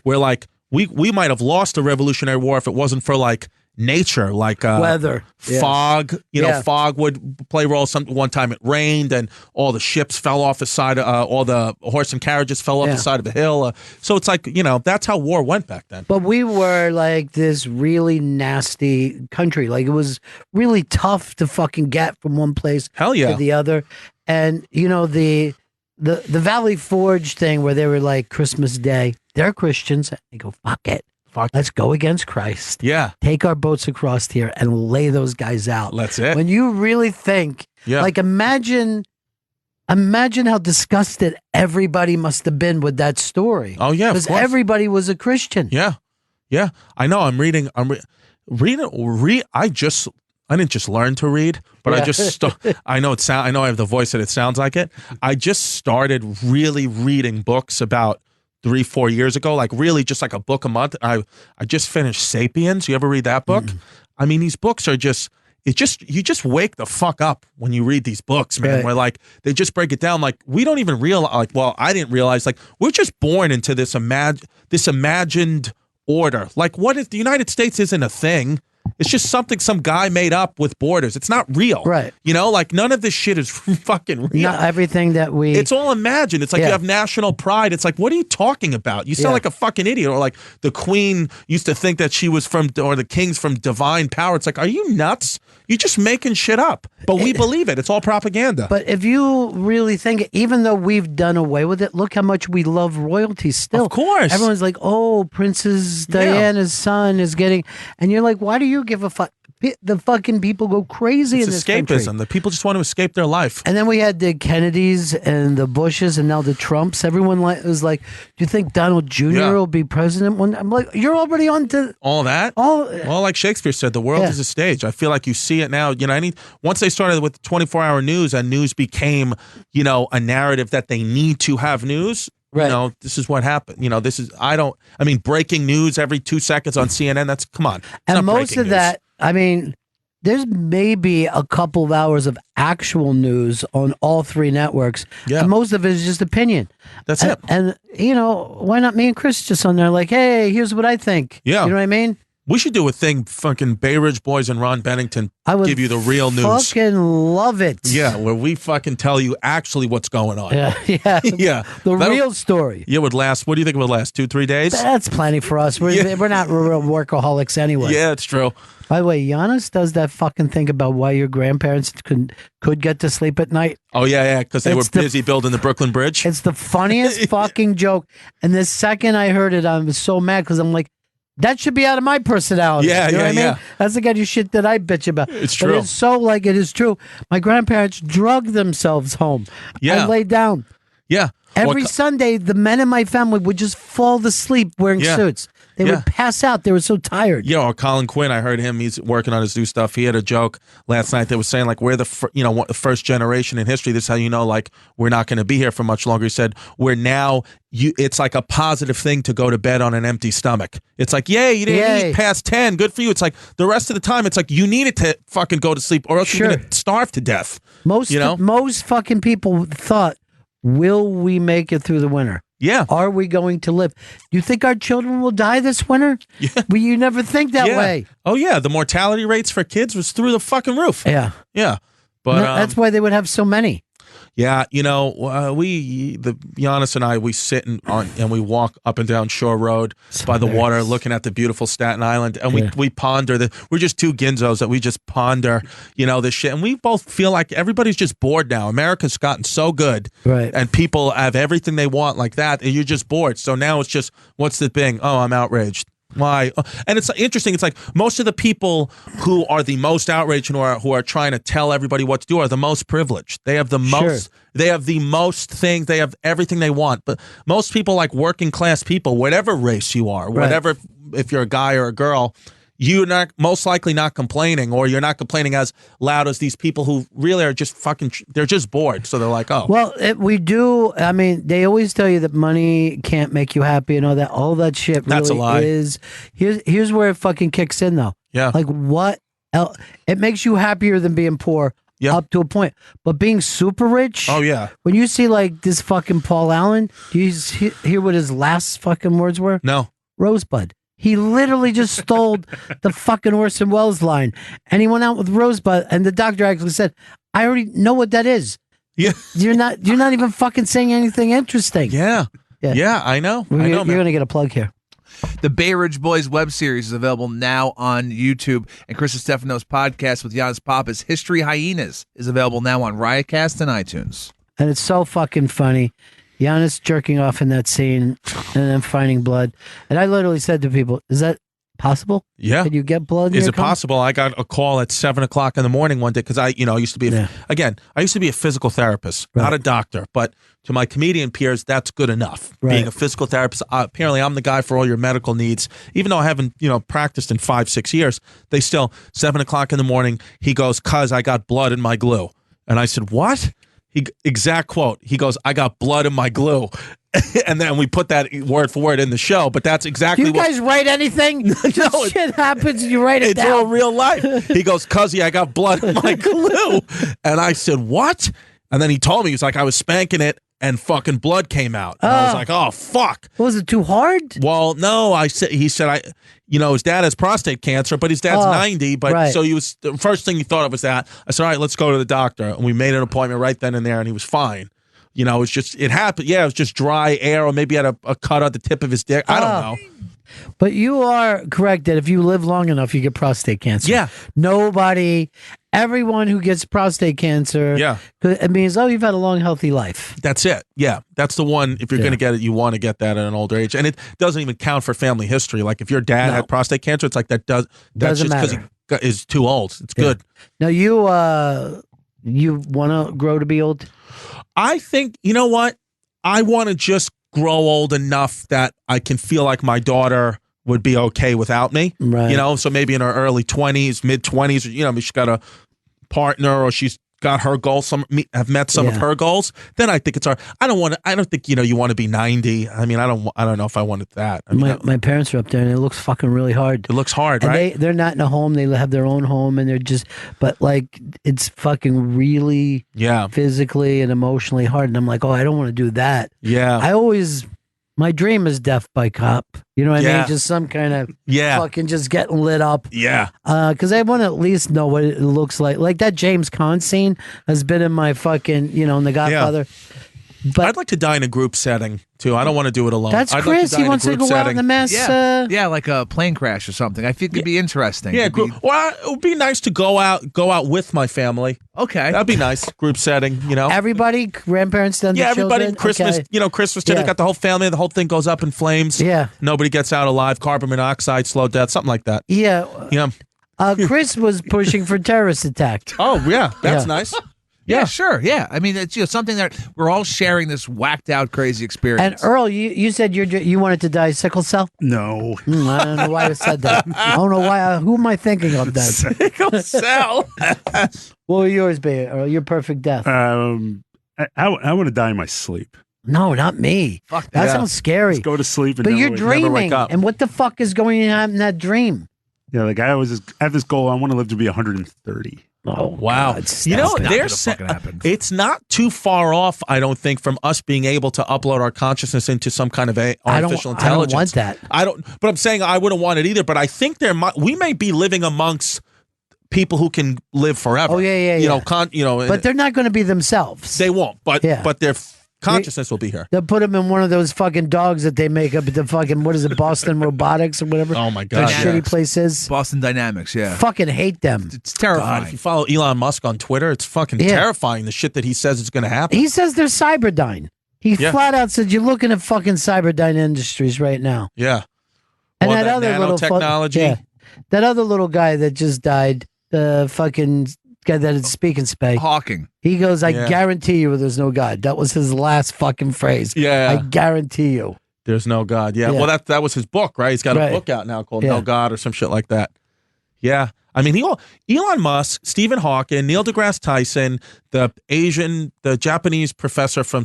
Where like we might have lost the Revolutionary War if it wasn't for like nature, like weather, fog. Fog would play a role. One time it rained and all the ships fell off the side. All the horse and carriages fell off the side of a hill. So it's like that's how war went back then. But we were like this really nasty country. Like it was really tough to fucking get from one place to the other. And the Valley Forge thing where they were like Christmas Day, they're Christians. They go, fuck it. Let's go against Christ. Yeah. Take our boats across here and lay those guys out. That's it. When you really think, like imagine how disgusted everybody must have been with that story. Oh yeah, because everybody was a Christian. Yeah. I know. I'm reading. I didn't just learn to read, but I just I know I have the voice that it sounds like it. I just started really reading books about 3-4 years ago, like really just like a book a month. I just finished Sapiens. You ever read that book? I mean, these books are you just wake the fuck up when you read these books, man. Right. Where like they just break it down. Like we don't even realize. I didn't realize. Like we're just born into this imagined order. Like what if the United States isn't a thing? It's just something some guy made up with borders. It's not real. Right. Like none of this shit is fucking real. Not everything that we... It's all imagined. It's like you have national pride. It's like, what are you talking about? You sound like a fucking idiot. Or like the queen used to think that she was or the king's from divine power. It's like, are you nuts? You're just making shit up. But we believe it. It's all propaganda. But if you really think it, even though we've done away with it, look how much we love royalty still. Of course. Everyone's like, oh, Princess Diana's son is getting... And you're like, why do you give a fuck? The fucking people go crazy in this country. Escapism. The people just want to escape their life. And then we had the Kennedys and the Bushes and now the Trumps. Everyone was like, do you think Donald Jr. will be president one day? I'm like, you're already on to... All that? Well, like Shakespeare said, the world is a stage. I feel like you see it now. Once they started with 24-hour news and news became, a narrative that they need to have news... Right. This is what happened. Breaking news every 2 seconds on CNN. Come on. And most of that, there's maybe a couple of hours of actual news on all three networks. Yeah. And most of it is just opinion. That's it. And, why not me and Chris just on there like, hey, here's what I think. Yeah. You know what I mean? We should do a thing, fucking Bay Ridge Boys and Ron Bennington give you the real news. Fucking love it. Yeah, where we fucking tell you actually what's going on. Yeah. Yeah. The real story. Yeah, would last, what do you think it would last, 2-3 days? That's plenty for us. We're not real workaholics anyway. Yeah, it's true. By the way, Giannis does that fucking thing about why your grandparents could get to sleep at night. Oh, yeah, because they were busy building the Brooklyn Bridge. It's the funniest fucking joke. And the second I heard it, I was so mad because I'm like, that should be out of my personality. Yeah, you know what I mean? yeah. That's the kind of shit that I bitch about. It's But true. it's so like it is true. My grandparents drug themselves home. Yeah. I laid down. Yeah. Every Sunday, the men in my family would just fall asleep wearing suits. They would pass out. They were so tired. Yeah, or Colin Quinn, I heard him. He's working on his new stuff. He had a joke last night that was saying, like, we're the first generation in history. This is how you know, like, we're not going to be here for much longer. He said, we're now, it's like a positive thing to go to bed on an empty stomach. It's like, yay, you didn't eat past 10. Good for you. It's like the rest of the time, it's like you needed to fucking go to sleep or else you're going to starve to death. Most fucking people thought, will we make it through the winter? Yeah. Are we going to live? You think our children will die this winter? Yeah. Well, you never think that way. Oh, yeah. The mortality rates for kids was through the fucking roof. Yeah. Yeah. But that's why they would have so many. Yeah, Giannis and I, we sit and we walk up and down Shore Road by the water, looking at the beautiful Staten Island, and we ponder we're just two ginzos that we just ponder, this shit, and we both feel like everybody's just bored now. America's gotten so good, right? And people have everything they want like that, and you're just bored. So now it's just, what's the thing? Oh, I'm outraged. Why? And it's interesting. It's like most of the people who are the most outraged and who are trying to tell everybody what to do are the most privileged. They have the most. They have the most things. They have everything they want. But most people, like working class people, whatever race you are, whatever, if you're a guy or a girl, you're not most likely not complaining, or you're not complaining as loud as these people who really are just they're just bored. So they're like, oh. Well, we do. I mean, they always tell you that money can't make you happy and all that shit. That's a lie. Here's where it fucking kicks in, though. Yeah. Like, what else? It makes you happier than being poor up to a point. But being super rich. Oh, yeah. When you see like this fucking Paul Allen, do you hear what his last fucking words were? No. Rosebud. He literally just stole the fucking Orson Welles line, and he went out with Rosebud, and the doctor actually said, "I already know what that is." Yeah, you're not even fucking saying anything interesting. Yeah, I know. You're gonna get a plug here. The Bay Ridge Boys web series is available now on YouTube, and Chris Stefano's podcast with Giannis Papas, History Hyenas, is available now on Riotcast and iTunes. And it's so fucking funny. Giannis jerking off in that scene and then finding blood. And I literally said to people, is that possible? Yeah. Can you get blood in Is your it possible? I got a call at 7:00 in the morning one day because I used to be, I used to be a physical therapist, not a doctor, but to my comedian peers, that's good enough. Being a physical therapist, apparently I'm the guy for all your medical needs. Even though I haven't, practiced in 5-6 years, they still, 7:00 in the morning, he goes, "'Cause I got blood in my glue." And I said, "What?" Exact quote. He goes, "I got blood in my glue." And then we put that word for word in the show, but that's exactly what... Do you guys write anything? No, shit happens and you write it down. It's all real life. He goes, "'Cause I got blood in my glue." And I said, "What?" And then he told me, he was like, I was spanking it and fucking blood came out. And I was like, "Oh, fuck." Was it too hard? Well, no, he said, his dad has prostate cancer, but his dad's 90. But so the first thing he thought of was that. I said, "All right, let's go to the doctor." And we made an appointment right then and there, and he was fine. It's just, it happened. Yeah, it was just dry air, or maybe he had a cut on the tip of his dick. I don't know. But you are correct that if you live long enough, you get prostate cancer. Yeah. Everyone who gets prostate cancer, it means, you've had a long, healthy life. That's it. Yeah. That's the one. If you're going to get it, you want to get that at an older age. And it doesn't even count for family history. Like if your dad had prostate cancer, it's like that's doesn't just because matter. he is too old. It's good. Now you want to grow to be old? I think, you know what? I want to just grow old enough that I can feel like my daughter would be okay without me. Right. So maybe in her early 20s, mid 20s, she's got a partner or she's got her goals, have met some of her goals, then I think it's hard. I don't think, you want to be 90. I mean, I don't know if I wanted that. I mean, my parents are up there and it looks fucking really hard. It looks hard, and right? They're not in a home. They have their own home and they're just, but like, it's fucking really physically and emotionally hard. And I'm like, I don't want to do that. Yeah. My dream is death by cop. You know what I mean? Just some kind of fucking just getting lit up. Yeah. Because I want to at least know what it looks like. Like that James Caan scene has been in my fucking, in The Godfather. But I'd like to die in a group setting too. I don't want to do it alone. That's I'd Chris. Like to die He wants to go out in the mass. Yeah, like a plane crash or something. I think it'd be interesting. Yeah, well, it would be nice to go out with my family. Okay, that'd be nice. Group setting, Everybody, grandparents, then everybody. Children. Christmas, Christmas dinner. Got the whole family. The whole thing goes up in flames. Yeah, nobody gets out alive. Carbon monoxide, slow death, something like that. Yeah, yeah. Chris was pushing for terrorist attack. Oh yeah, that's nice. Yeah, sure. Yeah, I mean, it's something that we're all sharing this whacked out, crazy experience. And Earl, you said you wanted to die sickle cell. No, I don't know why I said that. I don't know why. Who am I thinking of that? Sickle cell. What will yours be, Earl? Your perfect death. I want to die in my sleep. No, not me. Fuck that sounds scary. Just go to sleep, and but you're never dreaming. wake up. And what the fuck is going to happen in that dream? Yeah, like I always have this goal. I want to live to be 130. Oh wow! God, it's not too far off. I don't think from us being able to upload our consciousness into some kind of artificial intelligence. I don't want that. But I'm saying I wouldn't want it either. But I think we may be living amongst people who can live forever. Oh, yeah, You yeah. know, But they're not going to be themselves. they won't. But their consciousness will be here. They'll put them in one of those fucking dogs that they make up at the fucking, what is it, Boston Robotics or whatever? Oh, my That God. shitty place is. Boston Dynamics, yeah. Fucking hate them. It's terrifying. God, if you follow Elon Musk on Twitter, it's fucking terrifying, the shit that he says is going to happen. He says they're Cyberdyne. He flat out said, you're looking at fucking Cyberdyne Industries right now. Yeah. And Or that other little nanotechnology. that other little guy that just died, the fucking guy that is speaking space. Hawking. He goes, I Yeah. guarantee you there's no God. That was his last fucking phrase. Yeah. I guarantee you. There's no God. Yeah. Yeah. Well, that was his book, right? He's got a Right. book out now called Yeah. No God or some shit like that. Yeah. I mean, Elon Musk, Stephen Hawking, Neil deGrasse Tyson, the Japanese professor from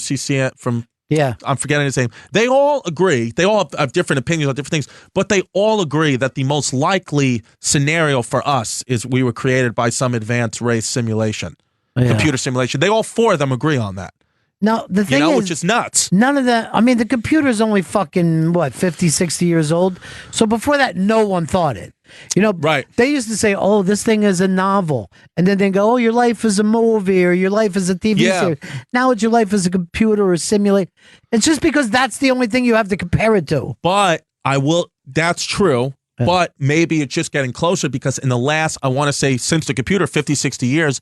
I'm forgetting his name. They all agree. They all have different opinions on different things, but they all agree that the most likely scenario for us is we were created by some advanced race simulation, computer simulation. They all four of them agree on that. Now, the thing is, which is nuts. None of that. I mean, the computer's only fucking, 50, 60 years old. So before that, no one thought it. You know, right. They used to say, oh, this thing is a novel. And then they go, oh, your life is a movie or your life is a TV series. Now it's your life is a computer or a simulate. It's just because that's the only thing you have to compare it to. But that's true. But maybe it's just getting closer because in the last, I want to say, since the computer, 50, 60 years,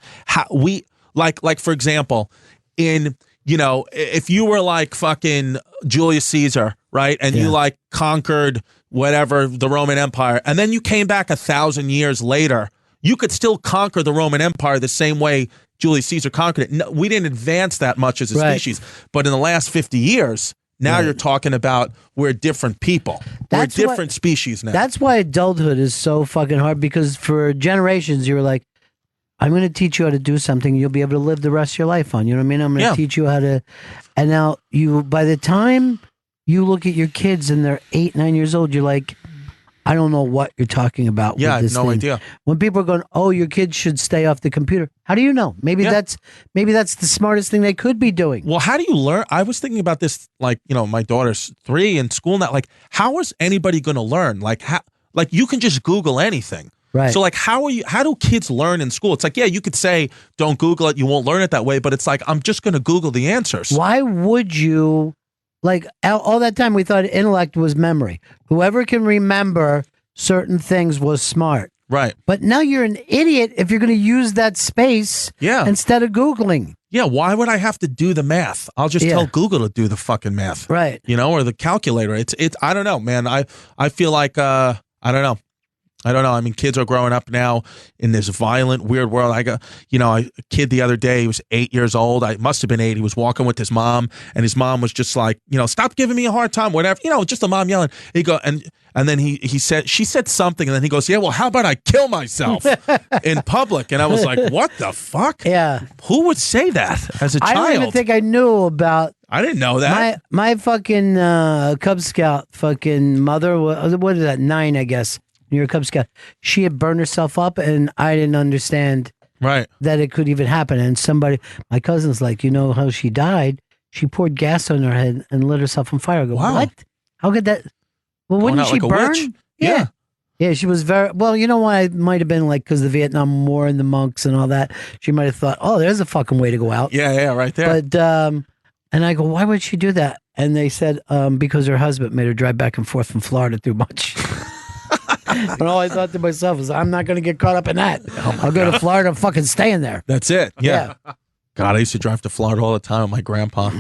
like for example, if you were like fucking Julius Caesar, right? And you like conquered whatever, the Roman Empire, and then you came back 1,000 years later, you could still conquer the Roman Empire the same way Julius Caesar conquered it. No, we didn't advance that much as a species. But in the last 50 years, now you're talking about we're different people. We're a different species now. That's why adulthood is so fucking hard, because for generations you were like, I'm going to teach you how to do something you'll be able to live the rest of your life on. You know what I mean? I'm going to teach you how to. And now by the time you look at your kids and they're 8, 9 years old, you're like, I don't know what you're talking about. Yeah, I with this have no thing. idea. When people are going, oh, your kids should stay off the computer. How do you know? Maybe that's the smartest thing they could be doing. Well, how do you learn? I was thinking about this, my daughter's 3 in school now. Like, how is anybody going to learn? Like, you can just Google anything. Right. So how do kids learn in school? It's like, you could say, don't Google it. You won't learn it that way. But it's like, I'm just going to Google the answers. Why would you, all that time we thought intellect was memory. Whoever can remember certain things was smart. Right. But now you're an idiot if you're going to use that space instead of Googling. Yeah, why would I have to do the math? I'll just tell Google to do the fucking math. Right. Or the calculator. It's I don't know, man. I feel like I don't know. I mean, kids are growing up now in this violent, weird world. I got, a kid the other day, he was 8 years old. I must have been 8. He was walking with his mom, and his mom was just like, stop giving me a hard time, whatever. Just the mom yelling. He go and then she said something, and then he goes, yeah, well, how about I kill myself in public? And I was like, what the fuck? Yeah. Who would say that as a child? I don't even think I knew about. I didn't know that. My fucking Cub Scout fucking mother, what is that, 9, I guess. You're a Cub Scout. She had burned herself up, and I didn't understand that it could even happen. And my cousin's like, you know how she died? She poured gas on her head and lit herself on fire. I go, what? How could that? Well, wouldn't she like a burn? witch? Yeah. Yeah, she was very well. You know why? It might have been like because the Vietnam War and the monks and all that. She might have thought, oh, there's a fucking way to go out. Yeah, right there. But and I go, why would she do that? And they said because her husband made her drive back and forth from Florida too much. And all I thought to myself is, I'm not going to get caught up in that. I'll go to Florida and fucking staying there. That's it. Yeah. God, I used to drive to Florida all the time with my grandpa.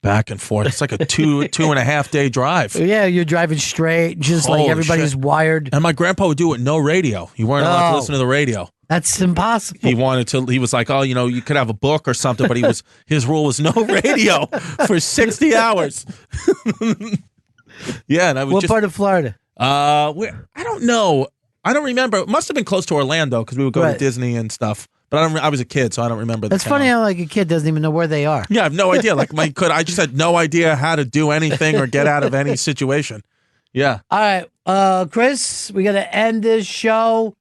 Back and forth. It's like a two and a half day drive. Yeah, you're driving straight, just like everybody's wired. And my grandpa would do it with no radio. You weren't allowed to listen to the radio. That's impossible. He was like, oh, you could have a book or something, but his rule was no radio for 60 hours. Yeah, and I was What part of Florida? I don't know. I don't remember. It must have been close to Orlando because we would go to Disney and stuff. But I was a kid, so I don't remember the That's town. funny how like a kid doesn't even know where they are. Yeah, I have no idea. I just had no idea how to do anything or get out of any situation. Yeah. All right, Chris, we got to end this show.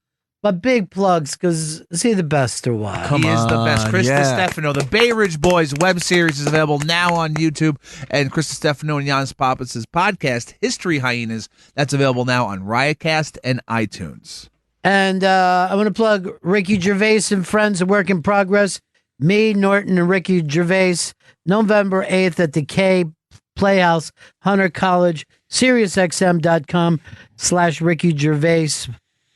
But big plugs, because is he the best or what? He is the best. Chris Stefano. The Bay Ridge Boys web series is available now on YouTube. And Chris Stefano and Jan Pappas' podcast, History Hyenas, that's available now on Riotcast and iTunes. And I want to plug Ricky Gervais and Friends, A Work in Progress. Me, Norton, and Ricky Gervais, November 8th at the K Playhouse, Hunter College, SiriusXM.com/Ricky Gervais.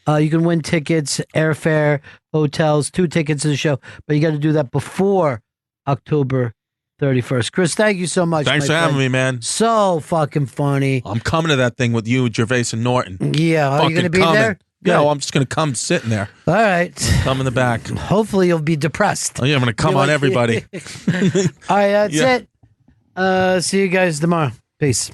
You can win tickets, airfare, hotels, 2 tickets to the show, but you got to do that before October 31st. Chris, thank you so much. Thanks my for having friend. me, man. So fucking funny. I'm coming to that thing with you, Gervais and Norton. Yeah, are you going to be coming. there? Yeah, well, I'm just going to come sitting there. All right. Come in the back. Hopefully you'll be depressed. Oh, yeah, I'm going to come on everybody. All right, that's it. See you guys tomorrow. Peace.